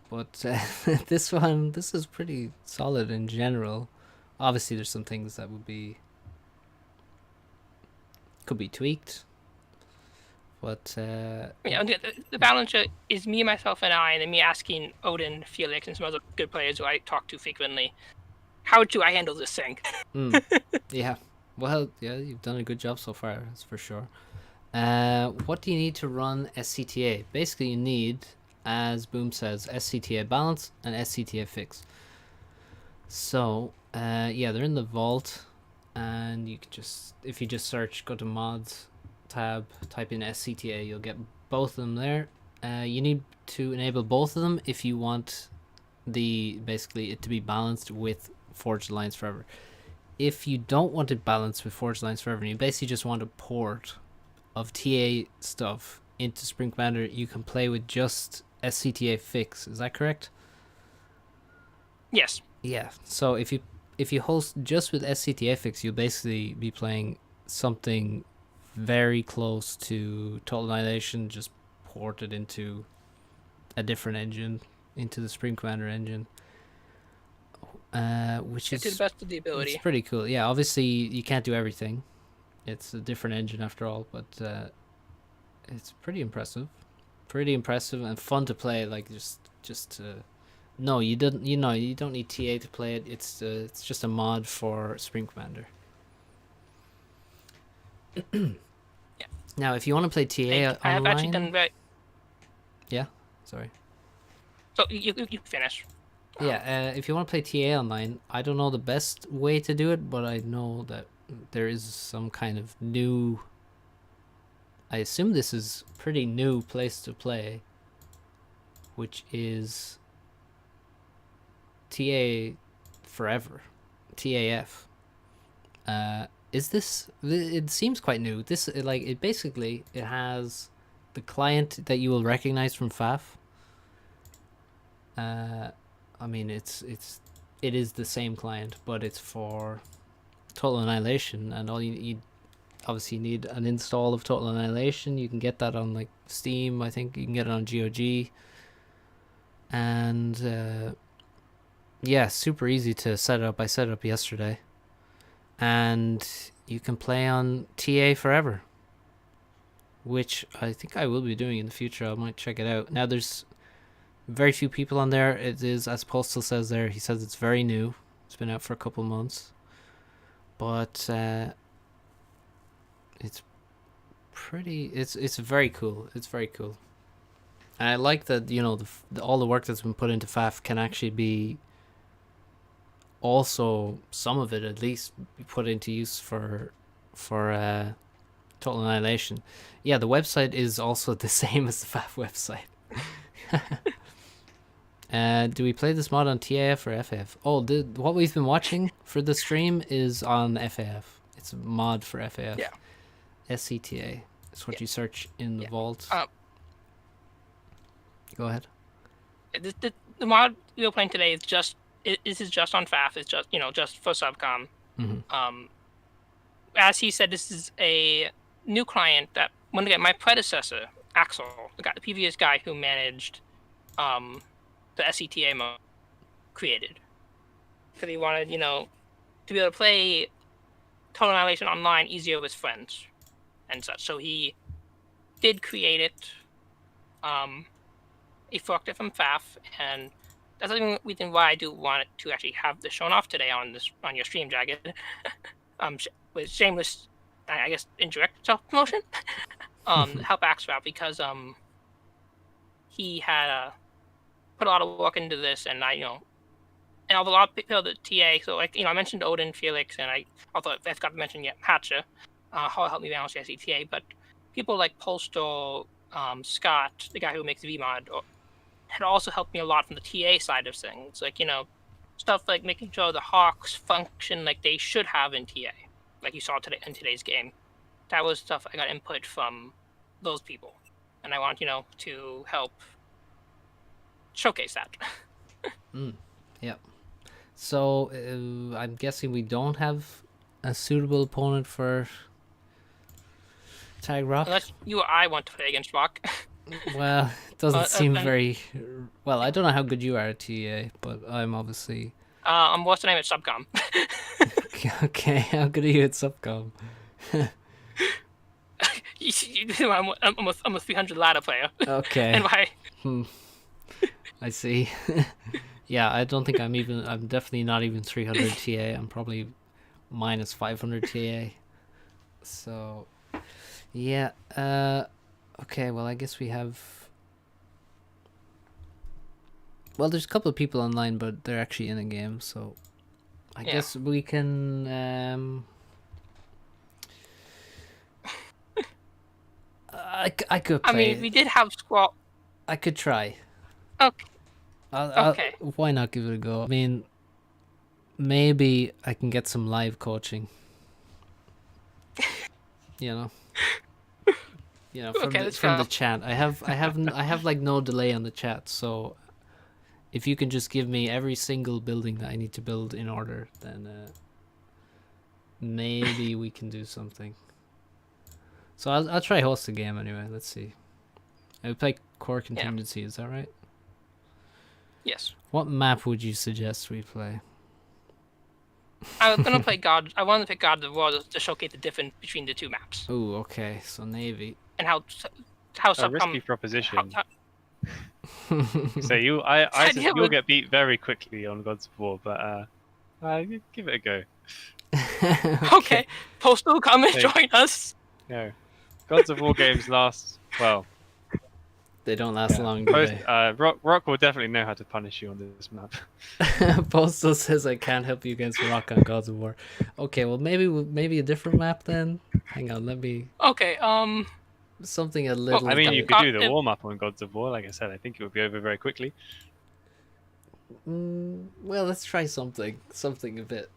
But this is pretty solid in general. Obviously there's some things that could be tweaked. But the balance is me, myself, and I, and then me asking Odin, Felix, and some other good players who I talk to frequently, how do I handle this thing? Yeah. Well, yeah, you've done a good job so far, that's for sure. What do you need to run SCTA? Basically, you need, as Boom says, SCTA balance and SCTA fix. So, yeah, they're in the vault, and you can if you just search, go to mods tab, type in SCTA, you'll get both of them there. You need to enable both of them if you want basically it to be balanced with Forged Alliance Forever. If you don't want it balanced with Forged Alliance Forever, and you basically just want a port of TA stuff into Supreme Commander, you can play with just SCTA fix. Is that correct? Yes. Yeah. So if you host just with SCTA fix, you'll basically be playing something very close to Total Annihilation, just ported into a different engine, into the Supreme Commander engine, which is to the best of the ability. It's pretty cool. Yeah, obviously you can't do everything. It's a different engine after all, but it's pretty impressive and fun to play. Like just to No, you didn't. You know, you don't need TA to play it. It's just a mod for Supreme Commander. Now, if you want to play TA I have actually online, done very. yeah, sorry. So you finish. Yeah, if you want to play TA online, I don't know the best way to do it, but I know that there is some kind of new. I assume this is pretty new place to play, which is TA Forever, TAF. Is this? It seems quite new. This it basically it has the client that you will recognize from FAF. I mean it is the same client, but it's for Total Annihilation, and all you obviously need an install of Total Annihilation. You can get that on like Steam. I think you can get it on GOG, and yeah, super easy to set up. I set it up yesterday, and you can play on TA Forever, which I think I will be doing in the future. I might check it out. Now there's very few people on there. It is, as Postal says there, he says it's very new. It's been out for a couple months, but it's pretty. It's very cool. It's very cool. And I like that, you know, all the work that's been put into FAF can actually be also, some of it at least, be put into use for Total Annihilation. Yeah, the website is also the same as the FAF website. Do we play this mod on TAF or FAF? Oh, what we've been watching for the stream is on FAF. It's a mod for FAF. Yeah. SCTA. It's what you search in the Yeah. vault. Go ahead. The mod we were playing today is just this is just on FAF. It's just just for SupCom. Mm-hmm. As he said, this is a new client that my predecessor Axel, the previous guy who managed the SCTA mode, created, because he wanted to be able to play Total Annihilation online easier with friends and such. So he did create it. He forked it from FAF, and that's the reason why I do want it to actually have this shown off today on your stream, Jagged. With shameless, I guess, indirect self promotion. Help Axel out, because he had put a lot of work into this, and and a lot of people at TA. So I mentioned Odin, Felix, and I forgot to mention yet Hatcher, how it helped me balance the SCTA. But people like Postal, Scott, the guy who makes VMod, had also helped me a lot from the TA side of things. Stuff like making sure the Hawks function like they should have in TA, like you saw today in today's game. That was stuff I got input from those people, and I want to help showcase that. Yeah. So I'm guessing we don't have a suitable opponent for Tag Rock. Unless you or I want to play against Rock. Well, it doesn't seem very well. I don't know how good you are at TA, but I'm obviously. What's the name at SupCom? Okay, how good are you at SupCom? I'm a 300 ladder player. Okay. And why? I see. Yeah, I don't think I'm definitely not even 300 TA. I'm probably minus 500 TA. So, yeah. Okay, well, I guess we have. Well, there's a couple of people online, but they're actually in a game, so I guess we can. I could play. I mean, we did have Squall. I could try. Okay. Okay. Why not give it a go? I mean, maybe I can get some live coaching. From the chat. I have like no delay on the chat, so if you can just give me every single building that I need to build in order, then maybe we can do something. So I'll try host the game anyway. Let's see. I would play Core Contingency. Is that right? Yes. What map would you suggest we play? I was gonna play God. I wanted to pick God of War to showcase the difference between the two maps. Oh, okay. So Navy. And how a risky proposition. So you'll Yeah, get beat very quickly on Gods of War, but give it a go. Okay, Postal, come and Hey. join us. No, Gods of War games last well. They don't last Yeah. long, do they? Rock will definitely know how to punish you on this map. Postal says I can't help you against Rock on Gods of War. Okay, well maybe a different map then. Hang on, let me Okay, something a little. I mean, you bit- could do the warm up on Gods of War. Like I said, I think it would be over very quickly. Well, let's try something a bit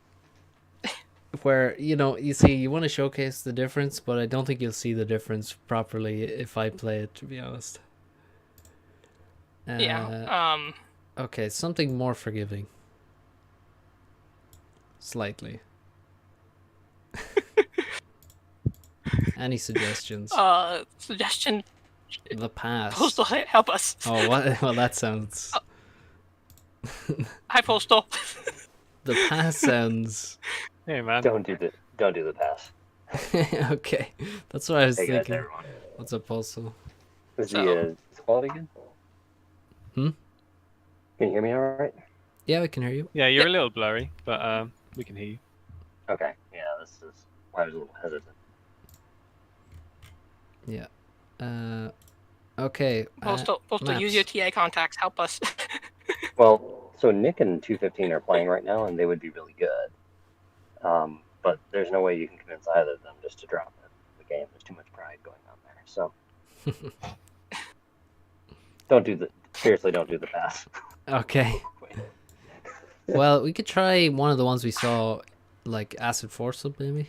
where you see you want to showcase the difference, but I don't think you'll see the difference properly if I play it. To be honest. yeah. Okay, something more forgiving. Slightly. Any suggestions? Suggestion. The past. Postal, help us. Oh, what? Well, that sounds. Hi, Postal. The past sounds. Hey man. Don't do the pass. Okay, that's what I was Hey guys, thinking. everyone. What's up, Postal? Is So- the quality good? Hmm? Can you hear me all right? Yeah, we can hear you. Yeah, you're a little blurry, but we can hear you. Okay. Yeah, this is why I was a little hesitant. Yeah. Okay. Postal, use maps. your TA contacts. Help us. Well, so Nick and 215 are playing right now, and they would be really good. But there's no way you can convince either of them just to drop the game. There's too much pride going on there. So seriously, don't do the pass. Okay. Well, we could try one of the ones we saw, like Acid Force, maybe.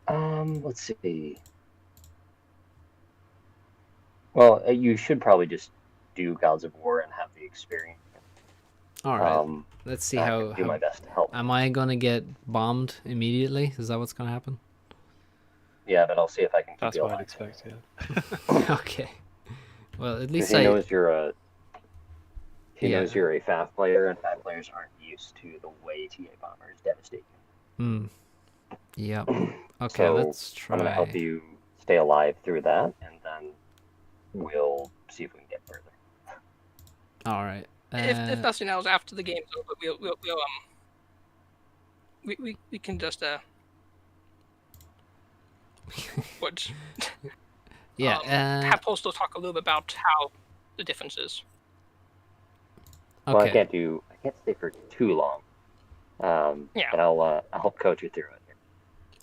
Let's see. Well, you should probably just do Gods of War and have the experience. All right. Let's see I how. can do my best to help. Am I gonna get bombed immediately? Is that what's gonna happen? Yeah, but I'll see if I can keep That's you what I'd alive. expect. Yeah. Okay. Well, at Because least he I. knows you're a. He Yeah. knows you're a FAF player, and FAF players aren't used to the way TA bombers devastate you. Hmm. Yep. Okay, So let's try. I'm gonna help you stay alive through that, and then we'll see if we can get further. All right. if nothing else, after the game's over, we can just what? Yeah. Have Postal talk a little bit about how the difference is. Well, I Okay. can't stay for too long. Yeah. But I'll help coach you through it.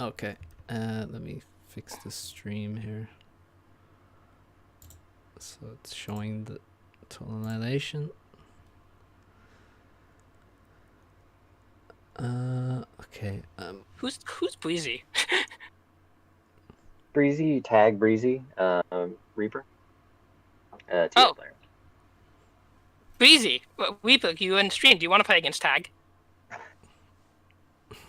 Okay. Let me fix the stream here. So it's showing the total annihilation. Okay. Who's Breezy? Breezy, tag Breezy, Reaper. TA Oh. player. Breezy, Reaper, you in stream? Do you want to play against Tag?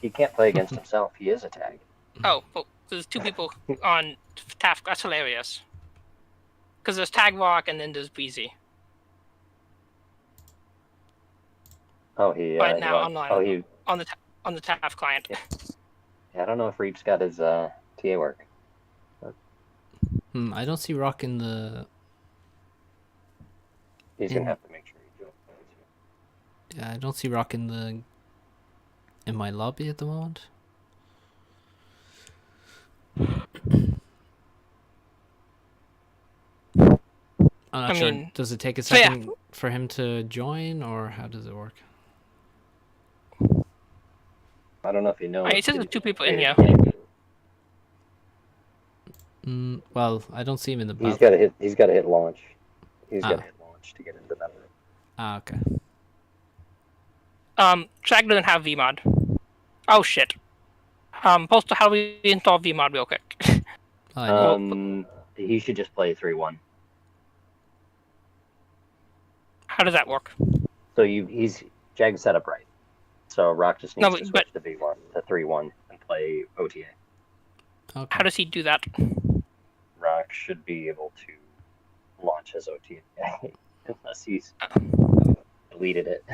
He can't play against himself. He is a tag. Oh, well, there's two people on TAF. That's hilarious. Because there's Tag Rock and then there's Breezy. Oh, he. Right now online. Oh, he. On the TAF client. Yeah. Yeah, I don't know if Reap's got his TA working. I don't see Rock in the. He's gonna have to make sure he joins. Yeah, I don't see Rock in my lobby at the moment. I'm not I sure. mean, Does it take a so yeah. second for him to join, or how does it work? I don't know if you know. It says there's two people in here. Well, I don't see him in the He's battle. got to hit. He's got to hit launch. He's got to hit launch to get into that. Ah, okay. Shag doesn't have VMod. Oh shit. Postal, how do we install VMod real quick? Oh, I need- He should just play 3-1. How does that work? So he's Jag set up right. So Rock just needs No, to but- switch to V1 to 3-1 and play OTA. okay. How does he do that? Rock should be able to launch his OTA unless he's deleted it.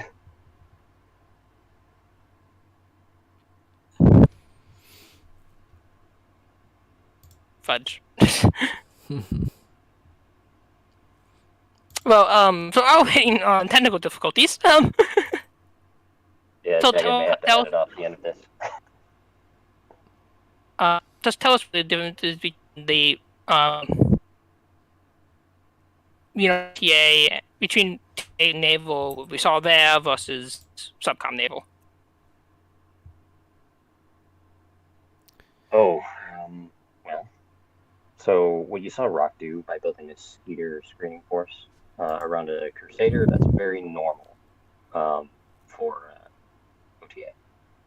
Fudge. Well, so I'll waiting on technical difficulties. Yeah, So Jagged may have to tell edit off the end of this. just tell us the differences between the TA between TA Naval we saw there versus SupCom Naval. Oh, well. So what you saw Rock do by building a Skeeter screening force around a Crusader, that's very normal for OTA.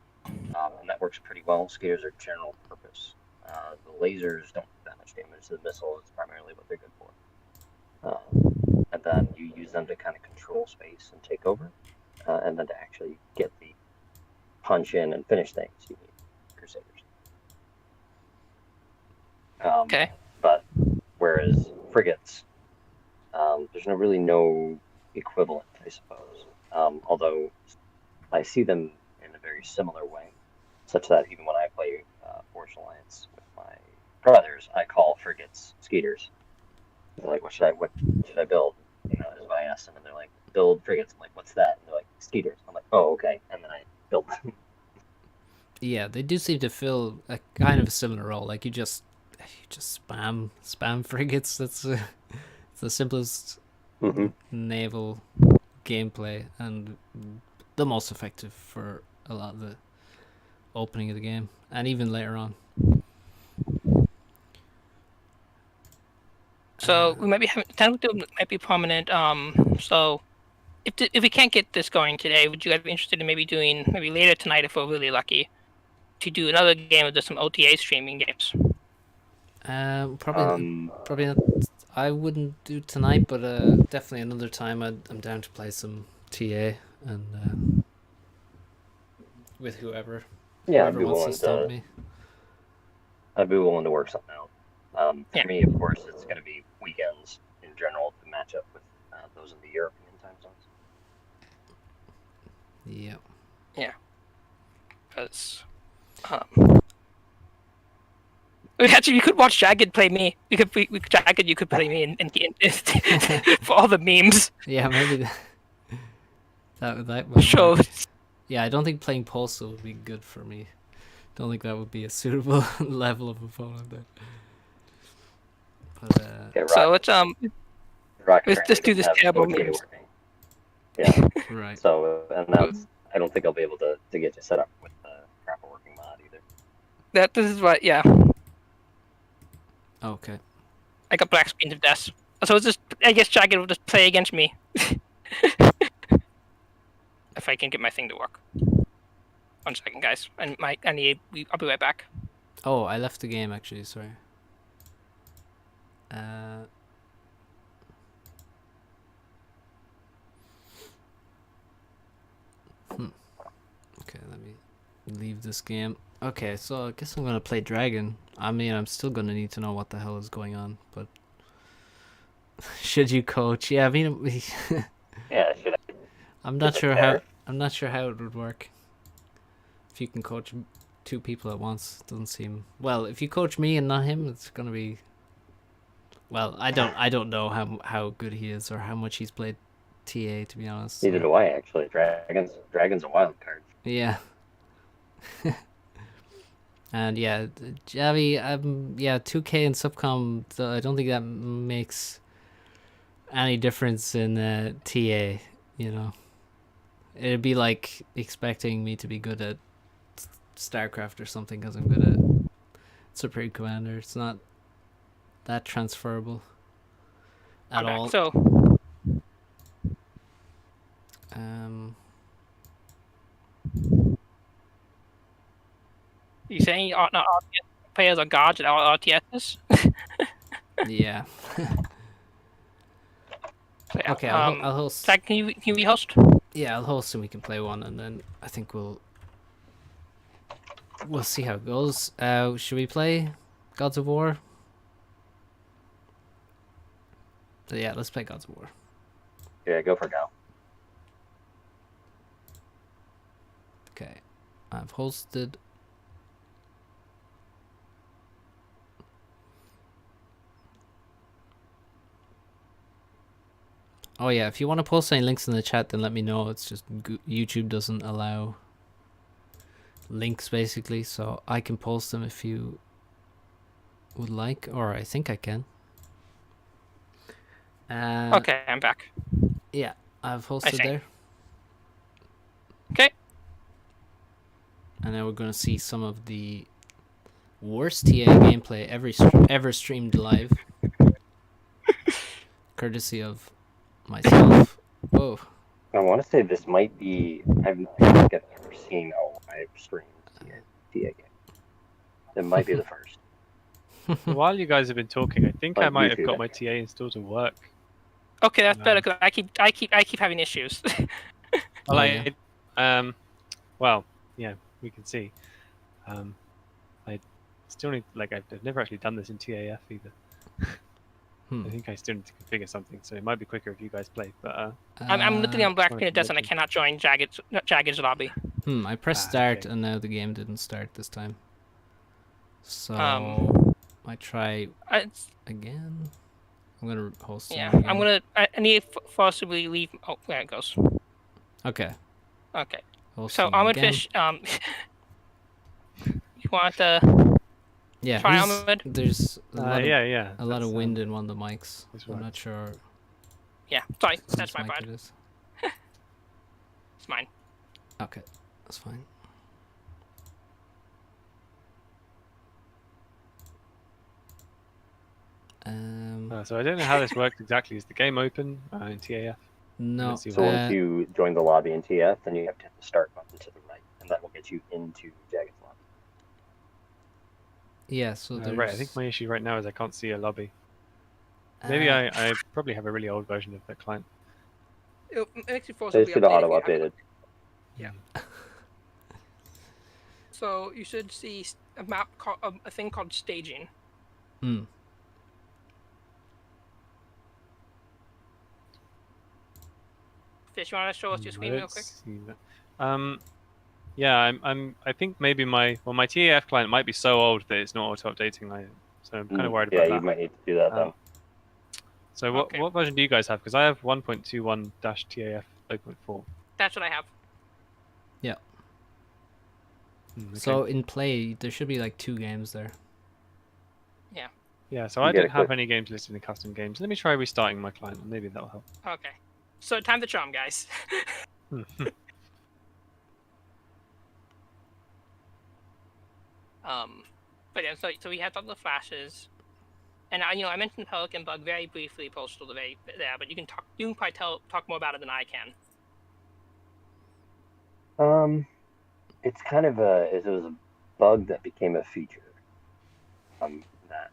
And that works pretty well. Skeeters are general purpose. The lasers don't do that much damage. The missiles is primarily what they're good for. And then you use them to kind of control space and take over. And then to actually get the punch in and finish things, you need Crusaders. Okay. But whereas frigates, there's really no equivalent, I suppose. Although I see them in a very similar way, such that even when I play Force Alliance with my brothers, I call frigates Skeeters. They're like, what should I build? You know, as I ask them, and they're like, build frigates. I'm like, what's that? And they're like, Skeeters. I'm like, oh, okay. And then I build them. Yeah, they do seem to fill a kind of a similar role. Like you just spam frigates. That's the simplest naval gameplay and the most effective for a lot of the opening of the game and even later on. So we might be having technical might be prominent. So if we can't get this going today, would you guys be interested in maybe doing maybe later tonight if we're really lucky to do another game of just some OTA streaming games? Probably not. I wouldn't do tonight, but definitely another time. I'm down to play some TA and with whoever. Yeah, Whoever wants to stump me. I'd be willing to work something out. For me, of course, it's going to be weekends in general to match up with those in the European time zones. Yeah. Yeah. Because actually, you could watch Jagged play me. Jagged, you could play me in for all the memes. Yeah, maybe that would Sure. work. Yeah, I don't think playing Postal would be good for me. Don't think that would be a suitable level of opponent there. But Okay, so let's Rocket let's just do this have terrible OTA memes. working. Yeah. right. So, and that's, I don't think I'll be able to get you set up with the proper working mod either. This is what, yeah. Okay. I got black screens of death. So it's just, I guess Jagged will just play against me. If I can get my thing to work. 1 second, guys. And I'll be right back. Oh, I left the game actually. Sorry. Okay, let me leave this game. Okay, so I guess I'm gonna play Dragon. I mean, I'm still gonna need to know what the hell is going on, but should you coach? Yeah, I mean, Yeah, should I? I'm not sure how. I'm not sure how it would work. If you can coach 2 people at once, doesn't seem well. If you coach me and not him, it's gonna be. Well, I don't know how good he is or how much he's played TA, to be honest. Neither do I actually. Dragon's a wild card. Yeah. And yeah, Javi, yeah, 2K and SupCom, I don't think that makes any difference in TA, you know. It'd be like expecting me to be good at StarCraft or something because I'm good at Supreme Commander. It's not that transferable at all. So, you saying not RTS players are gods at all RTSs? Yeah. So, yeah. Okay, I'll host. Zach, can you re-host? Yeah, I'll host and we can play one, and then I think we'll see how it goes. Should we play Gods of War? So yeah, let's play Gods of War. Yeah, go for Gal. Okay, I've hosted. Oh yeah, if you want to post any links in the chat, then let me know. It's just YouTube doesn't allow links basically, so I can post them if you would like, or I think I can. Okay, I'm back. Yeah, I've I hosted see. there. Okay. And now we're going to see some of the worst TA gameplay ever streamed live. Courtesy of myself. Whoa. I want to say this might be. I don't think I've ever seen a live stream TA game. It might be the first. While you guys have been talking, I think I Like might have YouTube got my anyway. TA installed to work. Okay, that's No. better because I keep having issues. Oh, Well, yeah. well, yeah, we can see. I still need, like, I've never actually done this in TAF either. I think I still need to configure something, so it might be quicker if you guys play. But I'm literally on Black wanted Screen to Desk and I mention- cannot join Jagged's lobby. I pressed start okay. and now the game didn't start this time. So I try It's, again. I'm gonna host it yeah, again. I'm gonna. I need to possibly leave. Oh, there it goes. Okay. Okay. Host So them Ahmed again. Fish, you want to Yeah, try who's- Ahmed? there's a lot of yeah. a lot of that's, wind in one of the mics. that's I'm right. not sure Yeah, sorry, whose that's my mic bad. it is. It's mine. Okay, that's fine. So I don't know how this works exactly. Is the game open in TAF? No. Let's see So once you join the lobby in TF, then you have to hit the start button to the right, and that will get you into Jagged's lobby. Yeah, so there's... right, I think my issue right now is I can't see a lobby. Maybe I probably have a really old version of that client. It makes you They forcibly see the update if auto you haven't. updated. Yeah. So you should see a map called a thing called staging. Fish, you want to show us your I screen don't real quick? see that. Yeah, my think maybe my TAF client might be so old that it's not auto updating. So I'm kind of worried Yeah, about you that. might need to do that then. So Okay. what version do you guys have? Because I have 1.21-TAF 0.4. That's what I have. Yeah. Okay. So in play, there should be like 2 games there. Yeah. Yeah, so You I get don't it have quick. any games listed in custom games. Let me try restarting my client, and maybe that'll help. Okay. So time to charm, guys. But yeah, so we had all the flashes, and I mentioned Pelican Bug very briefly, Postal there, but you can probably talk more about it than I can. It's kind of it was a bug that became a feature. That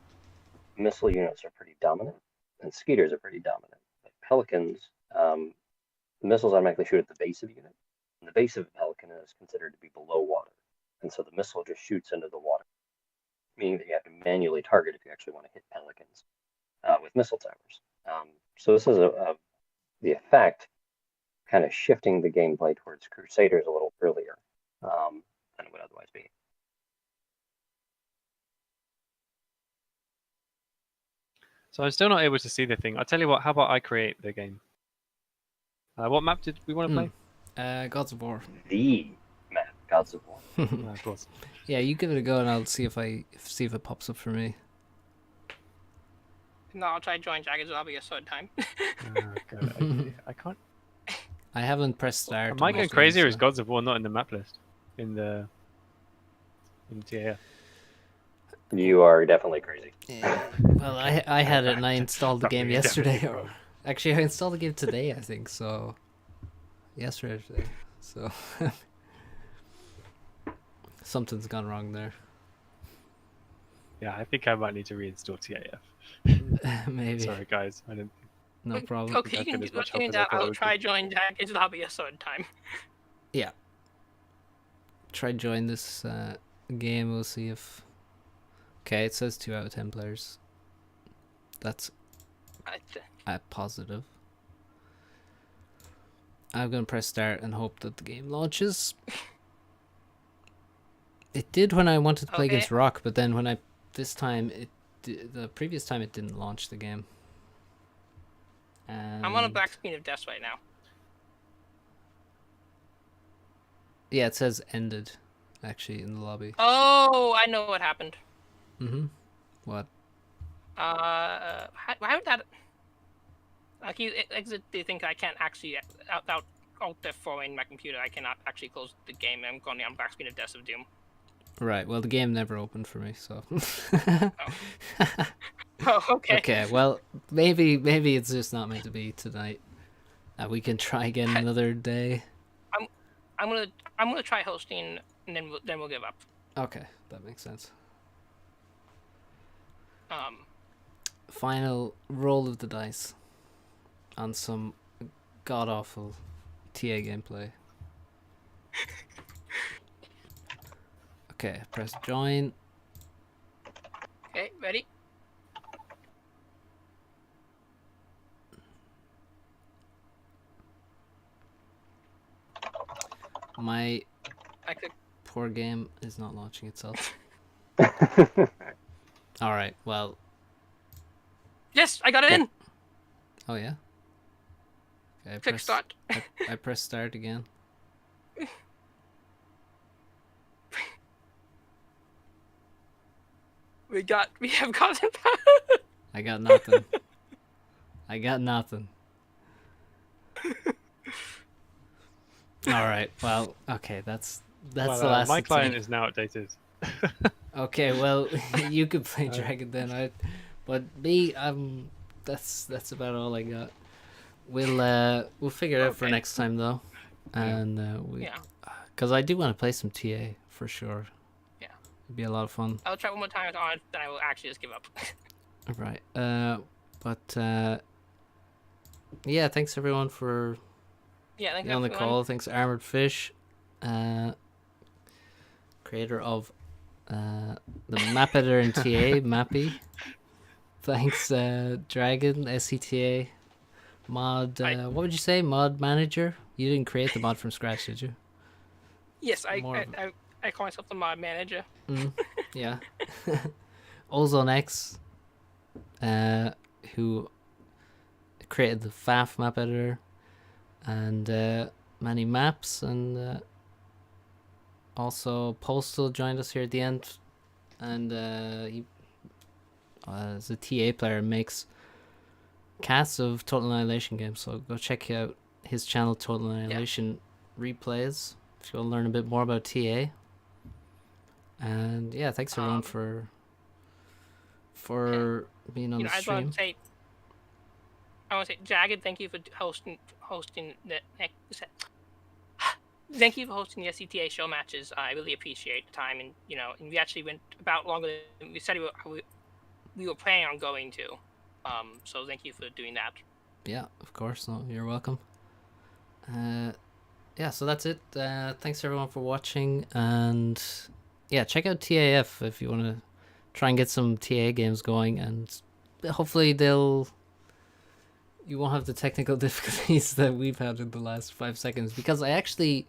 missile units are pretty dominant, and skeeters are pretty dominant. Like pelicans, missiles automatically shoot at the base of the unit, and the base of a pelican is considered to be below water, and so the missile just shoots into the water, meaning that you have to manually target if you actually want to hit pelicans with missile towers. So this is the effect kind of shifting the gameplay towards Crusaders a little earlier than it would otherwise be. So I'm still not able to see the thing. I'll tell you what. How about I create the game? What map did we want to play? Gods of War. The map, Gods of War. Of course. Yeah, you give it a go, and I'll see if it pops up for me. No, I'll try to join Jagged's lobby a third time. God, I can't. I haven't pressed start. Am I on going this crazy, one, or is so- Gods of War not in the map list? In the TAF? You are definitely crazy. Yeah. Well, I had it and I installed the game Definitely, yesterday. definitely wrong. Actually, I installed the game today, I think. So yesterday, or today. So something's gone wrong there. Yeah, I think I might need to reinstall TAF. Maybe. Sorry, guys. I didn't. No problem. Okay, I've you can been as do much help as I that. thought I I'll would try be. join Jagged's lobby a third time. Yeah. Try join this game. We'll see if. Okay, it says 2 out of 10 players. That's positive. I'm gonna press start and hope that the game launches. It did when I wanted to play Okay. against Rock, but then when the previous time it didn't launch the game. I'm on a And black screen of death right now. yeah, it says ended, actually, in the lobby. Oh, I know what happened. Mm-hmm. What? Why would that? Like you exit, they think I can't actually without Alt F4 in my computer. I cannot actually close the game. I'm going on black screen of Death of Doom. Right, well, the game never opened for me, so... Oh, okay. Okay, well, maybe it's just not meant to be tonight. We can try again another day. I'm gonna try hosting, and then we'll give up. Okay, that makes sense. Final roll of the dice on some god-awful TA gameplay. Okay, press join. Okay, ready? My I click. poor game is not launching itself. Alright, well... Yes, I got it in. Oh yeah? Okay, Click start. I press start again. We have gotten. I got nothing. I got nothing. Alright, well, okay, that's the last my attempt. client is now outdated. Okay, well, you could play Dragon then. But me, that's about all I got. We'll figure it out for Okay. next time though, and because I do want to play some TA for sure. Yeah, it'd be a lot of fun. I'll try one more time on it, then I will actually just give up. Right. Yeah, thanks everyone for Yeah, being on the call. Thanks Armored Fish, creator of the map editor in TA, Mappy. Thanks Dragon, SCTA, mod. What would you say? Mod manager? You didn't create the mod from scratch, did you? Yes, I call myself the mod manager. Yeah. Ozone X, who created the FAF map editor, and many maps, and also Postal joined us here at the end, and he as a TA player makes casts of Total Annihilation games, so go check out his channel, Total Annihilation Replays, if you want to learn a bit more about TA. And yeah, thanks everyone for being on the stream. I want to say, Jagged, thank you for hosting the thank you for hosting the SCTA show matches. I really appreciate the time, and and we actually went about longer than we said we were planning on going to. So thank you for doing that. Yeah, of course. No, you're welcome. Yeah, so that's it. Thanks everyone for watching, and yeah, check out TAF if you want to try and get some TA games going, and hopefully you won't have the technical difficulties that we've had in the last 5 seconds, because I actually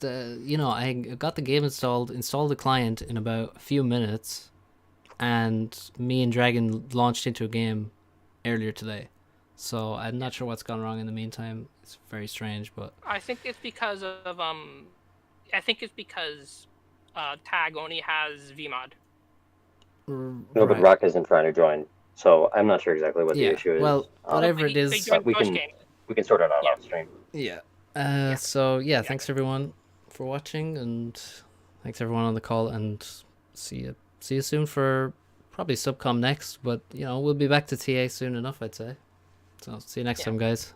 I got the game installed the client in about a few minutes, and me and Dragon launched into a game earlier today. So I'm not sure what's gone wrong in the meantime. It's very strange, but I think it's because of Tag only has VMod. No, but Rock isn't trying to join, so I'm not sure exactly what the issue is. Well, whatever it is, we can sort it out off stream. Yeah. So yeah, thanks everyone for watching, and thanks everyone on the call, and see you soon for probably SupCom next, but we'll be back to TA soon enough, I'd say. So see you next time, guys.